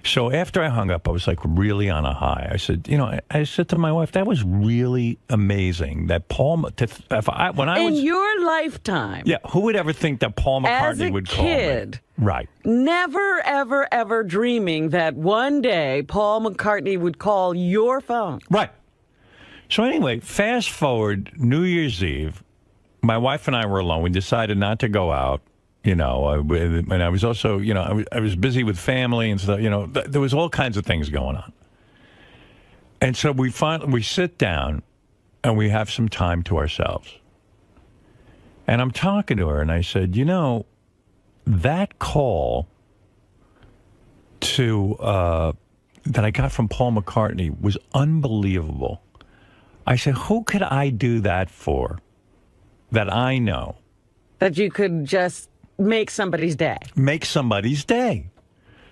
So after I hung up, I was like really on a high. I said, you know, I said to my wife, that was really amazing that Paul, when I In was, your lifetime, yeah, who would ever think that Paul as McCartney a would call kid, me? Right. never, ever, ever dreaming that one day Paul McCartney would call your phone. Right. So anyway, fast forward New Year's Eve, my wife and I were alone. We decided not to go out. You know, and I was also, you know, I was busy with family and stuff. You know, there was all kinds of things going on. And so we sit down and we have some time to ourselves. And I'm talking to her and I said, you know, that call to that I got from Paul McCartney was unbelievable. I said, who could I do that for that I know? That you could just make somebody's day. Make somebody's day.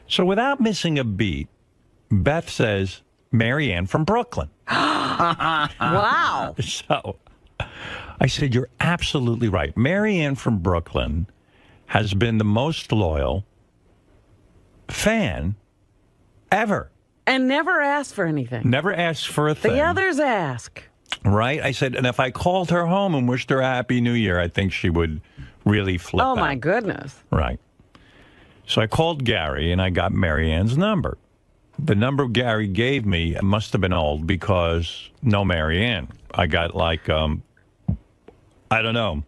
So without missing a beat, Beth says, Marianne from Brooklyn. Wow. So I said, you're absolutely right. Marianne from Brooklyn has been the most loyal fan ever. And never asked for anything. Never asked for a thing. The others ask. Right? I said, and if I called her home and wished her a Happy New Year, I think she would really flip Oh, out. my goodness. Right. So I called Gary, and I got Marianne's number. The number Gary gave me must have been old because no Marianne. I got like, I don't know,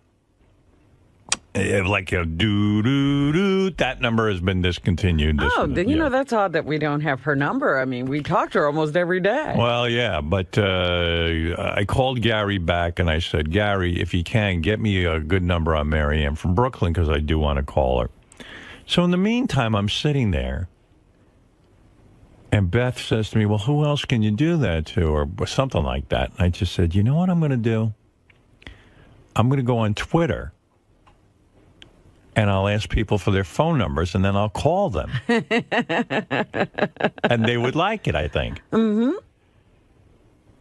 like a doo-doo-doo. That number has been discontinued. You know, that's odd that we don't have her number. I mean, we talk to her almost every day. Well, yeah, but I called Gary back and I said, Gary, if you can, get me a good number on Marianne from Brooklyn because I do want to call her. So in the meantime, I'm sitting there and Beth says to me, well, who else can you do that to? Or something like that. And I just said, you know what I'm going to do? I'm going to go on Twitter and I'll ask people for their phone numbers and then I'll call them. And they would like it, I think. Mm-hmm.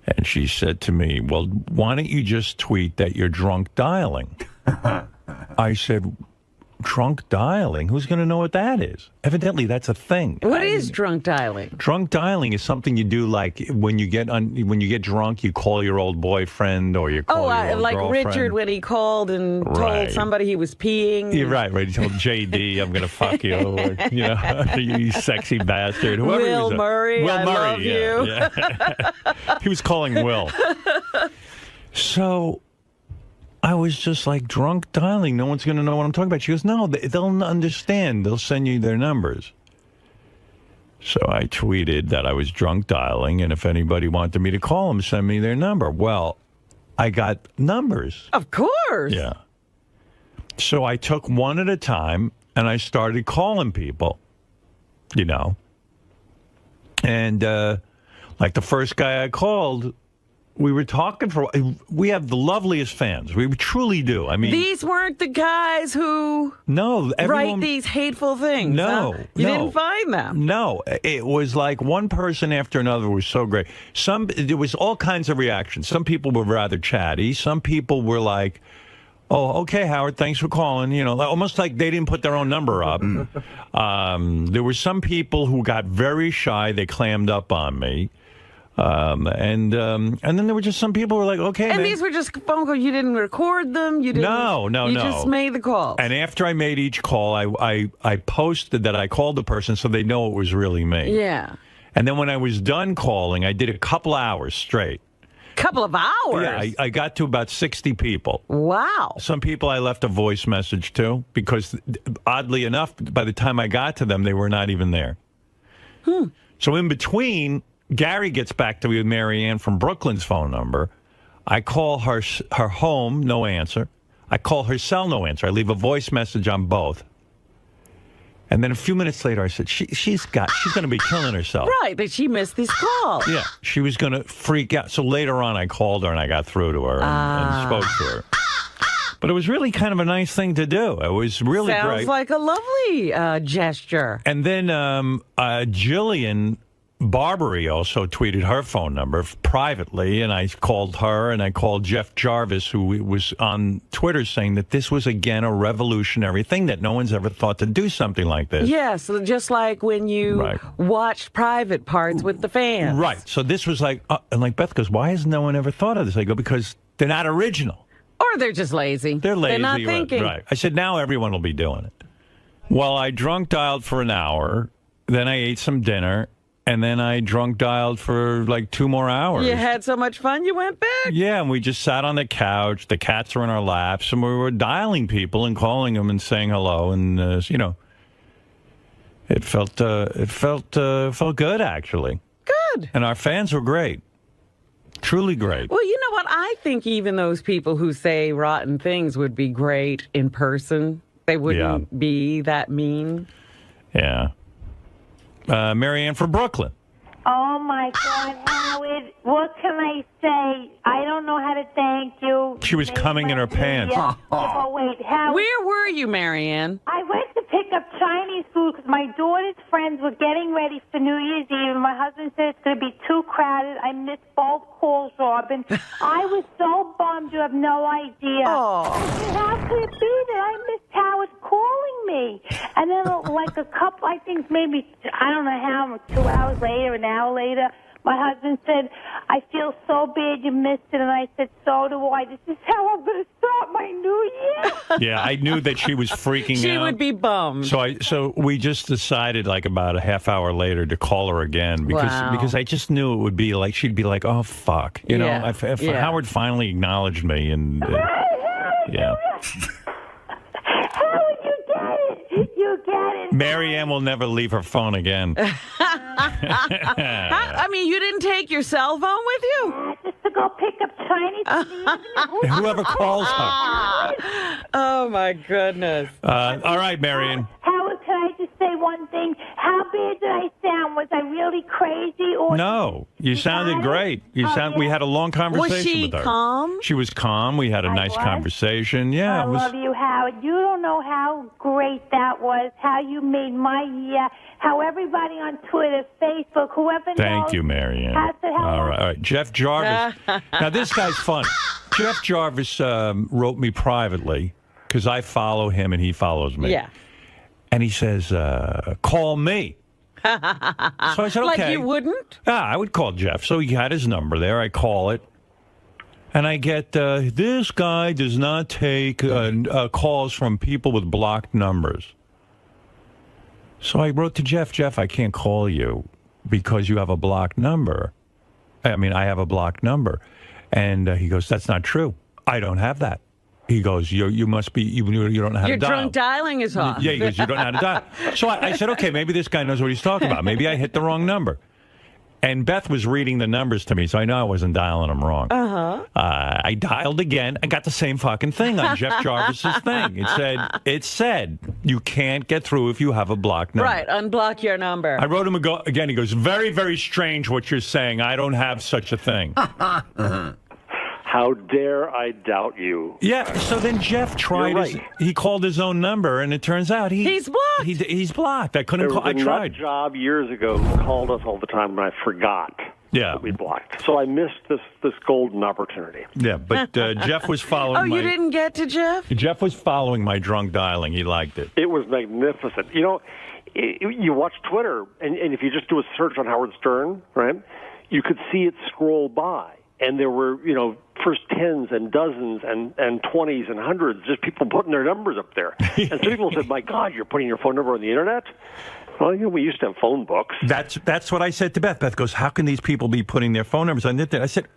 And she said to me, well, why don't you just tweet that you're drunk dialing? I said, drunk dialing? Who's going to know what that is? Evidently, that's a thing. What is drunk dialing? Drunk dialing is something you do, like when you get drunk, you call your old boyfriend or you call your old like girlfriend. Richard when he called and Right. told somebody he was peeing. You're right. He told JD, I'm going to fuck you. Or, you sexy bastard. Whoever he Will was, Murray, Will I Murray, love yeah, you. yeah. He was calling Will. So I was just like, drunk dialing. No one's going to know what I'm talking about. She goes, no, they'll understand. They'll send you their numbers. So I tweeted that I was drunk dialing, and if anybody wanted me to call them, send me their number. Well, I got numbers. Of course. Yeah. So I took one at a time, and I started calling people, And like the first guy I called, we were talking we have the loveliest fans. We truly do. I mean, these weren't the guys who write these hateful things. No, huh? You didn't find them. No, it was like one person after another was so great. There was all kinds of reactions. Some people were rather chatty. Some people were like, oh, okay, Howard, thanks for calling. Almost like they didn't put their own number up. There were some people who got very shy. They clammed up on me. And then there were just some people who were like, okay, and man. these were just phone calls. You didn't record them. You didn't. No. You just made the call. And after I made each call, I posted that I called the person so they know it was really me. Yeah. And then when I was done calling, I did a couple hours straight. Couple of hours. Yeah, I got to about 60 people. Wow. Some people I left a voice message to because, oddly enough, by the time I got to them, they were not even there. So in between, Gary gets back to me with Marianne from Brooklyn's phone number. I call her home, no answer. I call her cell, no answer. I leave a voice message on both. And then a few minutes later, I said, she's going to be killing herself. Right, that she missed these calls. Yeah, she was going to freak out. So later on, I called her and I got through to her and spoke to her. But it was really kind of a nice thing to do. It was really great. Sounds like a lovely gesture. And then Jillian Barbary also tweeted her phone number privately, and I called her, and I called Jeff Jarvis, who was on Twitter, saying that this was, again, a revolutionary thing, that no one's ever thought to do something like this. Yes, just like when you watched Private Parts with the fans. Right. So this was like, and like Beth goes, why has no one ever thought of this? I go, because they're not original. Or they're just lazy. They're lazy. They're not thinking. Right. I said, now everyone will be doing it. Well, I drunk dialed for an hour, then I ate some dinner, and then I drunk dialed for like 2 more hours. You had so much fun, you went back? Yeah, and we just sat on the couch. The cats were in our laps, and we were dialing people and calling them and saying hello. And it felt good, actually. Good. And our fans were great, truly great. Well, you know what? I think even those people who say rotten things would be great in person. They wouldn't be that mean. Yeah. Marianne from Brooklyn. Oh, my God, Howard. What can I say? I don't know how to thank you. She was coming in her pants. Oh, wait, Howard. Where were you, Marianne? I went to pick up Chinese food because my daughter's friends were getting ready for New Year's Eve, and my husband said it's going to be too crowded. I missed both calls, Robin. I was so bummed, you have no idea. Oh. How could it be that I missed Howard calling me? And then, like a couple, I think maybe, I don't know how, 2 hours later, an hour later, my husband said, I feel so bad you missed it. And I said, so do I. This is how I'm going to start my new year. Yeah, I knew that she was freaking out. She would be bummed. So we just decided, like, about a half hour later to call her again because I just knew it would be like, she'd be like, oh, fuck. You know, if Howard finally acknowledged me and, yeah. Howard, you get it. You get it. Marianne will never leave her phone again. I mean, you didn't take your cell phone with you? Just to go pick up Chinese food. Whoever calls her. Oh, my goodness. All right, Marianne. Howard, can I just say one one thing. How bad did I sound? Was I really crazy? Or No, you sounded great. You sound. We had a long conversation Was she with her. calm? She was calm. We had a nice conversation. Yeah, I it was. love you, Howard. You don't know how great that was, how you made my year, how everybody on Twitter, Facebook, whoever Thank knows you, Marianne. has to help. All right. Jeff Jarvis. Now, this guy's fun. Jeff Jarvis wrote me privately because I follow him and he follows me. Yeah. And he says, call me. So I said, okay. Like you wouldn't? I would call Jeff. So he had his number there. I call it. And I get, this guy does not take calls from people with blocked numbers. So I wrote to Jeff, I can't call you because you have a blocked number. I mean, I have a blocked number. And he goes, that's not true. I don't have that. He goes, you must be, you don't know how Your to dial. drunk dialing is off. Yeah, he goes, you don't know how to dial. So I said, okay, maybe this guy knows what he's talking about. Maybe I hit the wrong number. And Beth was reading the numbers to me, so I know I wasn't dialing them wrong. I dialed again. I got the same fucking thing on Jeff Jarvis's thing. It said, you can't get through if you have a blocked number. Right, unblock your number. I wrote him again. He goes, very, very strange what you're saying. I don't have such a thing. How dare I doubt you? Yeah, so then Jeff tried. He called his own number, and it turns out he's blocked. He's blocked. I couldn't call. I There was a tried. nut job years ago who called us all the time, and I forgot that we blocked. So I missed this golden opportunity. Yeah, but Jeff was following. Oh, you didn't get to Jeff? Jeff was following my drunk dialing. He liked it. It was magnificent. You know, you watch Twitter, and if you just do a search on Howard Stern, right, you could see it scroll by. And there were, first tens and dozens and 20s and hundreds, just people putting their numbers up there. And some people said, my God, you're putting your phone number on the Internet? Well, we used to have phone books. That's what I said to Beth. Beth goes, how can these people be putting their phone numbers on the Internet? I said,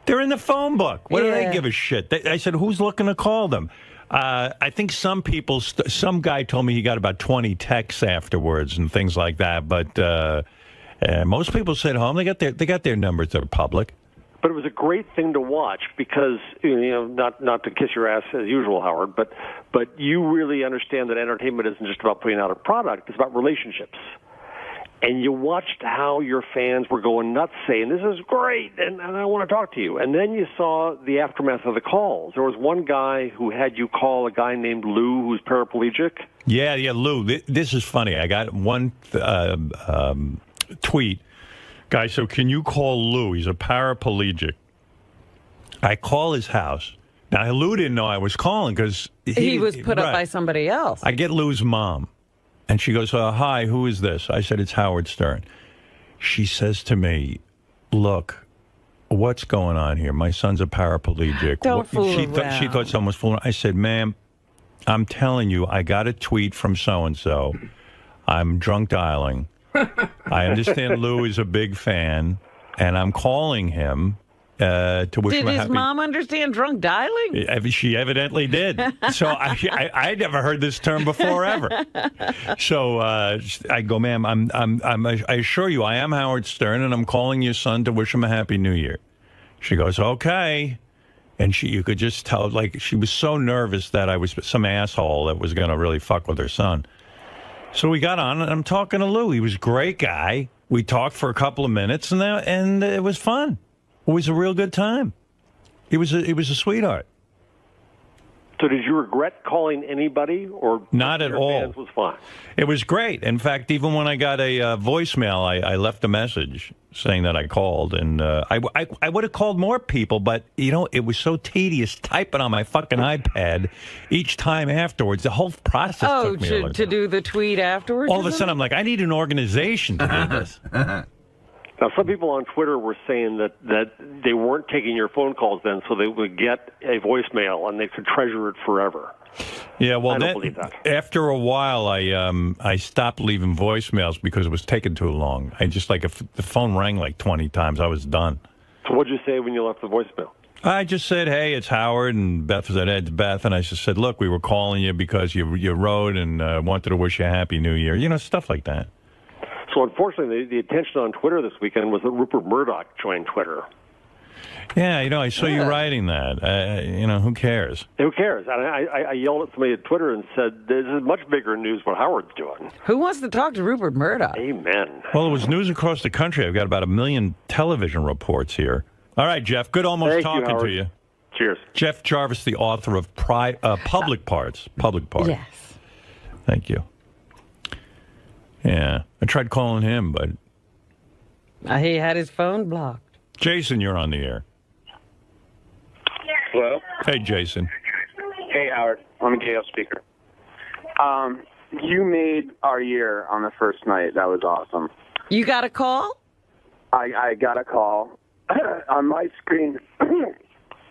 they're in the phone book. What do they give a shit? I said, who's looking to call them? I think some people, some guy told me he got about 20 texts afterwards and things like that. But most people sit home. They got their numbers that are public. But it was a great thing to watch because, not to kiss your ass as usual, Howard, but you really understand that entertainment isn't just about putting out a product. It's about relationships. And you watched how your fans were going nuts saying, this is great, and I want to talk to you. And then you saw the aftermath of the calls. There was one guy who had you call a guy named Lou who's paraplegic. Yeah, Lou. This is funny. I got one tweet. Guy, so can you call Lou? He's a paraplegic. I call his house. Now, Lou didn't know I was calling because he was put up by somebody else. I get Lou's mom, and she goes, hi, who is this? I said, it's Howard Stern. She says to me, look, what's going on here? My son's a paraplegic. Don't fool she around. She thought someone was fooling. I said, ma'am, I'm telling you, I got a tweet from so-and-so. I'm drunk dialing. I understand Lou is a big fan, and I'm calling him to wish him a happy... Did his mom understand drunk dialing? She evidently did. So I never heard this term before ever. So I go, ma'am, I assure you, I am Howard Stern, and I'm calling your son to wish him a happy New Year. She goes, okay. And you could just tell, like, she was so nervous that I was some asshole that was going to really fuck with her son. So we got on, and I'm talking to Lou. He was a great guy. We talked for a couple of minutes, and it was fun. It was a real good time. He was a sweetheart. So did you regret calling anybody, or not at all? Fans was fine. It was great. In fact, even when I got a voicemail, I left a message saying that I called, and I would have called more people, but it was so tedious typing on my fucking iPad each time afterwards. The whole process took me a little to do the tweet afterwards. All of a sudden, I'm like, I need an organization to do this. Now, some people on Twitter were saying that they weren't taking your phone calls then, so they would get a voicemail and they could treasure it forever. Yeah, well, I don't believe that. After a while, I stopped leaving voicemails because it was taking too long. I just if the phone rang like 20 times, I was done. So what did you say when you left the voicemail? I just said, hey, it's Howard, and Beth said, hey, it's Beth, and I just said, look, we were calling you because you wrote and wanted to wish you a Happy New Year, stuff like that. So unfortunately, the attention on Twitter this weekend was that Rupert Murdoch joined Twitter. Yeah, you know, I saw you writing that. You know, who cares? Who cares? And I yelled at somebody at Twitter and said, "This is much bigger news what Howard's doing." Who wants to talk to Rupert Murdoch? Amen. Well, it was news across the country. I've got about 1 million television reports here. All right, Jeff. Good almost Thank you, talking to Howard. you. Cheers. Jeff Jarvis, the author of Public Parts. Public Parts. Yes. Thank you. Yeah. I tried calling him, but... He had his phone blocked. Jason, you're on the air. Hello? Hey, Jason. Hey, Howard. I'm a Gale speaker. You made our year on the first night. That was awesome. You got a call? I got a call. On my screen...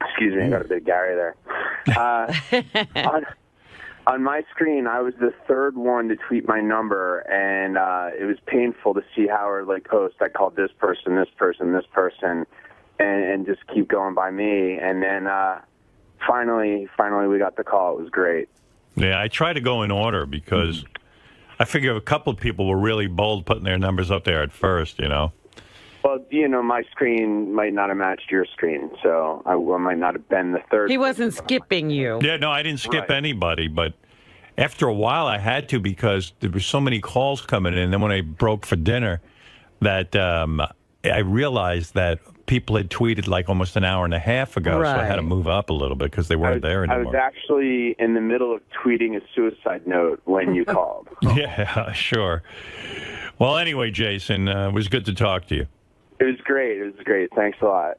Excuse me, I got a bit of Gary there. On my screen, I was the third one to tweet my number, and it was painful to see Howard post. I called this person, this person, this person, and just keep going by me. And then finally, we got the call. It was great. Yeah, I try to go in order because I figure a couple of people were really bold putting their numbers up there at first, you know. Well, my screen might not have matched your screen, so I might not have been the third. He wasn't skipping you. Yeah, no, I didn't skip anybody, but after a while I had to because there were so many calls coming in. And then when I broke for dinner, that I realized that people had tweeted almost an hour and a half ago, so I had to move up a little bit because they weren't there anymore. I was actually in the middle of tweeting a suicide note when you called. Yeah, sure. Well, anyway, Jason, it was good to talk to you. It was great. It was great. Thanks a lot.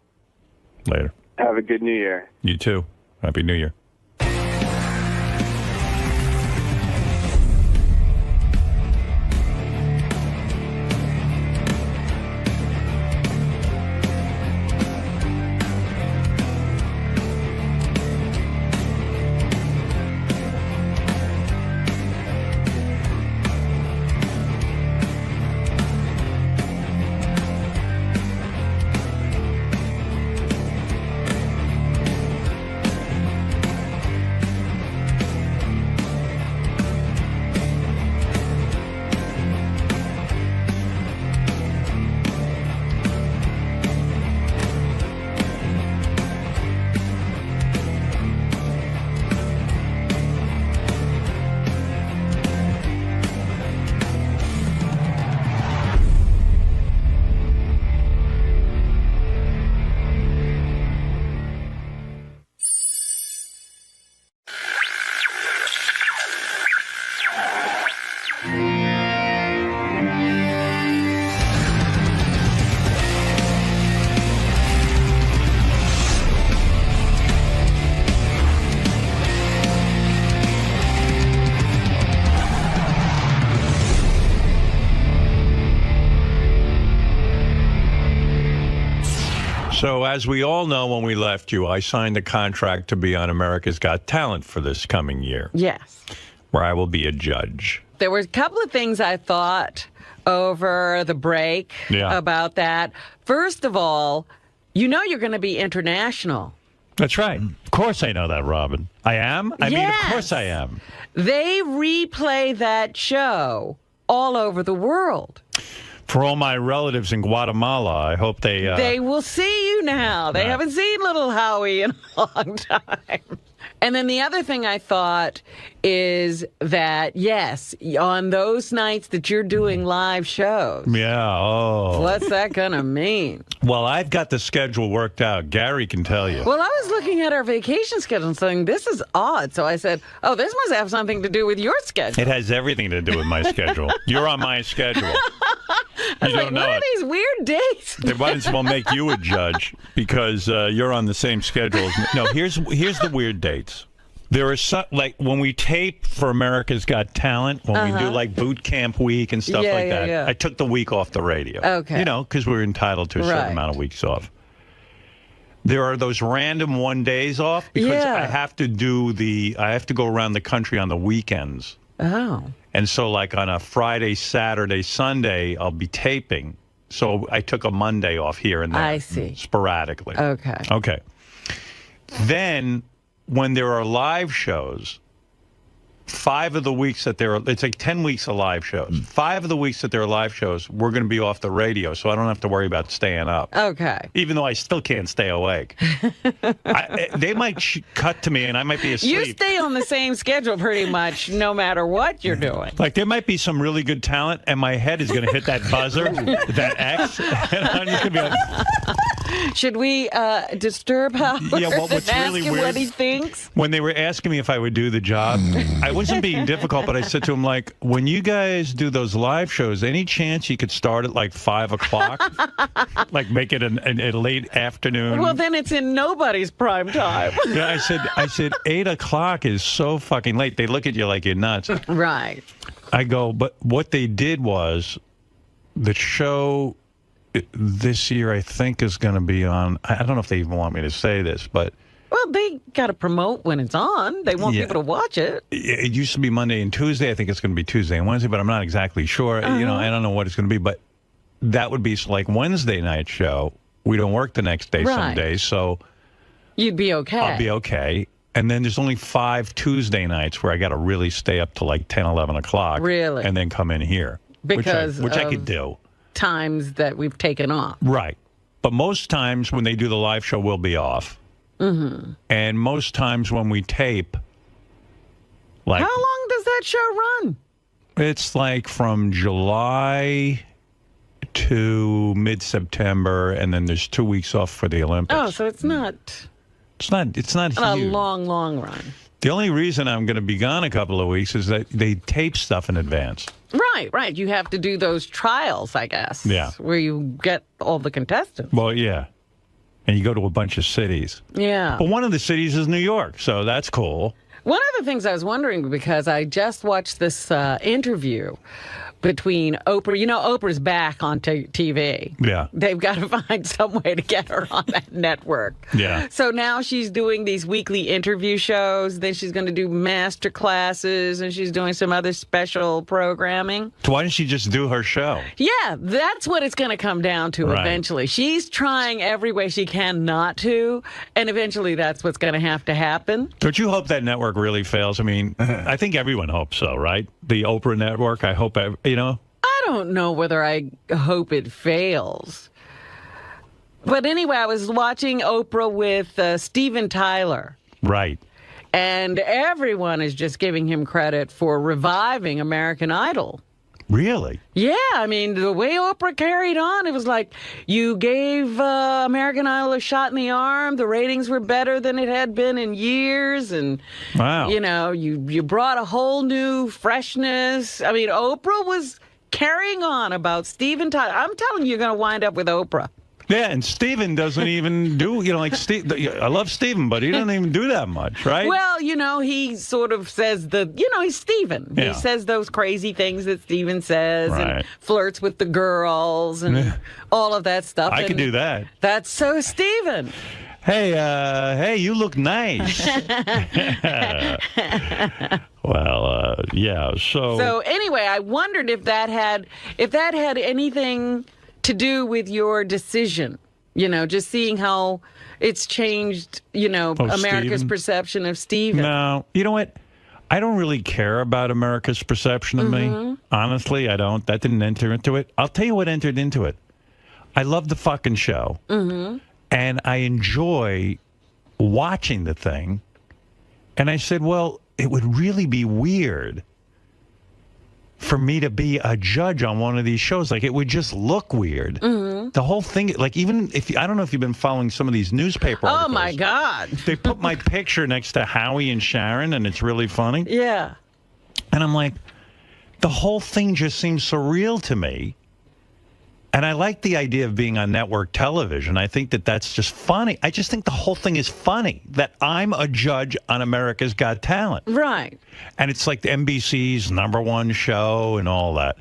Later. Have a good New Year. You too. Happy New Year. So, as we all know, when we left you, I signed a contract to be on America's Got Talent for this coming year. Yes. Where I will be a judge. There were a couple of things I thought over the break about that. First of all, you know you're going to be international. That's right. Of course I know that, Robin. I am? I mean, of course I am. They replay that show all over the world. For all my relatives in Guatemala, I hope they... They will see you now. They haven't seen little Howie in a long time. And then the other thing I thought is that, yes, on those nights that you're doing live shows. Yeah, what's that going to mean? Well, I've got the schedule worked out. Gary can tell you. Well, I was looking at our vacation schedule and saying, this is odd. So I said, oh, this must have something to do with your schedule. It has everything to do with my schedule. You're on my schedule. I was like, what are these weird dates? They might as well make you a judge because you're on the same schedule as me. No, here's the weird dates. There are some, when we tape for America's Got Talent, when we do boot camp week and stuff like that, I took the week off the radio. Okay. You know, because we're entitled to a certain amount of weeks off. There are those random one days off because I have to go around the country on the weekends. Oh. And so on a Friday, Saturday, Sunday, I'll be taping. So I took a Monday off here and there. I see. Sporadically. Okay. Okay. Then when there are live shows, 5 of the weeks that it's like 10 weeks of live shows. 5 of the weeks that there are live shows, we're going to be off the radio, so I don't have to worry about staying up. Okay. Even though I still can't stay awake. They might cut to me and I might be asleep. You stay on the same schedule pretty much no matter what you're doing. Like, there might be some really good talent, and my head is going to hit that buzzer, that X, and I'm just going to be like... Should we disturb Howard Yeah, well, what's and ask really him weird, what he thinks? when they were asking me if I would do the job, I wasn't being difficult, but I said to him, like, when you guys do those live shows, any chance you could start at like 5 o'clock? Like, make it a late afternoon? Well, then it's in nobody's prime time. Yeah, I said 8 o'clock is so fucking late. They look at you like you're nuts. Right. I go, but what they did was the show this year, I think, is going to be on. I don't know if they even want me to say this, but. Well, they got to promote when it's on. They want people to watch it. It used to be Monday and Tuesday. I think it's going to be Tuesday and Wednesday, but I'm not exactly sure. You know, I don't know what it's going to be, but that would be like Wednesday night show. We don't work the next day some days, so. You'd be okay. I'll be okay. And then there's only 5 Tuesday nights where I got to really stay up to like 10, 11 o'clock. Really? And then come in here. Because which I could do. Times that we've taken off. Right. But most times when they do the live show, we'll be off. Mm-hmm. And most times when we tape, like... How long does that show run? It's like from July to mid-September, and then there's 2 weeks off for the Olympics. Oh, so it's not... It's not a huge. long run. The only reason I'm going to be gone a couple of weeks is that they tape stuff in advance. Right. You have to do those trials, I guess. Yeah. Where you get all the contestants. Well, yeah. And you go to a bunch of cities. Yeah. But one of the cities is New York, so that's cool. One of the things I was wondering, because I just watched this interview between Oprah. You know, Oprah's back on TV. Yeah. They've got to find some way to get her on that network. Yeah. So now she's doing these weekly interview shows. Then she's going to do master classes, and she's doing some other special programming. So why didn't she just do her show? Yeah, that's what it's going to come down to eventually. She's trying every way she can not to, and eventually that's what's going to have to happen. Don't you hope that network really fails? I mean, I think everyone hopes so, right? The Oprah network, I hope, you know? I don't know whether I hope it fails. But anyway, I was watching Oprah with Steven Tyler. Right. And everyone is just giving him credit for reviving American Idol. Really? Yeah, I mean, the way Oprah carried on, it was like you gave American Idol a shot in the arm. The ratings were better than it had been in years. And, you know, you brought a whole new freshness. I mean, Oprah was carrying on about Steven Tyler. I'm telling you, you're going to wind up with Oprah. Yeah, and Steven doesn't even do, you know, like, I love Steven, but he doesn't even do that much, right? Well, you know, he sort of says he's Steven. Yeah. He says those crazy things that Steven says and flirts with the girls and all of that stuff. I could do that. That's so Steven. Hey, you look nice. Well, yeah, So anyway, I wondered if that had anything to do with your decision, you know, just seeing how it's changed, you know, America's perception of Steven. No, you know what? I don't really care about America's perception of me. Honestly, I don't. That didn't enter into it. I'll tell you what entered into it. I love the fucking show. And I enjoy watching the thing. And I said, well, it would really be weird for me to be a judge on one of these shows. Like, it would just look weird. The whole thing, like, even if I don't know if you've been following some of these newspaper articles. Oh my God. They put my picture next to Howie and Sharon, and it's really funny. Yeah. And I'm like, the whole thing just seems surreal to me. And I like the idea of being on network television. I think that that's just funny. I just think the whole thing is funny, that I'm a judge on America's Got Talent. Right. And it's like the NBC's #1 show and all that.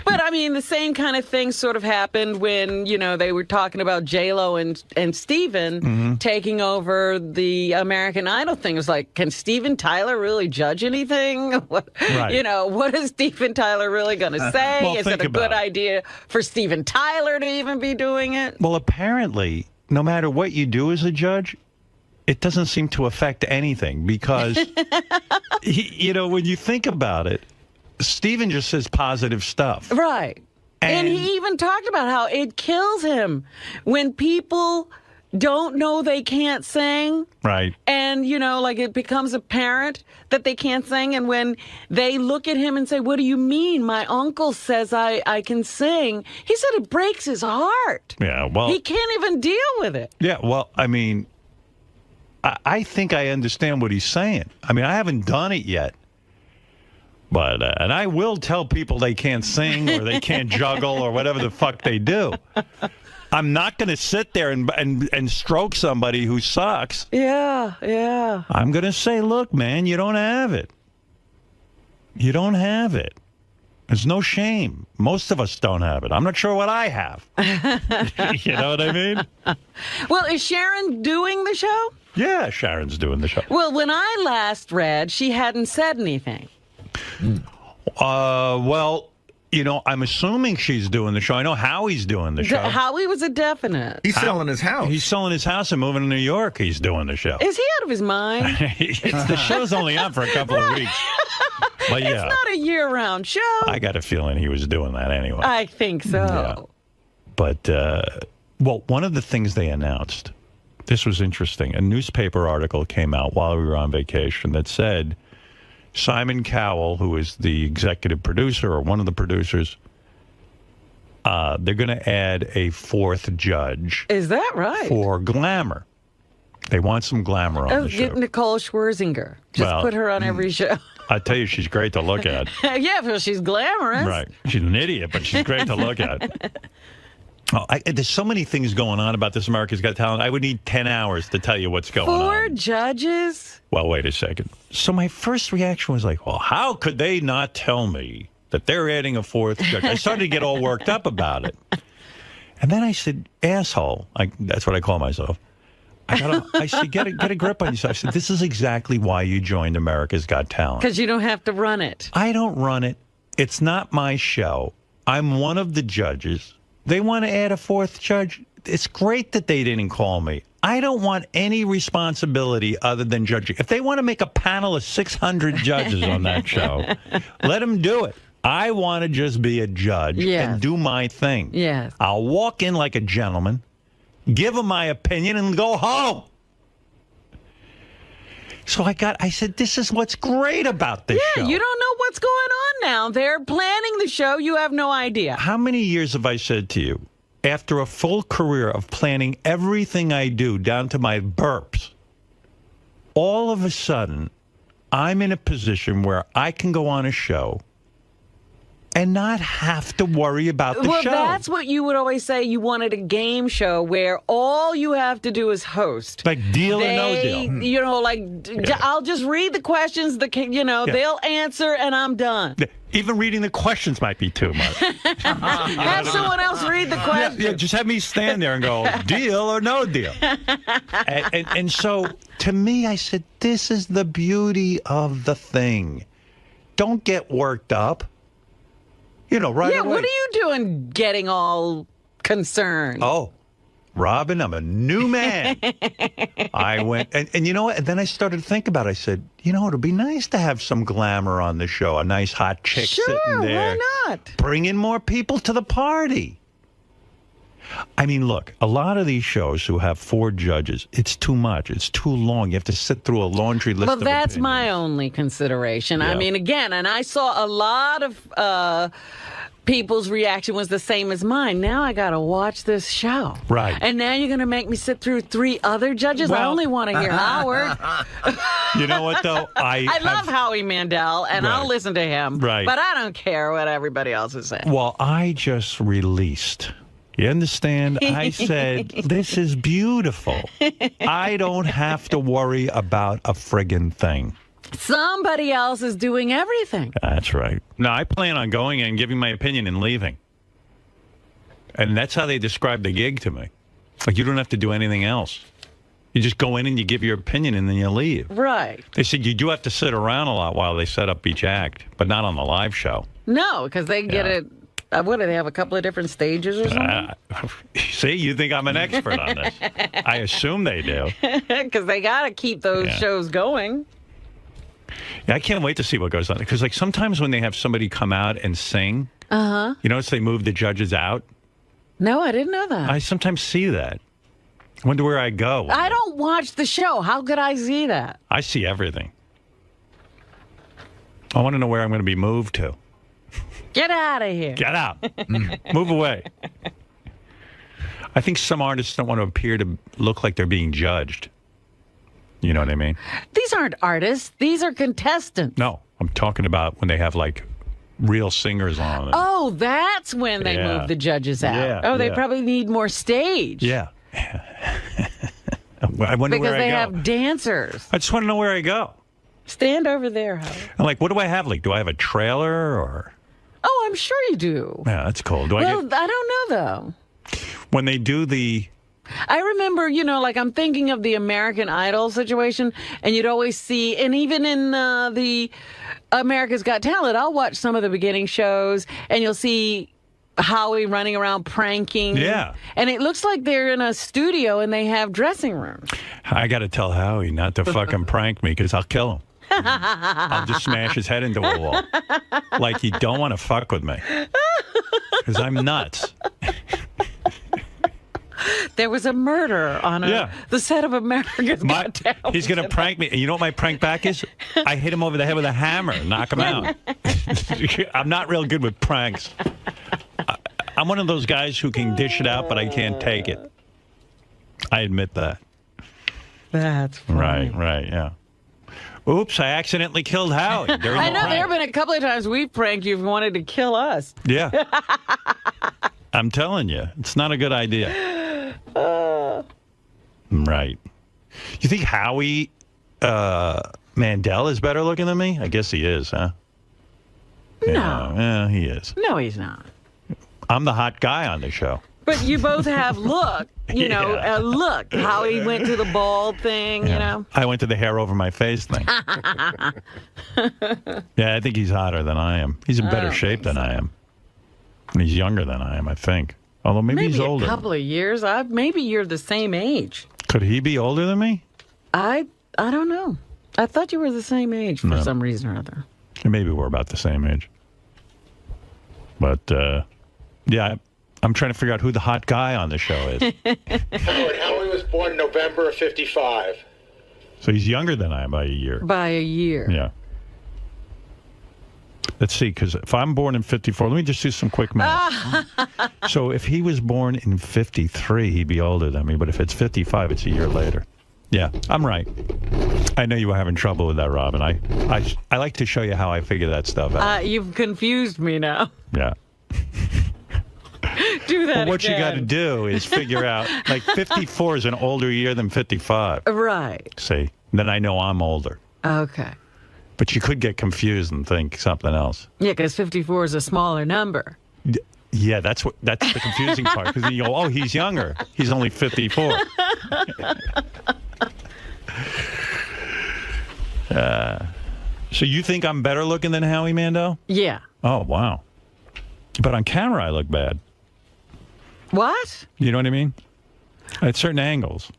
But, I mean, the same kind of thing sort of happened when, you know, they were talking about J-Lo and Steven taking over the American Idol thing. It was like, can Steven Tyler really judge anything? Right. You know, what is Steven Tyler really going to say? Well, is it a good idea for Steven Tyler to even be doing it? Well, apparently, no matter what you do as a judge, it doesn't seem to affect anything because, when you think about it, Steven just says positive stuff. Right. And he even talked about how it kills him when people don't know they can't sing. Right. And, it becomes apparent that they can't sing. And when they look at him and say, what do you mean? My uncle says I can sing. He said it breaks his heart. Yeah, well. He can't even deal with it. Yeah, well, I mean, I think I understand what he's saying. I mean, I haven't done it yet. But, and I will tell people they can't sing or they can't juggle or whatever the fuck they do. I'm not going to sit there and stroke somebody who sucks. Yeah, yeah. I'm going to say, look, man, you don't have it. You don't have it. There's no shame. Most of us don't have it. I'm not sure what I have. You know what I mean? Well, is Sharon doing the show? Yeah, Sharon's doing the show. Well, when I last read, she hadn't said anything. Well, I'm assuming she's doing the show. I know Howie's doing the show. Howie was a definite. He's selling his house. He's selling his house and moving to New York. He's doing the show. Is he out of his mind? The show's only on for a couple of weeks. But yeah, it's not a year-round show. I got a feeling he was doing that anyway. I think so. Yeah. But, one of the things they announced, this was interesting. A newspaper article came out while we were on vacation that said Simon Cowell, who is the executive producer or one of the producers, they're going to add a fourth judge. Is that right? For glamour. They want some glamour on the show. Get 𝗦𝗁𝗲𝗄. Just put her on every show. I tell you, she's great to look at. Yeah, well, she's glamorous. Right. She's an idiot, but she's great to look at. There's so many things going on about this America's Got Talent. I would need 10 hours to tell you what's going on. 4 judges? Well, wait a second. So my first reaction was like, well, how could they not tell me that they're adding a fourth judge? I started to get all worked up about it. And then I said, asshole. That's what I call myself. I said, get a grip on yourself. I said, this is exactly why you joined America's Got Talent. Because you don't have to run it. I don't run it. It's not my show. I'm one of the judges. They want to add a fourth judge. It's great that they didn't call me. I don't want any responsibility other than judging. If they want to make a panel of 600 judges on that show, let them do it. I want to just be a judge and do my thing. Yes. I'll walk in like a gentleman, give them my opinion, and go home. So I said, this is what's great about this show. Yeah, you don't know what's going on now. They're planning the show. You have no idea. How many years have I said to you, after a full career of planning everything I do down to my burps, all of a sudden, I'm in a position where I can go on a show and not have to worry about the show. Well, that's what you would always say. You wanted a game show where all you have to do is host. Like Deal or No Deal. You know, I'll just read the questions, they'll answer, and I'm done. Even reading the questions might be too much. Have someone else read the questions. Yeah, just have me stand there and go, deal or no deal. and so, to me, I said, this is the beauty of the thing. Don't get worked up. Right away. What are you doing getting all concerned? Oh, Robin, I'm a new man. I went, and you know what? And then I started to think about it. I said, it'll be nice to have some glamour on the show. A nice hot chick sitting there. Why not? Bring in more people to the party. I mean, look, a lot of these shows who have 4 judges, it's too much. It's too long. You have to sit through a laundry list of that's opinions. My only consideration. Yeah. I mean, again, and I saw a lot of people's reaction was the same as mine. Now I got to watch this show. Right. And now you're going to make me sit through 3 other judges? I only want to hear Howard. You know what, though? I love Howie Mandel, and I'll listen to him. Right. But I don't care what everybody else is saying. Well, I just released. You understand? I said, this is beautiful. I don't have to worry about a friggin' thing. Somebody else is doing everything. That's right. No, I plan on going in and giving my opinion and leaving. And that's how they describe the gig to me. Like, you don't have to do anything else. You just go in and you give your opinion and then you leave. Right. They said you do have to sit around a lot while they set up each act, but not on the live show. No, because they get it What do they have? A couple of different stages or something? See, you think I'm an expert on this. I assume they do. Because they got to keep those shows going. Yeah, I can't wait to see what goes on. Because like sometimes when they have somebody come out and sing, you notice they move the judges out? No, I didn't know that. I sometimes see that. I wonder where I go. I don't watch the show. How could I see that? I see everything. I want to know where I'm going to be moved to. Get out of here. Get out. Move away. I think some artists don't want to appear to look like they're being judged. You know what I mean? These aren't artists. These are contestants. No, I'm talking about when they have like real singers on. Oh, that's when they move the judges out. Yeah, they probably need more stage. Yeah. I wonder because where I they go. have dancers. I just want to know where I go. Stand over there, Howard. I'm like, what do I have? Like, do I have a trailer or? Oh, I'm sure you do. Yeah, that's cool. I don't know, though. When they do the... I remember, like I'm thinking of the American Idol situation, and you'd always see, and even in the America's Got Talent, I'll watch some of the beginning shows, and you'll see Howie running around pranking. Yeah. And it looks like they're in a studio and they have dressing rooms. I got to tell Howie not to fucking prank me because I'll kill him. I'll just smash his head into a wall. Like you don't want to fuck with me. Because I'm nuts. There was a murder on the set of America's Got Talent. He's going to prank me. And you know what my prank back is? I hit him over the head with a hammer, knock him out. I'm not real good with pranks. I'm one of those guys who can dish it out, but I can't take it. I admit that. That's funny. Right, yeah. Oops, I accidentally killed Howie. I know, there have been a couple of times we've pranked you if you wanted to kill us. Yeah. I'm telling you, it's not a good idea. Right. You think Howie Mandel is better looking than me? I guess he is, huh? No. Yeah, he is. No, he's not. I'm the hot guy on the show. But you both have look, look. Howie went to the bald thing, I went to the hair over my face thing. Yeah, I think he's hotter than I am. He's in better shape than I am. And he's younger than I am, I think. Although maybe he's older. Maybe a couple of years. Maybe you're the same age. Could he be older than me? I don't know. I thought you were the same age for some reason or other. Maybe we're about the same age. But, yeah, I'm trying to figure out who the hot guy on the show is. Howie was born November of 55. So he's younger than I am by a year. By a year. Yeah. Let's see, because if I'm born in 54, let me just do some quick math. So if he was born in 53, he'd be older than me. But if it's 55, it's a year later. Yeah, I'm right. I know you were having trouble with that, Robin. I like to show you how I figure that stuff out. You've confused me now. Yeah. Do that What again. you got to do is figure out, like 54 is an older year than 55. Right. See, then I know I'm older. Okay. But you could get confused and think something else. Yeah, because 54 is a smaller number. Yeah, that's the confusing part. Because then you go, oh, he's younger. He's only 54. So you think I'm better looking than Howie Mandel? Yeah. Oh, wow. But on camera, I look bad. What? You know what I mean? At certain angles.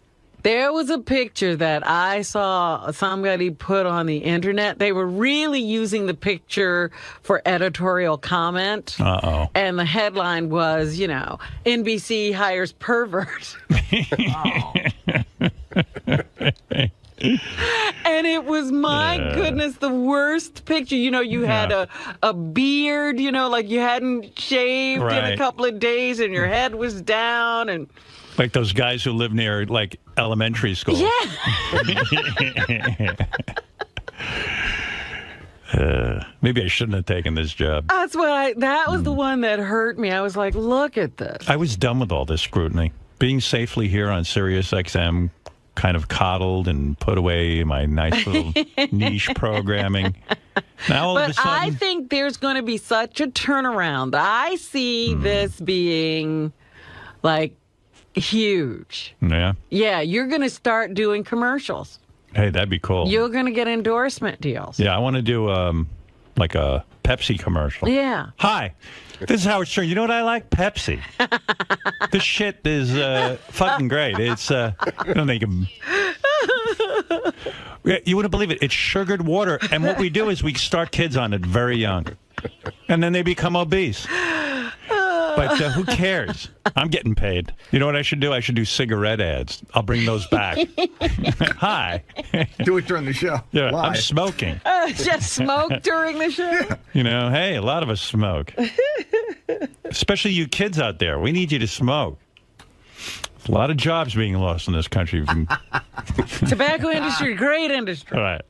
There was a picture that I saw somebody put on the internet. They were really using the picture for editorial comment. Uh-oh. And the headline was, NBC hires pervert. And it was, my goodness, the worst picture. You had a beard, like you hadn't shaved in a couple of days and your head was down and... Like those guys who live near, like, elementary school. Yeah. Maybe I shouldn't have taken this job. That's what that was the one that hurt me. I was like, look at this. I was done with all this scrutiny. Being safely here on Sirius XM, kind of coddled and put away my nice little niche programming. Now all of a sudden... I think there's going to be such a turnaround. I see this being, like, huge. Yeah? Yeah, you're going to start doing commercials. Hey, that'd be cool. You're going to get endorsement deals. Yeah, I want to do, like a Pepsi commercial. Yeah. Hi, this is Howard Stern. You know what I like? Pepsi. This shit is fucking great. It's you wouldn't believe it. It's sugared water, and what we do is we start kids on it very young, and then they become obese. But who cares? I'm getting paid. You know what I should do? I should do cigarette ads. I'll bring those back. Hi. Do it during the show. Yeah, Live. I'm smoking. Just smoke during the show? You know, hey, a lot of us smoke. Especially you kids out there. We need you to smoke. There's a lot of jobs being lost in this country. Tobacco industry, great industry. All right.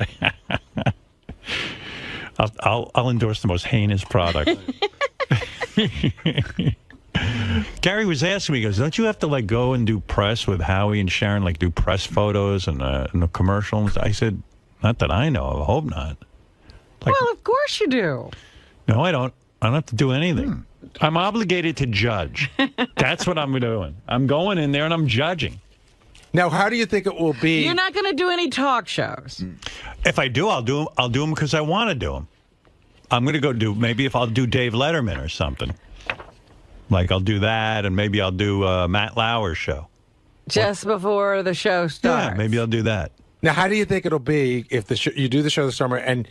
I'll endorse the most heinous product. Gary was asking me, he goes, don't you have to like go and do press with Howie and Sharon, like do press photos and the commercials? I said, not that I know of. I hope not. Like, well, of course you do. No, I don't. I don't have to do anything. I'm obligated to judge. That's what I'm doing. I'm going in there and I'm judging. Now, how do you think it will be? You're not going to do any talk shows. If I do, I'll do them because I want to do them. I'm going to go do, maybe if I'll do Dave Letterman or something. Like I'll do that, and maybe I'll do Matt Lauer's show. Just before the show starts. Yeah, maybe I'll do that. Now, how do you think it'll be if you do the show this summer and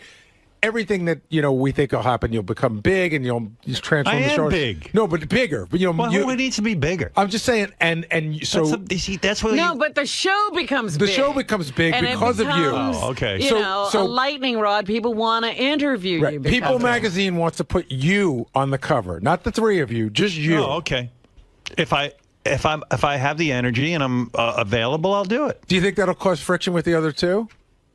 everything that we think will happen, you'll become big and you'll just transform the show? I am big. No, but bigger. But well, who needs to be bigger? I'm just saying, and so that's what. No, but the show becomes big. The show becomes big and because of you. Oh, okay. You know, a lightning rod. People want to interview you. People Magazine wants to put you on the cover, not the three of you, just you. Oh, okay. If I have the energy and I'm available, I'll do it. Do you think that'll cause friction with the other two?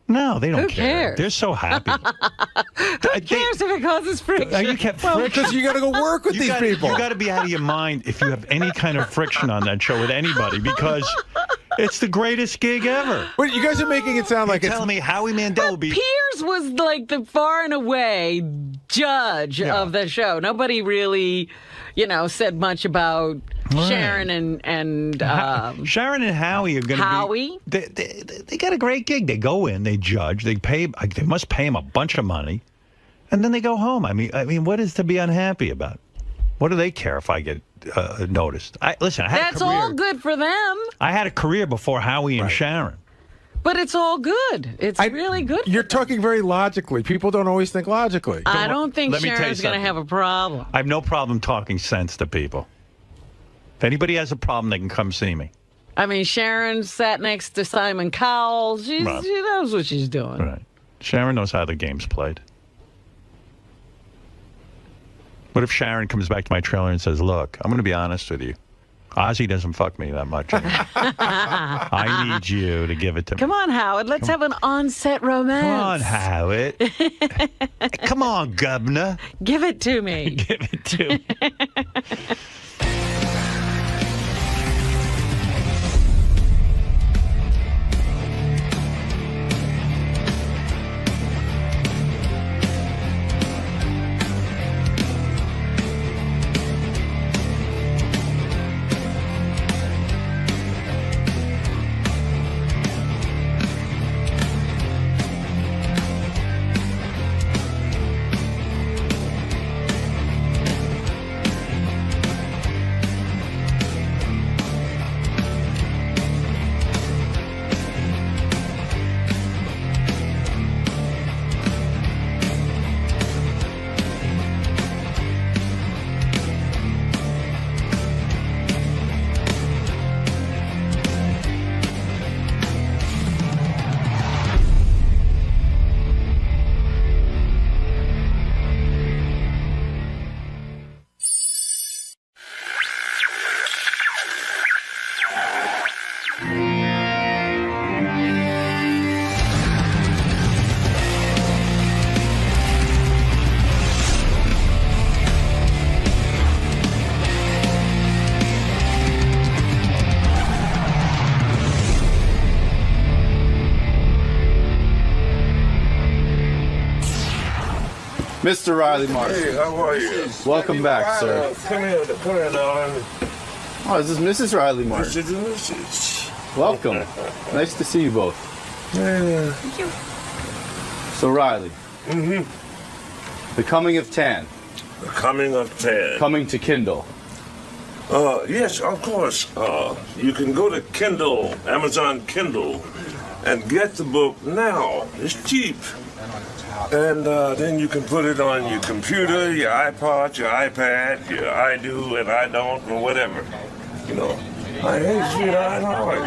No, they don't Who care. cares? They're so happy. Who cares if it causes friction? You can't because you got to go work with these people. You got to be out of your mind if you have any kind of friction on that show with anybody, because it's the greatest gig ever. But you guys are making it sound like You're telling me Howie Mandel will be. Piers was like the far and away judge of the show. Nobody really, said much about Sharon and Sharon and Howie are going to Howie. They got a great gig. They go in, they judge, they must pay him a bunch of money, and then they go home. I mean, what is to be unhappy about? What do they care if I get noticed? Listen, I had That's a career. all good for them. I had a career before Howie and Sharon. But it's all good. It's really good. You're talking very logically. People don't always think logically. I don't think let me tell you Sharon's going to something. have a problem. I have no problem talking sense to people. If anybody has a problem, they can come see me. I mean, Sharon sat next to Simon Cowell. She knows what she's doing. Right. Sharon knows how the game's played. What if Sharon comes back to my trailer and says, look, I'm going to be honest with you. Ozzy doesn't fuck me that much anymore. I need you to give it to me. Come on, Howard. Let's have an on-set romance. Come on, Howard. Come on, governor. Give it to me. Give it to me. Mr. Riley Martin. Hey, how are you? Welcome back, sir. Come here, darling. Oh, is this Mrs. Riley Martin? This is Mrs. Welcome. Nice to see you both. Yeah. So, Riley. The Coming of 10. The Coming of 10. Coming to Kindle. Yes, of course. You can go to Kindle, Amazon Kindle, and get the book now. It's cheap. And then you can put it on your computer, your iPod, your iPad, your I do and I don't, or whatever. You know, I hate sweetheart Howard.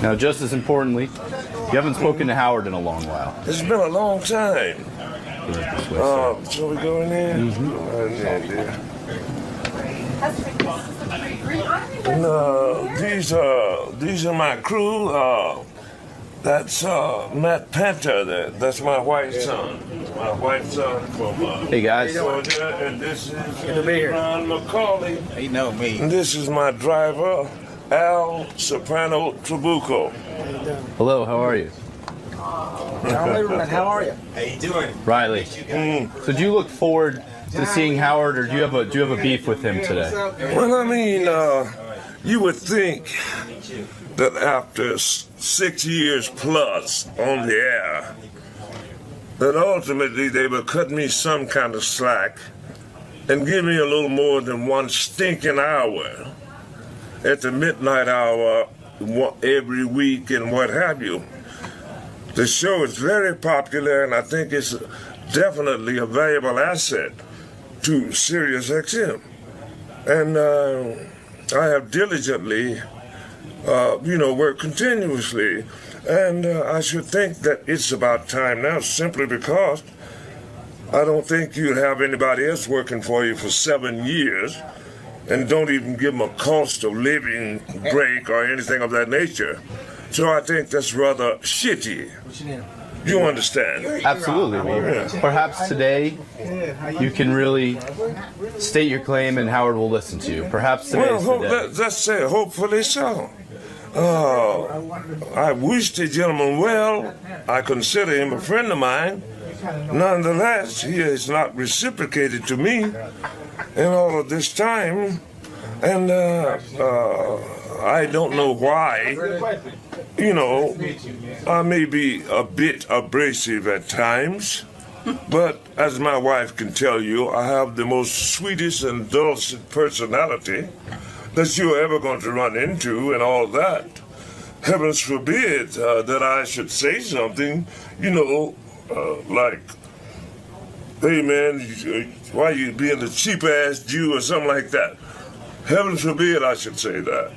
Now, just as importantly, you haven't spoken to Howard in a long while. It's been a long time. So we go in there? And, these are my crew. That's @𝗵𝗵. That's my wife's son. My wife's son from hey guys. Georgia, and this is Ron McCauley. He know me. And this is my driver, 𝗦𝗵𝗵𝗄. Hello, how are you? How are you? How you doing? Riley. So do you look forward to seeing Howard, or do you have a beef with him today? Well, I mean, you would think that after 6 years plus on the air, that ultimately they would cut me some kind of slack and give me a little more than one stinking hour at the midnight hour every week and what have you. The show is very popular, and I think it's definitely a valuable asset to Sirius XM. And I have diligently, worked continuously. And I should think that it's about time now, simply because I don't think you'd have anybody else working for you for 7 years and don't even give them a cost of living break or anything of that nature. So I think that's rather shitty. You understand? Absolutely. Perhaps today you can really state your claim and Howard will listen to you. Perhaps today is the day. Let's say hopefully so. I wish the gentleman well. I consider him a friend of mine. Nonetheless, he has not reciprocated to me in all of this time. And I don't know why. I may be a bit abrasive at times, but as my wife can tell you, I have the most sweetest and dulcet personality that you're ever going to run into and all that. Heavens forbid that I should say something, like, hey man, why you being a cheap-ass Jew or something like that. Heavens forbid I should say that.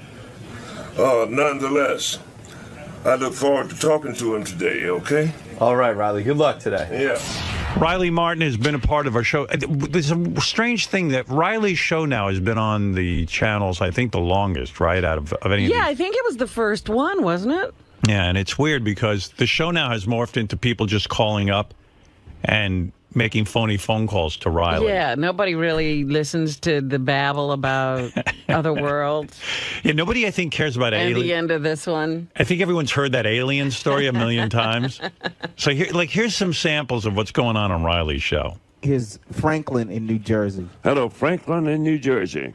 Nonetheless, I look forward to talking to him today, okay? All right, Riley. Good luck today. Yeah. Riley Martin has been a part of our show. There's a strange thing that Riley's show now has been on the channels, I think, the longest, right, out of any of these. Yeah, I think it was the first one, wasn't it? Yeah, and it's weird because the show now has morphed into people just calling up and making phony phone calls to Riley. Yeah, nobody really listens to the babble about other worlds. Yeah, nobody, I think, cares about And aliens. the end of this one. I think everyone's heard that alien story a million times. So here's some samples of what's going on Riley's show. Here's Franklin in New Jersey. Hello, Franklin in New Jersey.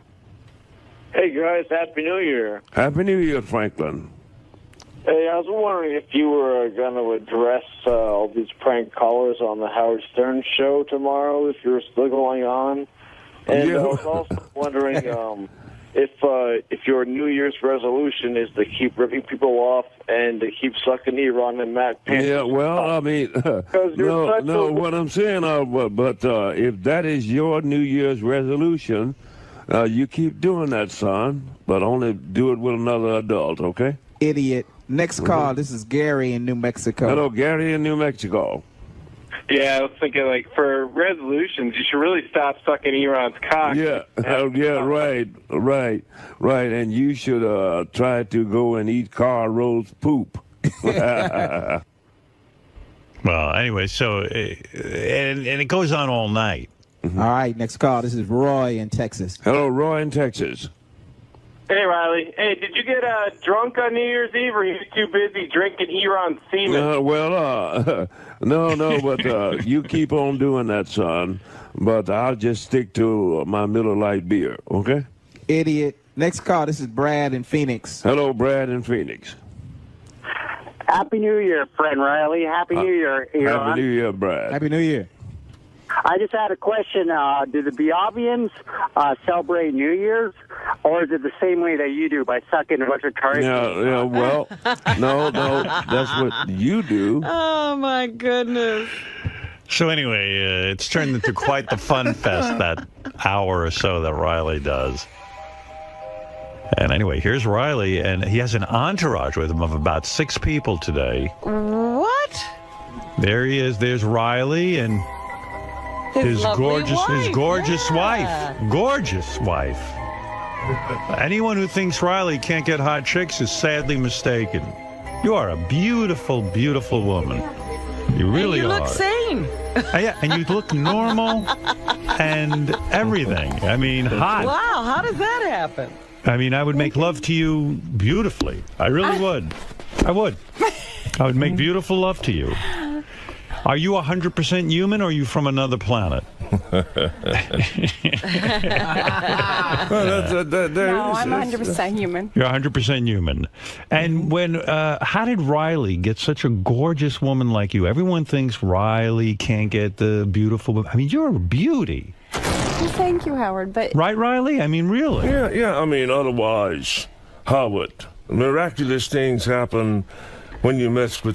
Hey, guys. Happy New Year. Happy New Year, Franklin. Hey, I was wondering if you were going to address all these prank callers on the Howard Stern show tomorrow, if you're still going on. And I was also wondering if your New Year's resolution is to keep ripping people off and to keep sucking Iran and Matt Pence. Yeah, well, I mean, no, what I'm saying, but if that is your New Year's resolution, you keep doing that, son, but only do it with another adult, okay? Idiot. Next call. This is Gary in New Mexico. Hello, Gary in New Mexico. Yeah, I was thinking, for resolutions, you should really stop sucking Iran's cock. Yeah, right. And you should try to go and eat Carl Rose poop. Well, anyway, so, and it goes on all night. All right, next call. This is Roy in Texas. Hello, Roy in Texas. Hey, Riley. Hey, did you get drunk on New Year's Eve, or are you too busy drinking Iran semen? No, but you keep on doing that, son. But I'll just stick to my Miller Lite beer, okay? Idiot. Next call. This is Brad in Phoenix. Hello, Brad in Phoenix. Happy New Year, friend Riley. Happy New Year, Elon. Happy New Year, Brad. Happy New Year. I just had a question. Do the Biavians celebrate New Year's, or is it the same way that you do by sucking a bunch of turkey? Yeah, well, no, that's what you do. Oh, my goodness. So anyway, it's turned into quite the fun fest, that hour or so that Riley does. And anyway, here's Riley, and he has an entourage with him of about 6 people today. What? There he is. There's Riley and his gorgeous wife. Gorgeous wife. Anyone who thinks Riley can't get hot chicks is sadly mistaken. You are a beautiful, beautiful woman. You really and you are. look sane. Yeah, and you look normal and everything. I mean, hot. Wow, how does that happen? I mean, I would make love to you beautifully. I really would. I would. I would make beautiful love to you. Are you 100% human, or are you from another planet? No, I'm 100% human. You're 100% human. And how did Riley get such a gorgeous woman like you? Everyone thinks Riley can't get the beautiful. I mean, you're a beauty. Well, thank you, Howard. But right, Riley? I mean, really? Yeah. I mean, otherwise, Howard, miraculous things happen when you mess with